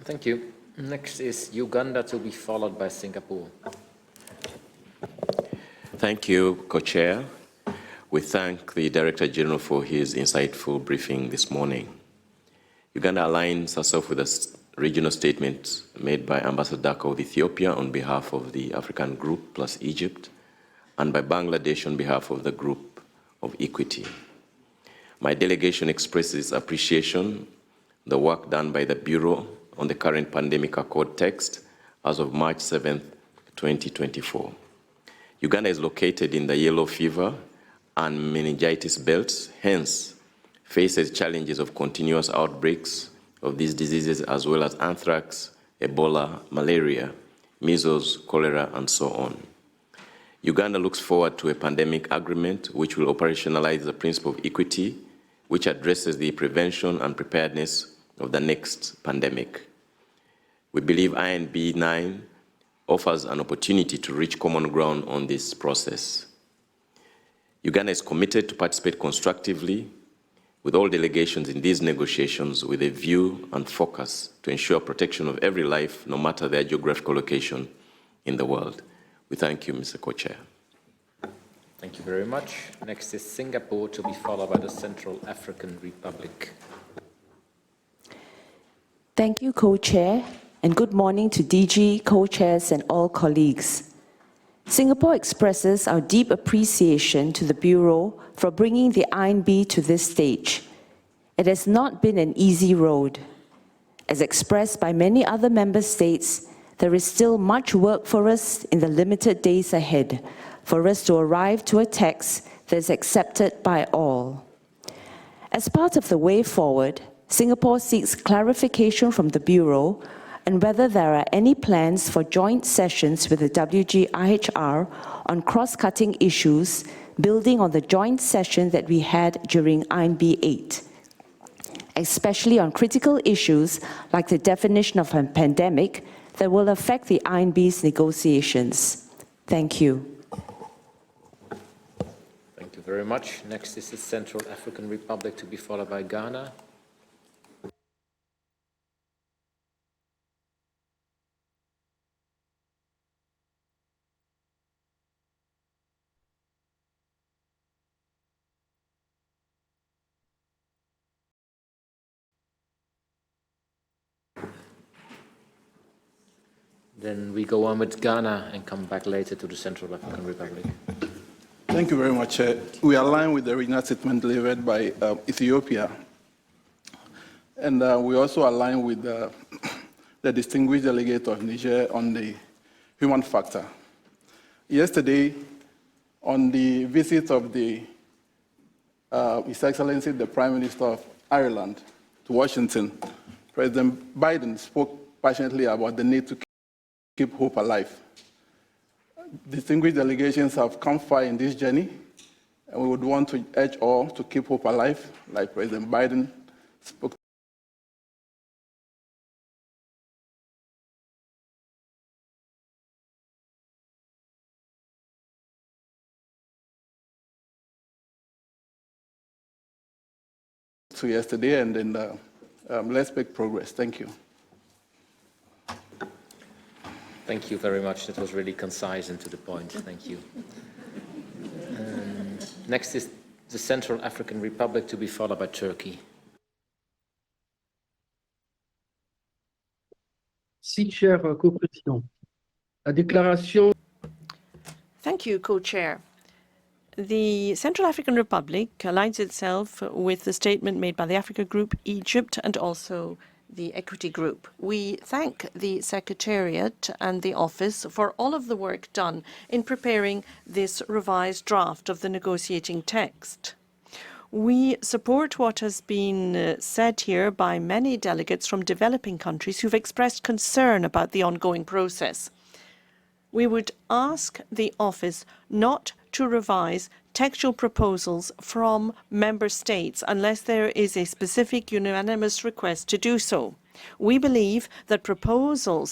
Thank you. Next is Uganda, to be followed by Singapore. Thank you, Co-Chair. We thank the Director General for his insightful briefing this morning. Uganda aligns herself with the regional statement made by Ambassador Daka of Ethiopia on behalf of the African Group plus Egypt, and by Bangladesh on behalf of the Group of Equity. My delegation expresses appreciation the work done by the Bureau on the current pandemic accord text as of March 7th, 2024. Uganda is located in the yellow fever and meningitis belts, hence faces challenges of continuous outbreaks of these diseases, as well as anthrax, Ebola, malaria, measles, cholera, and so on. Uganda looks forward to a pandemic agreement which will operationalize the principle of equity, which addresses the prevention and preparedness of the next pandemic. We believe INB 9 offers an opportunity to reach common ground on this process. Uganda is committed to participate constructively with all delegations in these negotiations with a view and focus to ensure protection of every life, no matter their geographical location in the world. We thank you, Mr. Co-Chair. Thank you very much. Next is Singapore, to be followed by the Central African Republic. Thank you, Co-Chair, and good morning to DG, Co-Chairs, and all colleagues. Singapore expresses our deep appreciation to the Bureau for bringing the INB to this stage. It has not been an easy road. As expressed by many other member states, there is still much work for us in the limited days ahead for us to arrive to a text that is accepted by all. As part of the way forward, Singapore seeks clarification from the Bureau on whether there are any plans for joint sessions with the WGIHR on cross-cutting issues, building on the joint session that we had during INB 8, especially on critical issues like the definition of a pandemic that will affect the INB's negotiations. Thank you. Thank you very much. Next is the Central African Republic, to be followed by Ghana. Then we go on with Ghana and come back later to the Central African Republic. Thank you very much. We align with the regional statement delivered by Ethiopia. And we also align with the distinguished delegate of Niger on the human factor. Yesterday, on the visit of His Excellency, the Prime Minister of Ireland, to Washington, President Biden spoke passionately about the need to keep hope alive. Distinguished delegations have come far in this journey, and we would want to urge all to keep hope alive, like President Biden spoke to yesterday, and then let's make progress. Thank you. Thank you very much. That was really concise and to the point. Thank you. Next is the Central African Republic, to be followed by Turkey. Si, cher co-président. La déclaration. Thank you, Co-Chair. The Central African Republic aligns itself with the statement made by the Africa Group, Egypt, and also the Equity Group. We thank the Secretariat and the Office for all of the work done in preparing this revised draft of the negotiating text. We support what has been said here by many delegates from developing countries who've expressed concern about the ongoing process. We would ask the Office not to revise textual proposals from member states unless there is a specific unanimous request to do so. We believe that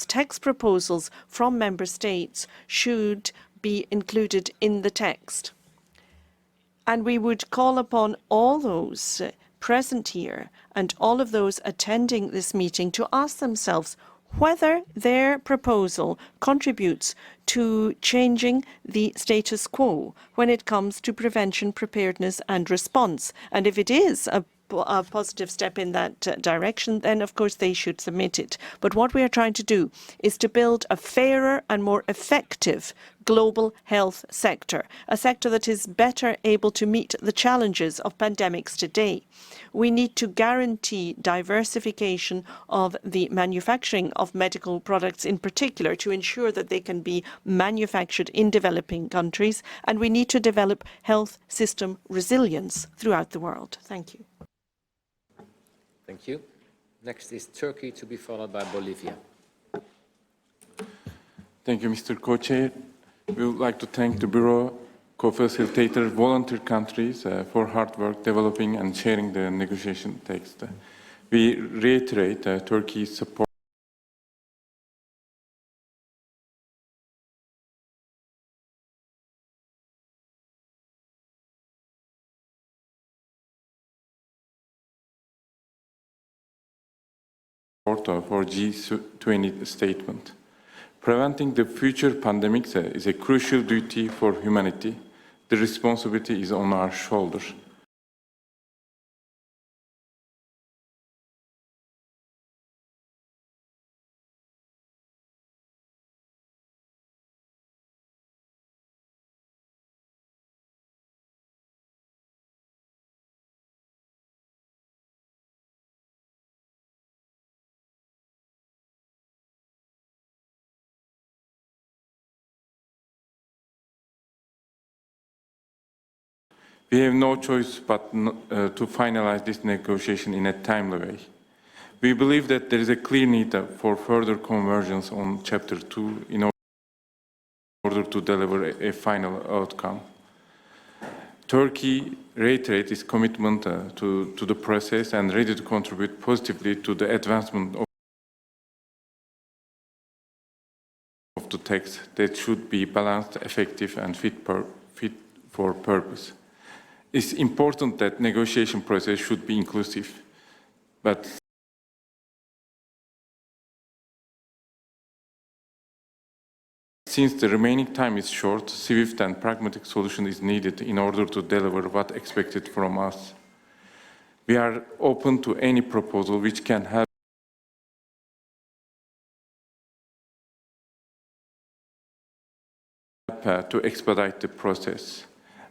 text proposals from member states should be included in the text. And we would call upon all those present here and all of those attending this meeting to ask themselves whether their proposal contributes to changing the status quo when it comes to prevention, preparedness and response. And if it is a positive step in that direction, then of course they should submit it. But what we are trying to do is to build a fairer and more effective global health sector, a sector that is better able to meet the challenges of pandemics today. We need to guarantee diversification of the manufacturing of medical products in particular to ensure that they can be manufactured in developing countries, and we need to develop health system resilience throughout the world. Thank you. Thank you. Next is Turkey, to be followed by Bolivia. Thank you, Mr. Co-Chair. We would like to thank the Bureau, co-facilitator, volunteer countries for hard work developing and sharing the negotiation text. We reiterate Turkey's support for G20 statement. Preventing the future pandemics is a crucial duty for humanity. The responsibility is on our shoulders. We have no choice but to finalize this negotiation in a timely way. We believe that there is a clear need for further convergence on Chapter 2 in order to deliver a final outcome. Turkey reiterates its commitment to the process and ready to contribute positively to the advancement of the text that should be balanced, effective, and fit for purpose. It's important that negotiation process should be inclusive, but since the remaining time is short, swift and pragmatic solution is needed in order to deliver what expected from us. We are open to any proposal which can help to expedite the process.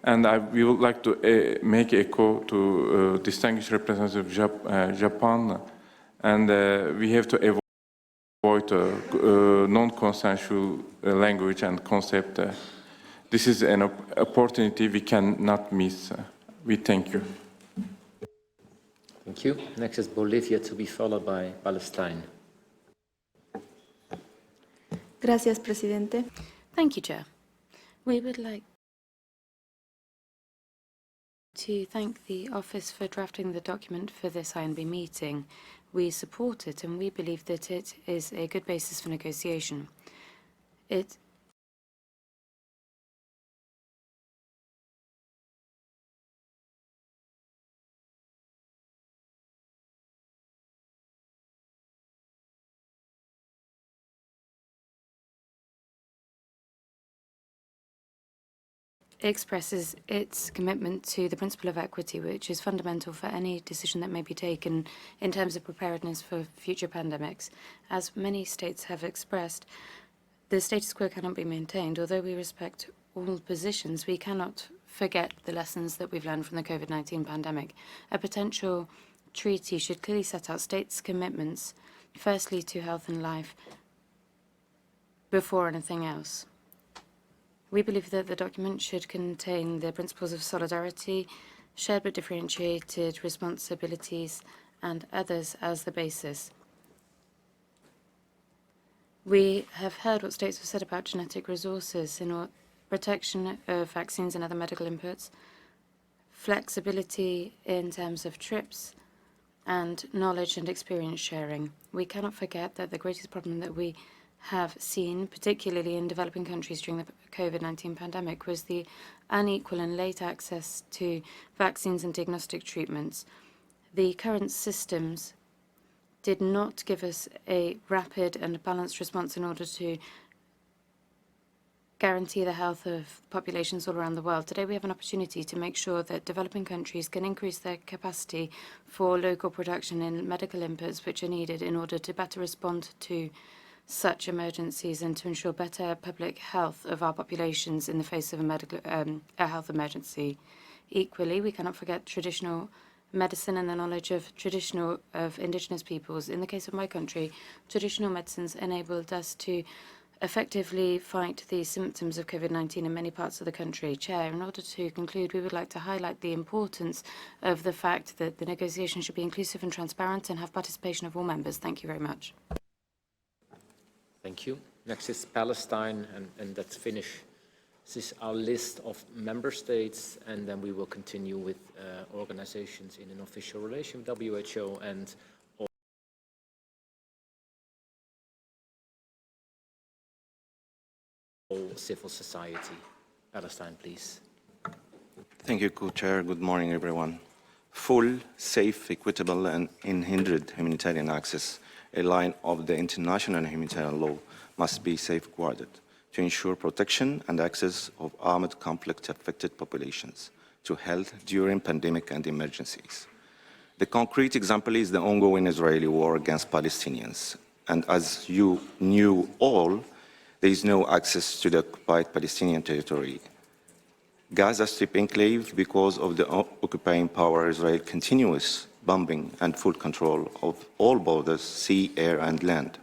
And we would like to make echo to distinguished representative of Japan, and we have to avoid non-consensual language and concept. This is an opportunity we cannot miss. We thank you. Thank you. Next is Bolivia, to be followed by Palestine. Gracias, Presidente. Thank you, Chair. We would like to thank the Office for drafting the document for this INB meeting. We support it and we believe that it is a good basis for negotiation. It expresses its commitment to the principle of equity, which is fundamental for any decision that may be taken in terms of preparedness for future pandemics. As many states have expressed, the status quo cannot be maintained. Although we respect all positions, we cannot forget the lessons that we've learned from the COVID-19 pandemic. A potential treaty should clearly set out states' commitments, firstly to health and life, before anything else. We believe that the document should contain the principles of solidarity, shared but differentiated responsibilities, and others as the basis. We have heard what states have said about genetic resources in protection of vaccines and other medical inputs, flexibility in terms of trips, and knowledge and experience sharing. We cannot forget that the greatest problem that we have seen, particularly in developing countries during the COVID-19 pandemic, was the unequal and late access to vaccines and diagnostic treatments. The current systems did not give us a rapid and balanced response in order to guarantee the health of populations all around the world. Today we have an opportunity to make sure that developing countries can increase their capacity for local production in medical inputs which are needed in order to better respond to such emergencies and to ensure better public health of our populations in the face of a health emergency. Equally, we cannot forget traditional medicine and the knowledge of indigenous peoples. In the case of my country, traditional medicines enabled us to effectively fight the symptoms of COVID-19 in many parts of the country. Chair, in order to conclude, we would like to highlight the importance of the fact that the negotiation should be inclusive and transparent and have participation of all members. Thank you very much. Thank you. Next is Palestine, and that's finish. This is our list of member states, and then we will continue with organizations in an official relation with WHO and all civil society. Palestine, please. Thank you, Co-Chair. Good morning, everyone. Full, safe, equitable, and unhindered humanitarian access, a line of the international humanitarian law, must be safeguarded to ensure protection and access of armed conflict-affected populations to health during pandemic and emergencies. The concrete example is the ongoing Israeli war against Palestinians. And as you knew all, there is no access to the occupied Palestinian territory. Gaza Strip enclave, because of the occupying power Israel continuous bombing and full control of all borders, sea, air, and land.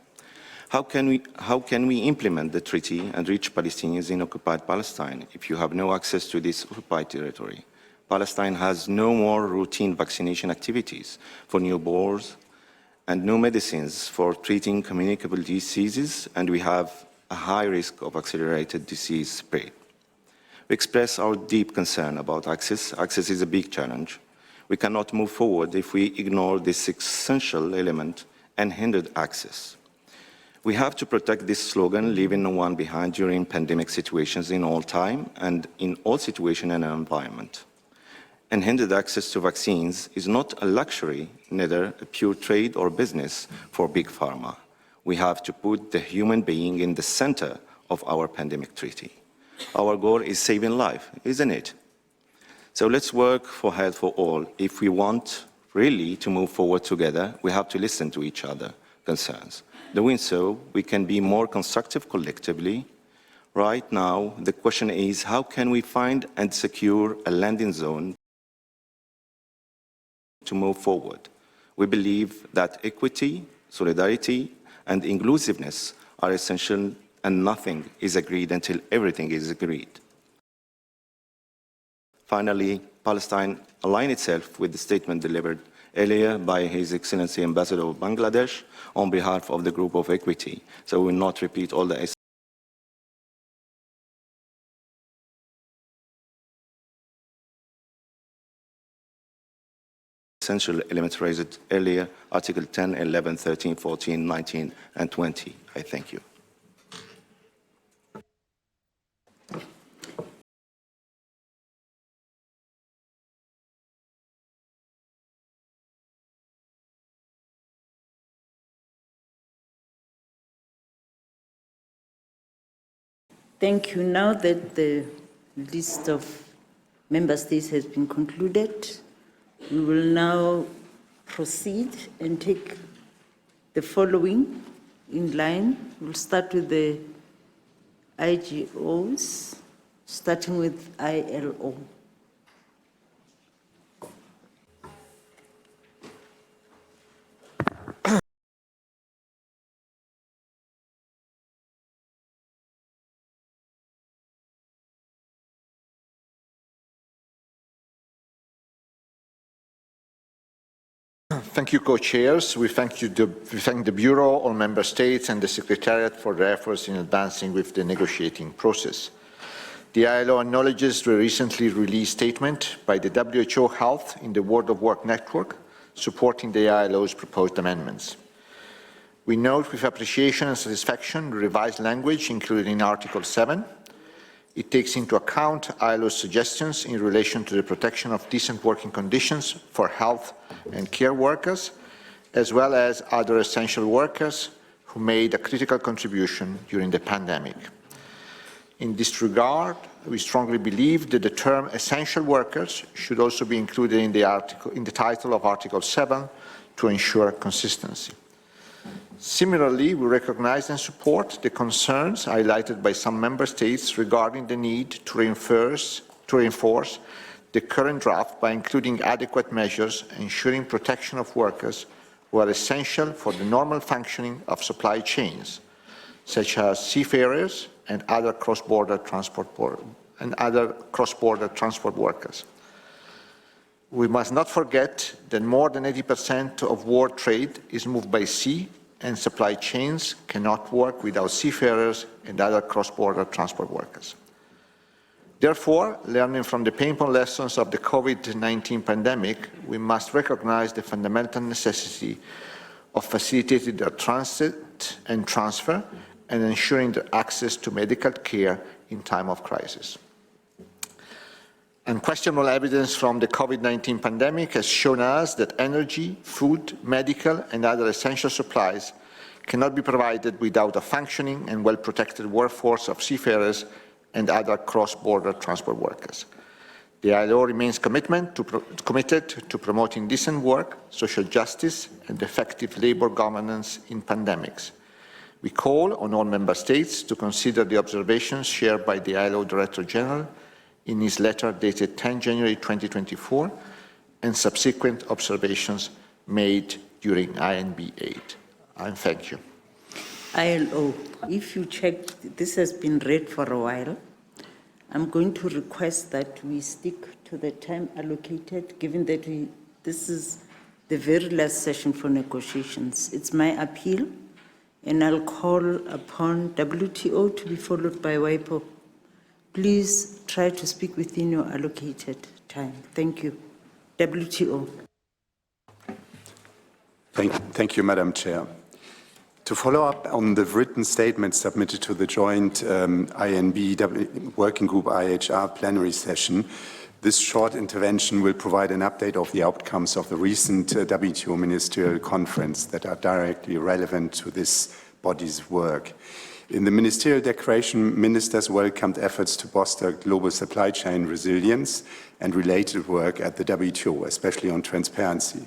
How can we implement the treaty and reach Palestinians in occupied Palestine if you have no access to this occupied territory? Palestine has no more routine vaccination activities for newborns and no medicines for treating communicable diseases, and we have a high risk of accelerated disease spread. We express our deep concern about access. Access is a big challenge. We cannot move forward if we ignore this essential element, unhindered access. We have to protect this slogan, leaving no one behind during pandemic situations in all time and in all situations and environment. Unhindered access to vaccines is not a luxury, neither a pure trade or business for big pharma. We have to put the human being in the center of our pandemic treaty. Our goal is saving life, isn't it? So let's work for health for all. If we want really to move forward together, we have to listen to each other's concerns. Doing so, we can be more constructive collectively. Right now, the question is, how can we find and secure a landing zone to move forward? We believe that equity, solidarity, and inclusiveness are essential, and nothing is agreed until everything is agreed. Finally, Palestine aligned itself with the statement delivered earlier by His Excellency Ambassador of Bangladesh on behalf of the Group of Equity. So we will not repeat all the essential elements raised earlier, Article 10, 11, 13, 14, 19, and 20. I thank you. Thank you. Now that the list of member states has been concluded, we will now proceed and take the following in line. We'll start with the IGOs, starting with ILO. Thank you, co-chairs. We thank the Bureau, all member states, and the Secretariat for their efforts in advancing with the negotiating process. The ILO acknowledges the recently released statement by the WHO Health in the World of Work Network, supporting the ILO's proposed amendments. We note with appreciation and satisfaction the revised language included in Article 7. It takes into account ILO's suggestions in relation to the protection of decent working conditions for health and care workers, as well as other essential workers who made a critical contribution during the pandemic. In this regard, we strongly believe that the term essential workers should also be included in the title of Article 7 to ensure consistency. Similarly, we recognize and support the concerns highlighted by some member states regarding the need to reinforce the current draft by including adequate measures ensuring protection of workers who are essential for the normal functioning of supply chains, such as seafarers and other cross-border transport workers. We must not forget that more than 80% of world trade is moved by sea, and supply chains cannot work without seafarers and other cross-border transport workers. Therefore, learning from the painful lessons of the COVID-19 pandemic, we must recognize the fundamental necessity of facilitating their transit and transfer and ensuring their access to medical care in time of crisis. Unquestionable evidence from the COVID-19 pandemic has shown us that energy, food, medical, and other essential supplies cannot be provided without a functioning and well-protected workforce of seafarers and other cross-border transport workers. The ILO remains committed to promoting decent work, social justice, and effective labor governance in pandemics. We call on all member states to consider the observations shared by the ILO Director General in his letter dated 10 January 2024 and subsequent observations made during INB 8. And thank you. ILO, if you check, this has been read for a while. I'm going to request that we stick to the time allocated, given that this is the very last session for negotiations. It's my appeal, and I'll call upon WTO to be followed by WIPO. Please try to speak within your allocated time. Thank you. WTO. Thank you, Madam Chair. To follow up on the written statement submitted to the joint INB Working Group IHR plenary session, this short intervention will provide an update of the outcomes of the recent WTO ministerial conference that are directly relevant to this body's work. In the ministerial declaration, ministers welcomed efforts to foster global supply chain resilience and related work at the WTO, especially on transparency.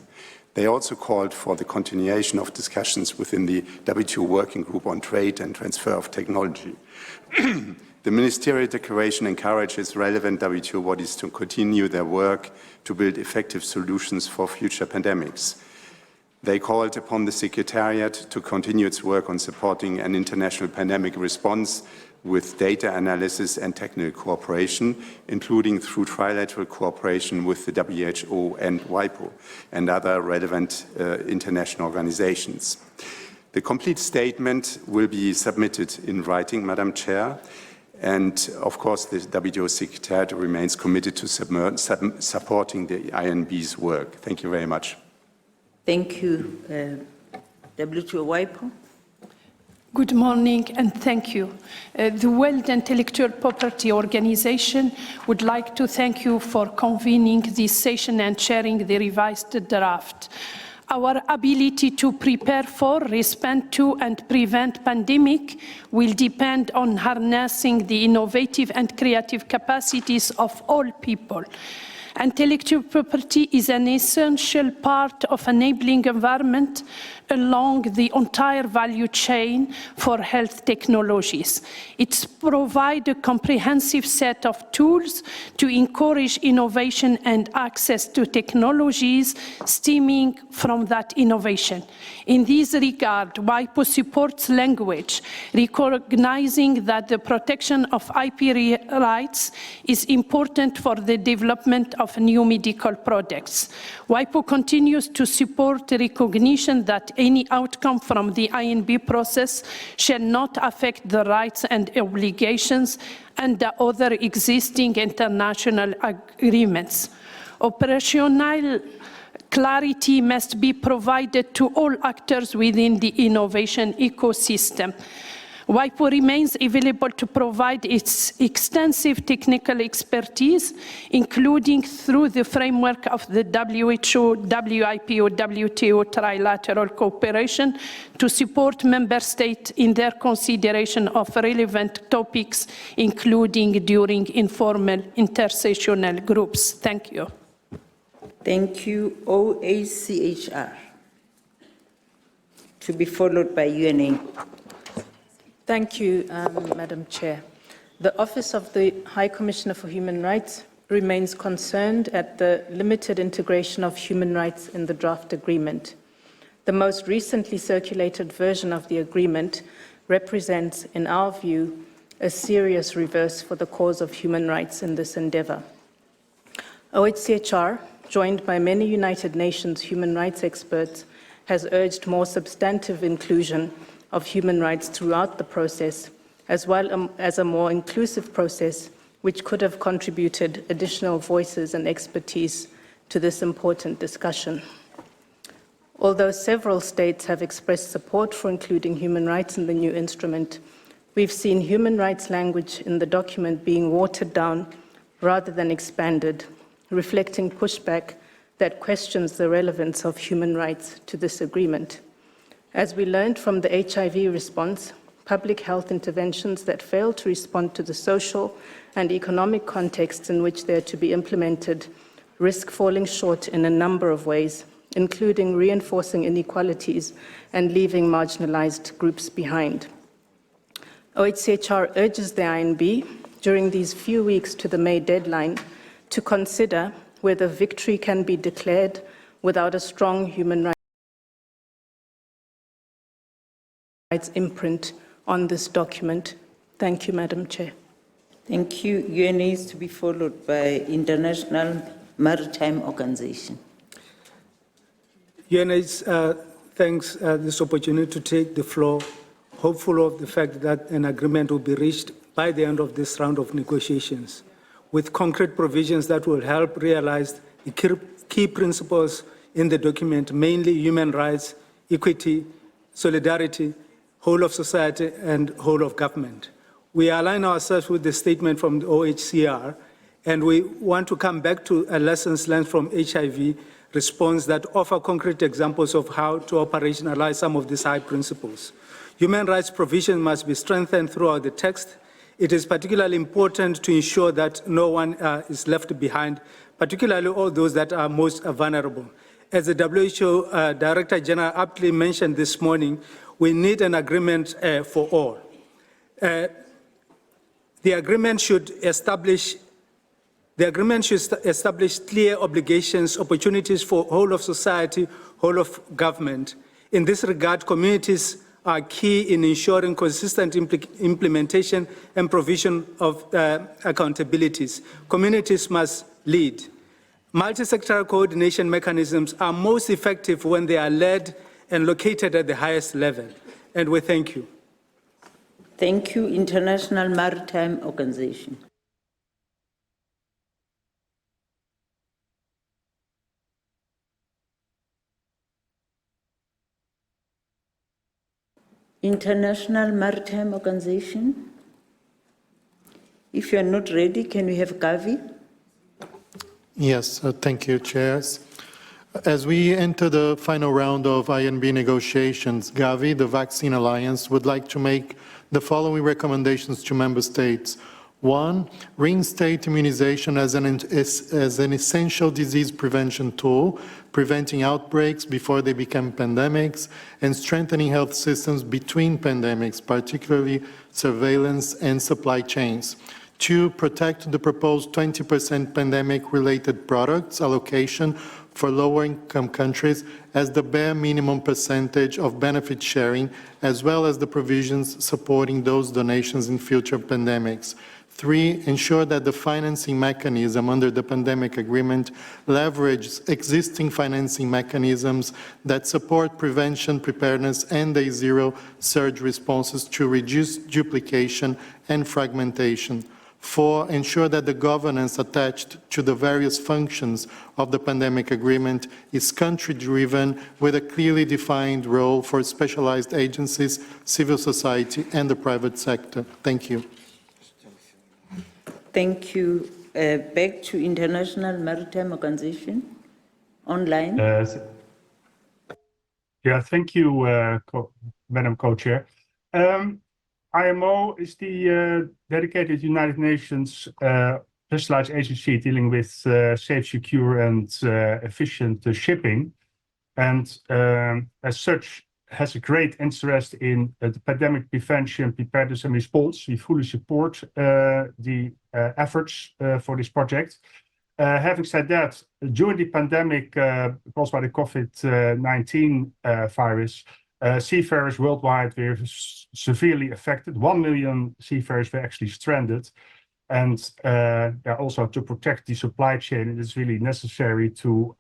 They also called for the continuation of discussions within the WTO Working Group on Trade and Transfer of Technology. The ministerial declaration encourages relevant WTO bodies to continue their work to build effective solutions for future pandemics. They called upon the Secretariat to continue its work on supporting an international pandemic response with data analysis and technical cooperation, including through trilateral cooperation with the WHO and WIPO and other relevant international organizations. The complete statement will be submitted in writing, Madam Chair, and of course the WTO Secretariat remains committed to supporting the INB's work. Thank you very much. Thank you. WTO WIPO. Good morning and thank you. The World Intellectual Property Organization would like to thank you for convening this session and sharing the revised draft. Our ability to prepare for, respond to, and prevent pandemic will depend on harnessing the innovative and creative capacities of all people. Intellectual property is an essential part of enabling environment along the entire value chain for health technologies. It provides a comprehensive set of tools to encourage innovation and access to technologies stemming from that innovation. In this regard, WIPO supports language, recognizing that the protection of IP rights is important for the development of new medical products. WIPO continues to support the recognition that any outcome from the INB process shall not affect the rights and obligations under other existing international agreements. Operational clarity must be provided to all actors within the innovation ecosystem. WIPO remains available to provide its extensive technical expertise, including through the framework of the WHO, WIPO, WTO trilateral cooperation, to support member states in their consideration of relevant topics, including during informal intersessional groups. Thank you. Thank you. OACHR. To be followed by UNA. Thank you, Madam Chair. The Office of the High Commissioner for Human Rights remains concerned at the limited integration of human rights in the draft agreement. The most recently circulated version of the agreement represents, in our view, a serious reverse for the cause of human rights in this endeavor. OHCHR, joined by many United Nations human rights experts, has urged more substantive inclusion of human rights throughout the process, as well as a more inclusive process which could have contributed additional voices and expertise to this important discussion. Although several states have expressed support for including human rights in the new instrument, we've seen human rights language in the document being watered down rather than expanded, reflecting pushback that questions the relevance of human rights to this agreement. As we learned from the HIV response, public health interventions that fail to respond to the social and economic contexts in which they are to be implemented risk falling short in a number of ways, including reinforcing inequalities and leaving marginalized groups behind. OHCHR urges the INB during these few weeks to the May deadline to consider whether victory can be declared without a strong human rights imprint on this document. Thank you, Madam Chair. Thank you. UNA is to be followed by International Maritime Organization. UNA thanks this opportunity to take the floor, hopeful of the fact that an agreement will be reached by the end of this round of negotiations, with concrete provisions that will help realize the key principles in the document, mainly human rights, equity, solidarity, whole of society, and whole of government. We align ourselves with the statement from the OHCR, and we want to come back to lessons learned from HIV response that offer concrete examples of how to operationalize some of these high principles. Human rights provision must be strengthened throughout the text. It is particularly important to ensure that no one is left behind, particularly all those that are most vulnerable. As the WHO Director General aptly mentioned this morning, we need an agreement for all. The agreement should establish clear obligations, opportunities for whole of society, whole of government. In this regard, communities are key in ensuring consistent implementation and provision of accountabilities. Communities must lead. Multi-sectoral coordination mechanisms are most effective when they are led and located at the highest level. And we thank you. Thank you, International Maritime Organization. International Maritime Organization. If you are not ready, can we have Gavi? Yes, thank you, Chairs. As we enter the final round of INB negotiations, Gavi, the Vaccine Alliance, would like to make the following recommendations to Member States. 1, reinstate immunization as an essential disease prevention tool, preventing outbreaks before they become pandemics, and strengthening health systems between pandemics, particularly surveillance and supply chains. 2, protect the proposed 20% pandemic-related products allocation for lower-income countries as the bare minimum percentage of benefit sharing, as well as the provisions supporting those donations in future pandemics. 3, ensure that the financing mechanism under the pandemic agreement leverages existing financing mechanisms that support prevention, preparedness, and day zero surge responses to reduce duplication and fragmentation. 4, ensure that the governance attached to the various functions of the pandemic agreement is country-driven with a clearly defined role for specialized agencies, civil society, and the private sector. Thank you. Thank you. Back to International Maritime Organization, online. Yeah, thank you, Madam Co-Chair. IMO is the dedicated United Nations specialized agency dealing with safe, secure, and efficient shipping, and as such has a great interest in the pandemic prevention, preparedness, and response. We fully support the efforts for this project. Having said that, during the pandemic caused by the COVID-19 virus, seafarers worldwide were severely affected. 1 million seafarers were actually stranded. And also to protect the supply chain, it is really necessary to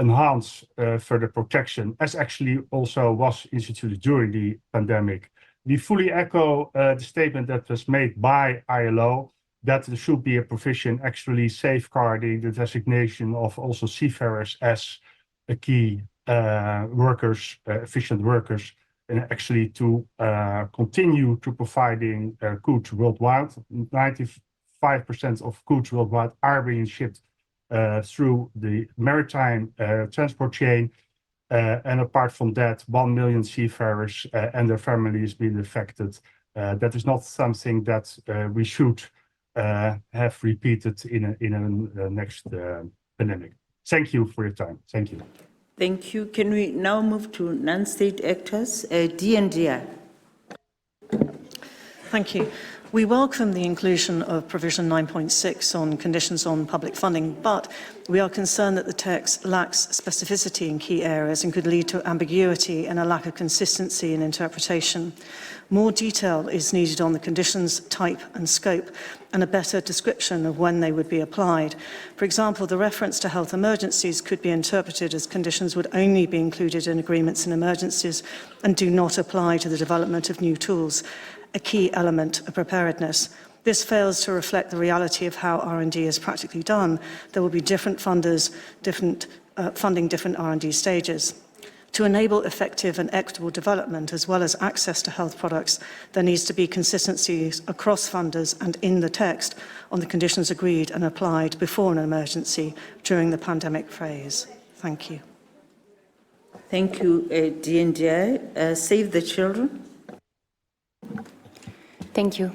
enhance further protection, as actually also was instituted during the pandemic. We fully echo the statement that was made by ILO that there should be a provision actually safeguarding the designation of also seafarers as a key workers, efficient workers, and actually to continue to providing goods worldwide. 95% of goods worldwide are being shipped through the maritime transport chain. And apart from that, 1 million seafarers and their families being affected. That is not something that we should have repeated in a next pandemic. Thank you for your time. Thank you. Thank you. Can we now move to non-state actors? DNDI. Thank you. We welcome the inclusion of provision 9.6 on conditions on public funding, but we are concerned that the text lacks specificity in key areas and could lead to ambiguity and a lack of consistency in interpretation. More detail is needed on the conditions, type and scope, and a better description of when they would be applied. For example, the reference to health emergencies could be interpreted as conditions would only be included in agreements in emergencies and do not apply to the development of new tools, a key element of preparedness. This fails to reflect the reality of how R&D is practically done. There will be different funders, funding different R&D stages. To enable effective and equitable development, as well as access to health products, there needs to be consistencies across funders and in the text on the conditions agreed and applied before an emergency during the pandemic phase. Thank you. Thank you, DNDI. Save the Children. Thank you.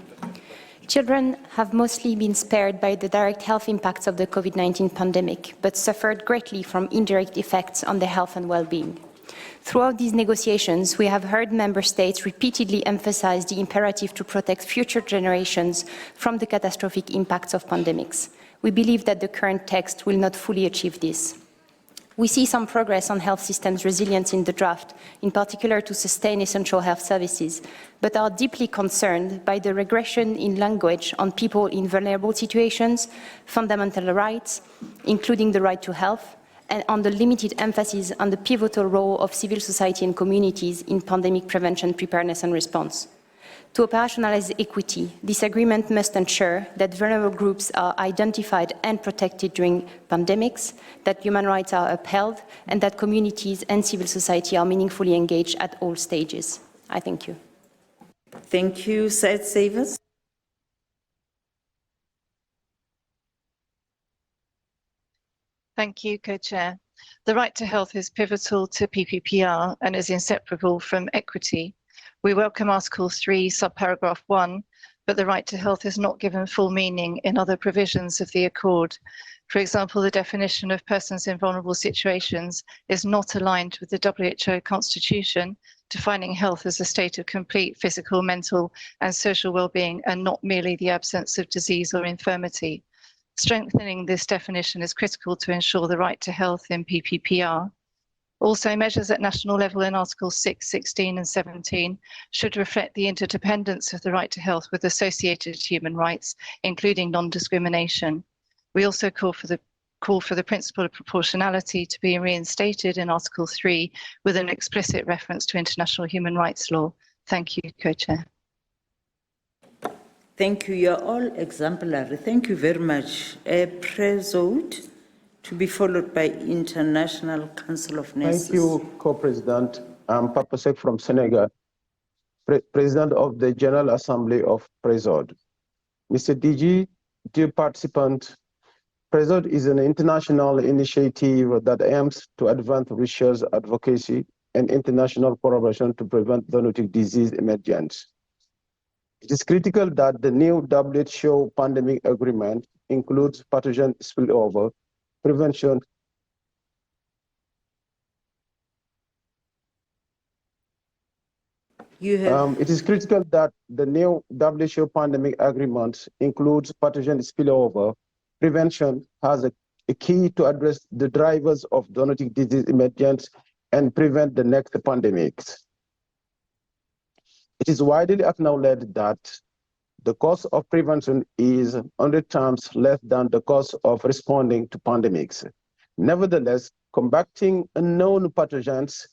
Children have mostly been spared by the direct health impacts of the COVID-19 pandemic, but suffered greatly from indirect effects on their health and well-being. Throughout these negotiations, we have heard member states repeatedly emphasize the imperative to protect future generations from the catastrophic impacts of pandemics. We believe that the current text will not fully achieve this. We see some progress on health systems resilience in the draft, in particular to sustain essential health services, but are deeply concerned by the regression in language on people in vulnerable situations, fundamental rights, including the right to health, and on the limited emphasis on the pivotal role of civil society and communities in pandemic prevention, preparedness and response. To operationalize equity, this agreement must ensure that vulnerable groups are identified and protected during pandemics, that human rights are upheld, and that communities and civil society are meaningfully engaged at all stages. I thank you. Thank you, Said Savers. Thank you, Co-Chair. The right to health is pivotal to PPPR and is inseparable from equity. We welcome Article 3, subparagraph 1, but the right to health is not given full meaning in other provisions of the Accord. For example, the definition of persons in vulnerable situations is not aligned with the WHO Constitution, defining health as a state of complete physical, mental, and social well-being, and not merely the absence of disease or infirmity. Strengthening this definition is critical to ensure the right to health in PPPR. Also, measures at national level in Articles 6, 16 and 17 should reflect the interdependence of the right to health with associated human rights, including non-discrimination. We also call for the principle of proportionality to be reinstated in Article 3 with an explicit reference to international human rights law. Thank you, Co-Chair. Thank you. You're all exemplary. Thank you very much. President, to be followed by International Council of Nurses. Thank you, Co-President. I'm Papa Sek from Senegal, President of the General Assembly of PRESOD. Mr. DG, dear participant, PRESOD is an international initiative that aims to advance research advocacy and international collaboration to prevent zoonotic disease emergence. It is critical that the new WHO pandemic agreement includes pathogen spillover prevention, it is critical that the new WHO pandemic agreement includes pathogen spillover prevention as a key to address the drivers of zoonotic disease emergence and prevent the next pandemics. It is widely acknowledged that the cost of prevention is 100 times less than the cost of responding to pandemics. Nevertheless, combating unknown pathogens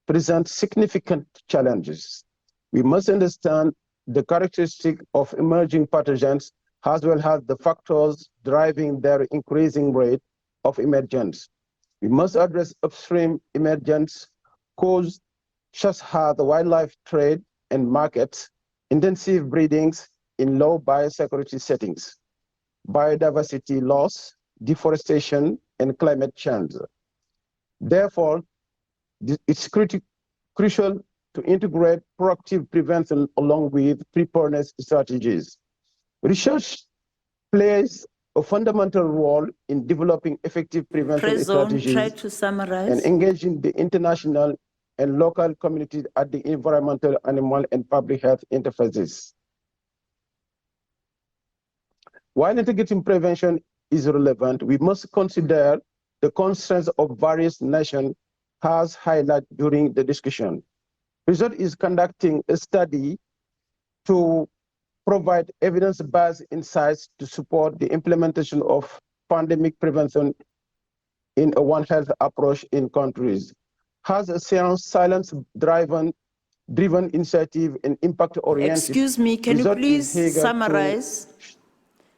presents significant challenges. We must understand the characteristic of emerging pathogens as well as the factors driving their increasing rate of emergence. We must address upstream emergence causes such as the wildlife trade and markets, intensive breedings in low biosecurity settings, biodiversity loss, deforestation, and climate change. Therefore, it's crucial to integrate proactive prevention along with preparedness strategies. Research plays a fundamental role in developing effective prevention strategies try to summarize. and engaging the international and local communities at the environmental, animal, and public health interfaces. While integrating prevention is relevant, we must consider the concerns of various nations as highlighted during the discussion. PRESOD is conducting a study to provide evidence-based insights to support the implementation of pandemic prevention in a One Health approach in countries. Has a science-driven initiative and impact-oriented. Excuse me, can you please summarize?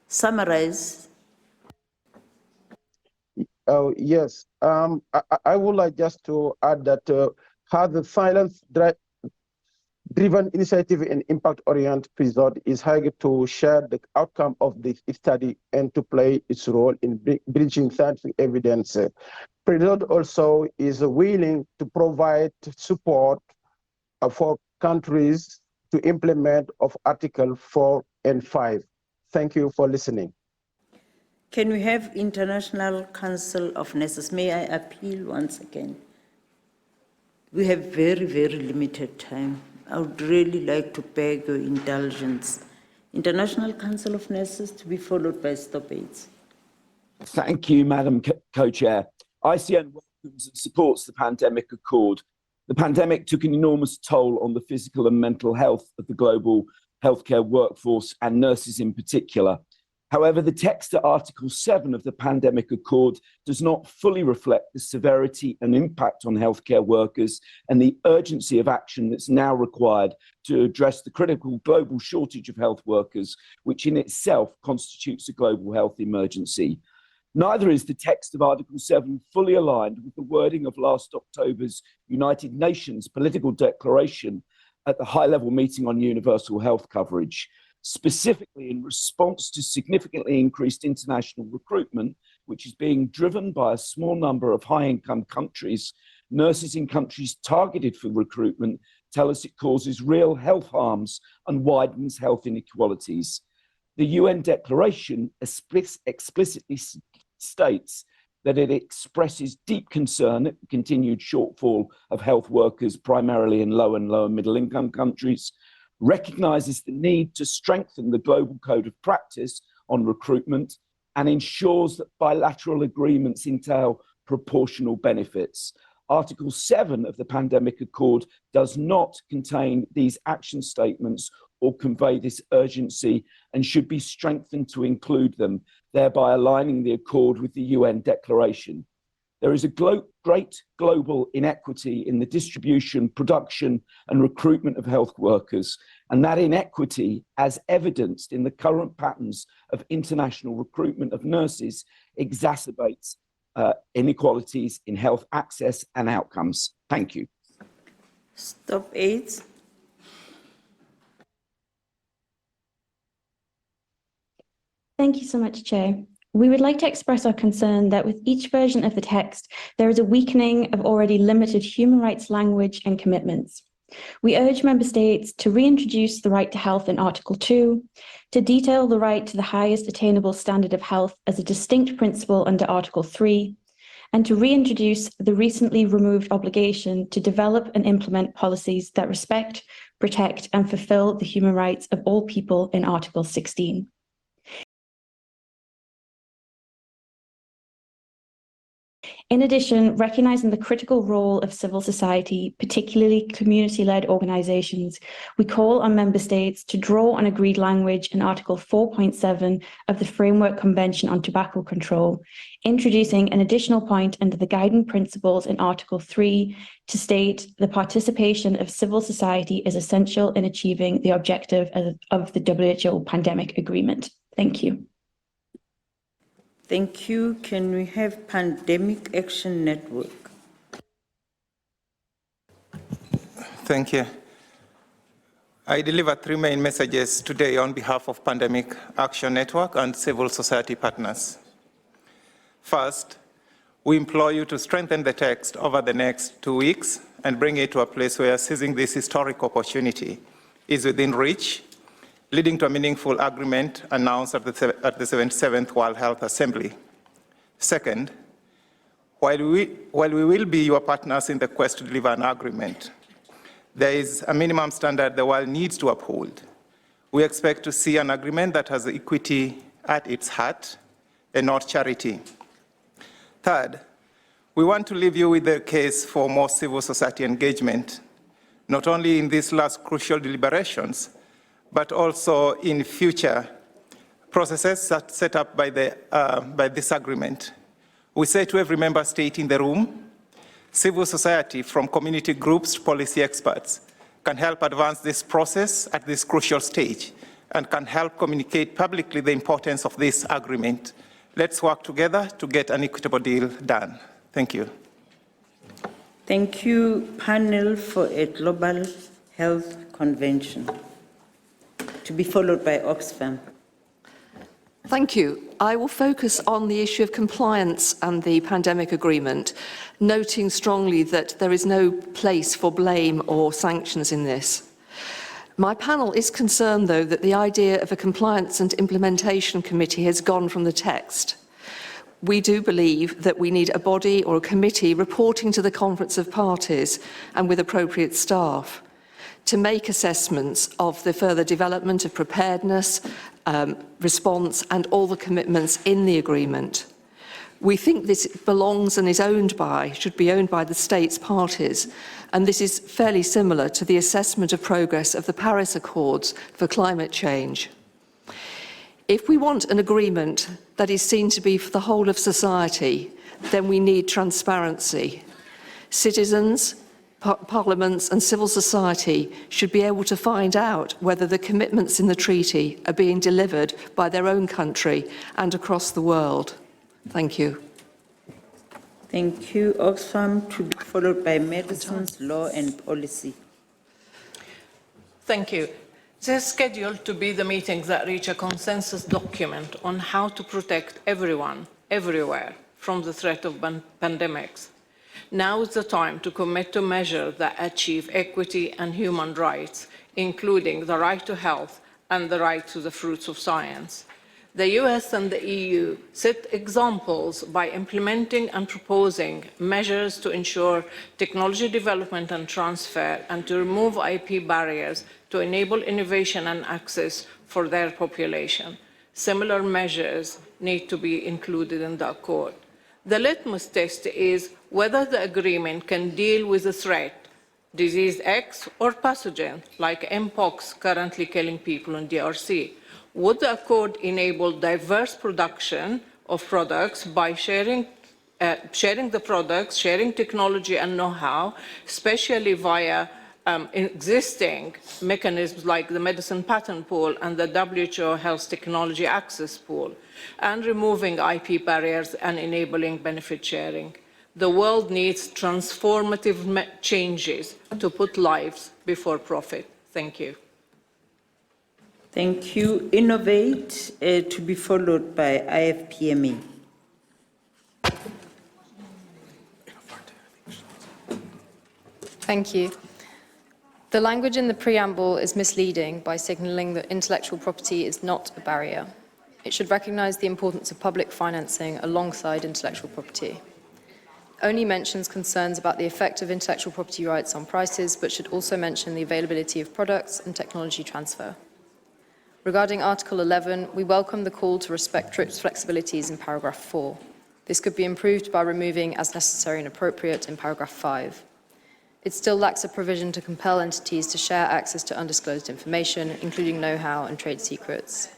Summarize. Yes, I would like just to add that how the science-driven initiative and impact-oriented PRESOD is hired to share the outcome of this study and to play its role in bridging scientific evidence. PRESOD also is willing to provide support for countries to implement of Article 4 and 5. Thank you for listening. Can we have International Council of Nurses? May I appeal once again? We have very, very limited time. I would really like to beg your indulgence. International Council of Nurses to be followed by stop-aids. Thank you, Madam Co-Chair. ICN welcomes and supports the pandemic accord. The pandemic took an enormous toll on the physical and mental health of the global healthcare workforce and nurses in particular. However, the text at Article 7 of the Pandemic Accord does not fully reflect the severity and impact on healthcare workers and the urgency of action that's now required to address the critical global shortage of health workers, which in itself constitutes a global health emergency. Neither is the text of Article 7 fully aligned with the wording of last October's United Nations political declaration at the high-level meeting on universal health coverage. Specifically in response to significantly increased international recruitment, which is being driven by a small number of high-income countries, nurses in countries targeted for recruitment tell us it causes real health harms and widens health inequalities. The UN Declaration explicitly states that it expresses deep concern at the continued shortfall of health workers, primarily in low and lower middle income countries, recognises the need to strengthen the global code of practice on recruitment, and ensures that bilateral agreements entail proportional benefits. Article 7 of the Pandemic Accord does not contain these action statements or convey this urgency and should be strengthened to include them, thereby aligning the accord with the UN Declaration. There is a great global inequity in the distribution, production, and recruitment of health workers, and that inequity, as evidenced in the current patterns of international recruitment of nurses, exacerbates inequalities in health access and outcomes. Thank you. Stop-aids. Thank you so much, Chair. We would like to express our concern that with each version of the text, there is a weakening of already limited human rights language and commitments. We urge Member States to reintroduce the right to health in Article 2, to detail the right to the highest attainable standard of health as a distinct principle under Article 3, and to reintroduce the recently removed obligation to develop and implement policies that respect, protect, and fulfill the human rights of all people in Article 16. In addition, recognising the critical role of civil society, particularly community-led organisations, we call on Member States to draw on agreed language in Article 4.7 of the Framework Convention on Tobacco Control, introducing an additional point under the guiding principles in Article 3 to state the participation of civil society is essential in achieving the objective of the WHO pandemic agreement. Thank you. Thank you. Can we have Pandemic Action Network? Thank you. I deliver three main messages today on behalf of Pandemic Action Network and civil society partners. First, we implore you to strengthen the text over the next 2 weeks and bring it to a place where seizing this historic opportunity is within reach, leading to a meaningful agreement announced at the 77th World Health Assembly. Second, while we will be your partners in the quest to deliver an agreement, there is a minimum standard the world needs to uphold. We expect to see an agreement that has equity at its heart and not charity. Third, we want to leave you with the case for more civil society engagement, not only in these last crucial deliberations, but also in future processes set up by this agreement. We say to every member state in the room, civil society, from community groups to policy experts, can help advance this process at this crucial stage and can help communicate publicly the importance of this agreement. Let's work together to get an equitable deal done. Thank you. Thank you. Panel for a Global Health Convention, to be followed by Oxfam. Thank you. I will focus on the issue of compliance and the pandemic agreement, noting strongly that there is no place for blame or sanctions in this. My panel is concerned, though, that the idea of a compliance and implementation committee has gone from the text. We do believe that we need a body or a committee reporting to the Conference of Parties and with appropriate staff to make assessments of the further development of preparedness, response and all the commitments in the agreement. We think this belongs and should be owned by the states parties, and this is fairly similar to the assessment of progress of the Paris Accords for climate change. If we want an agreement that is seen to be for the whole of society, then we need transparency. Citizens, parliaments and civil society should be able to find out whether the commitments in the treaty are being delivered by their own country and across the world. Thank you. Thank you. Oxfam, to be followed by Medicines, Law and Policy. Thank you. This is scheduled to be the meetings that reach a consensus document on how to protect everyone, everywhere, from the threat of pandemics. Now is the time to commit to measures that achieve equity and human rights, including the right to health and the right to the fruits of science. The US and the EU set examples by implementing and proposing measures to ensure technology development and transfer and to remove IP barriers to enable innovation and access for their population. Similar measures need to be included in the accord. The litmus test is whether the agreement can deal with the threat, disease X or pathogen, like Mpox currently killing people in DRC. Would the accord enable diverse production of products by sharing the products, sharing technology and know-how, especially via existing mechanisms like the Medicine Patent Pool and the WHO Health Technology Access Pool, and removing IP barriers and enabling benefit sharing? The world needs transformative changes to put lives before profit. Thank you. Thank you. Innovate, to be followed by IFPME. Thank you. The language in the preamble is misleading by signalling that intellectual property is not a barrier. It should recognise the importance of public financing alongside intellectual property. Only mentions concerns about the effect of intellectual property rights on prices, but should also mention the availability of products and technology transfer. Regarding Article 11, we welcome the call to respect TRIPS flexibilities in paragraph 4. This could be improved by removing as necessary and appropriate in paragraph 5. It still lacks a provision to compel entities to share access to undisclosed information, including know-how and trade secrets.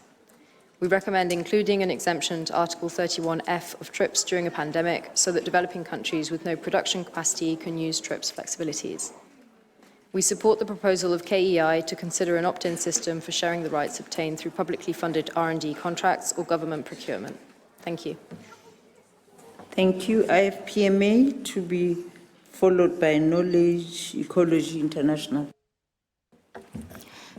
We recommend including an exemption to Article 31F of TRIPS during a pandemic so that developing countries with no production capacity can use TRIPS flexibilities. We support the proposal of KEI to consider an opt-in system for sharing the rights obtained through publicly funded R&D contracts or government procurement. Thank you. Thank you. I have PMA to be followed by Knowledge Ecology International.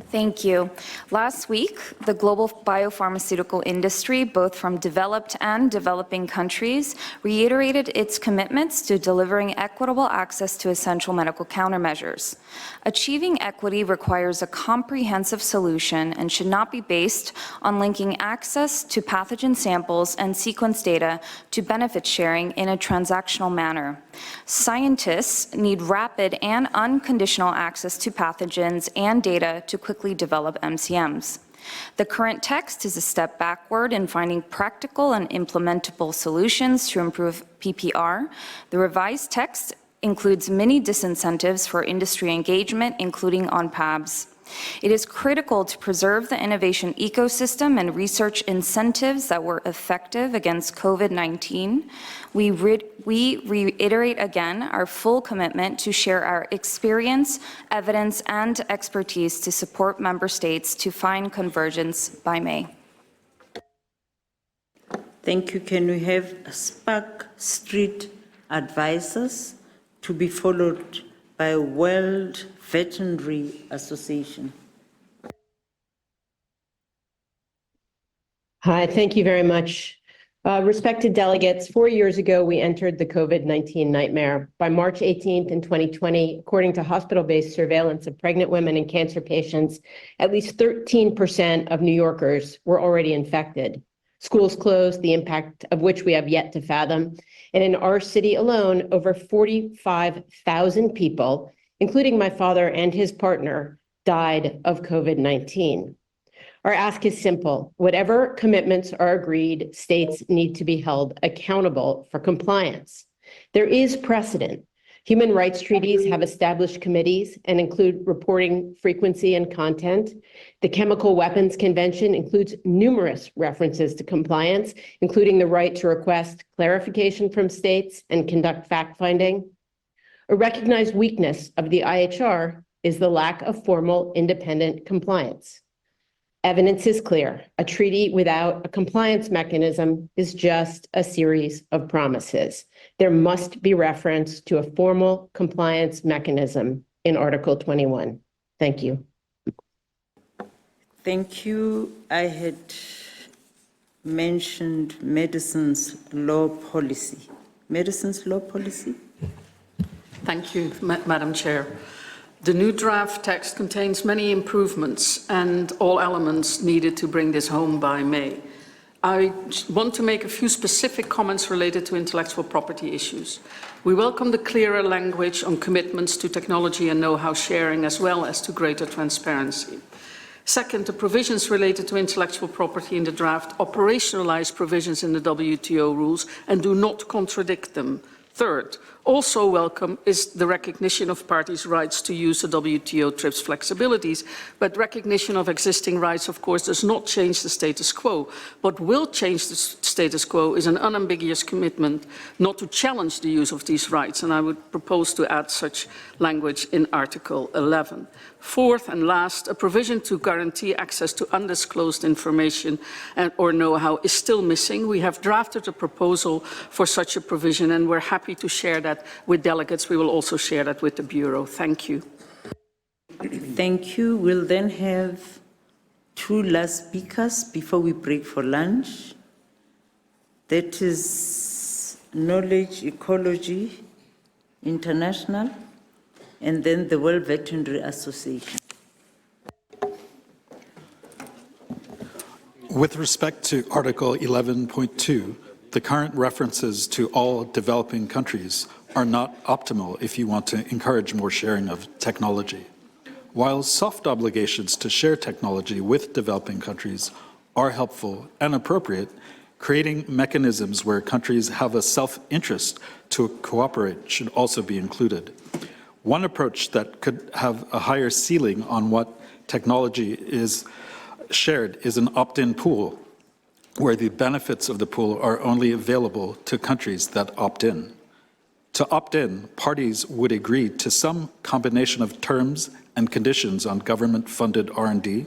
Thank you. Last week, the global biopharmaceutical industry, both from developed and developing countries, reiterated its commitments to delivering equitable access to essential medical countermeasures. Achieving equity requires a comprehensive solution and should not be based on linking access to pathogen samples and sequence data to benefit sharing in a transactional manner. Scientists need rapid and unconditional access to pathogens and data to quickly develop MCMs. The current text is a step backward in finding practical and implementable solutions to improve PPR. The revised text includes many disincentives for industry engagement, including on PABs. It is critical to preserve the innovation ecosystem and research incentives that were effective against COVID-19. We reiterate again our full commitment to share our experience, evidence, and expertise to support member states to find convergence by May. Thank you. Can we have Spark Street Advisors to be followed by World Veterinary Association? Hi, thank you very much. Respected delegates, 4 years ago, we entered the COVID-19 nightmare. By March 18th in 2020, according to hospital-based surveillance of pregnant women and cancer patients, at least 13% of New Yorkers were already infected. Schools closed, the impact of which we have yet to fathom. And in our city alone, over 45,000 people, including my father and his partner, died of COVID-19. Our ask is simple. Whatever commitments are agreed, states need to be held accountable for compliance. There is precedent. Human rights treaties have established committees and include reporting frequency and content. The Chemical Weapons Convention includes numerous references to compliance, including the right to request clarification from states and conduct fact-finding. A recognized weakness of the IHR is the lack of formal independent compliance. Evidence is clear. A treaty without a compliance mechanism is just a series of promises. There must be reference to a formal compliance mechanism in Article 21. Thank you. Thank you. I had mentioned medicines law policy. Medicines law policy? Thank you, Madam Chair. The new draft text contains many improvements and all elements needed to bring this home by May. I want to make a few specific comments related to intellectual property issues. We welcome the clearer language on commitments to technology and know-how sharing, as well as to greater transparency. Second, the provisions related to intellectual property in the draft operationalize provisions in the WTO rules and do not contradict them. Third, also welcome is the recognition of parties' rights to use the WTO TRIPS flexibilities, but recognition of existing rights, of course, does not change the status quo. What will change the status quo is an unambiguous commitment not to challenge the use of these rights, and I would propose to add such language in Article 11. Fourth and last, a provision to guarantee access to undisclosed information or know-how is still missing. We have drafted a proposal for such a provision, and we're happy to share that with delegates. We will also share that with the Bureau. Thank you. Thank you. We'll then have two last speakers before we break for lunch. That is Knowledge Ecology International, and then the World Veterinary Association. With respect to Article 11.2, the current references to all developing countries are not optimal if you want to encourage more sharing of technology. While soft obligations to share technology with developing countries are helpful and appropriate, Creating mechanisms where countries have a self-interest to cooperate should also be included. One approach that could have a higher ceiling on what technology is shared is an opt-in pool, where the benefits of the pool are only available to countries that opt in. To opt in, parties would agree to some combination of terms and conditions on government-funded R&D,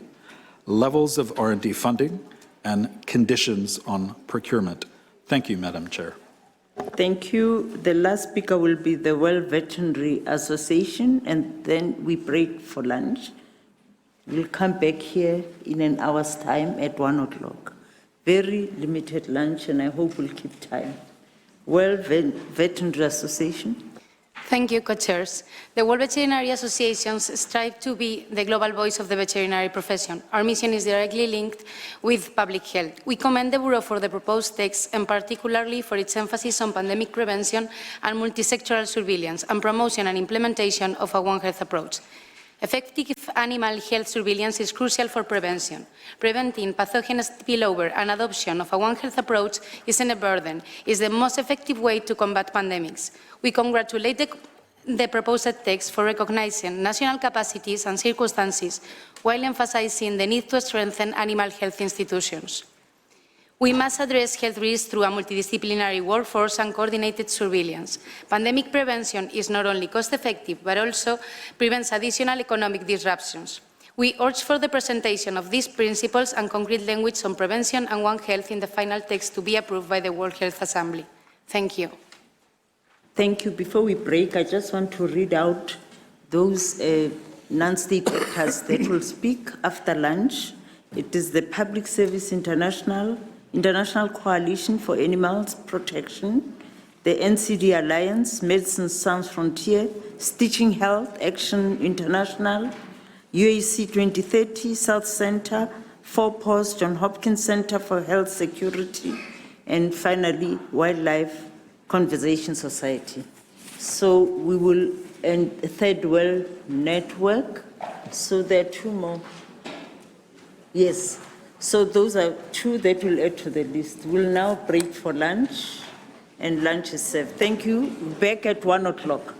levels of R&D funding, and conditions on procurement. Thank you, Madam Chair. Thank you. The last speaker will be the World Veterinary Association, and then we break for lunch. We'll come back here in an hour's time at 1 o'clock. Very limited lunch, and I hope we'll keep time. World Veterinary Association. Thank you, co-chairs. The World Veterinary Associations strive to be the global voice of the veterinary profession. Our mission is directly linked with public health. We commend the Bureau for the proposed text, and particularly for its emphasis on pandemic prevention and multisectoral surveillance and promotion and implementation of a One Health approach. Effective animal health surveillance is crucial for prevention. Preventing pathogen spillover and adoption of a One Health approach isn't a burden, is the most effective way to combat pandemics. We congratulate the proposed text for recognizing national capacities and circumstances while emphasizing the need to strengthen animal health institutions. We must address health risks through a multidisciplinary workforce and coordinated surveillance. Pandemic prevention is not only cost-effective, but also prevents additional economic disruptions. We urge for the presentation of these principles and concrete language on prevention and One Health in the final text to be approved by the World Health Assembly. Thank you. Thank you. Before we break, I just want to read out those non-state actors that will speak after lunch. It is the Public Service International Coalition for Animals Protection, the NCD Alliance, Medicine Sans Frontier, Stitching Health Action International, UAC 2030, South Center, 4PAWS, John Hopkins Center for Health Security, and finally, Wildlife Conservation Society. So we will, and Third World Network, so there are two more. Yes. So those are two that will add to the list. We'll now break for lunch, and lunch is served. Thank you. Back at 1 o'clock.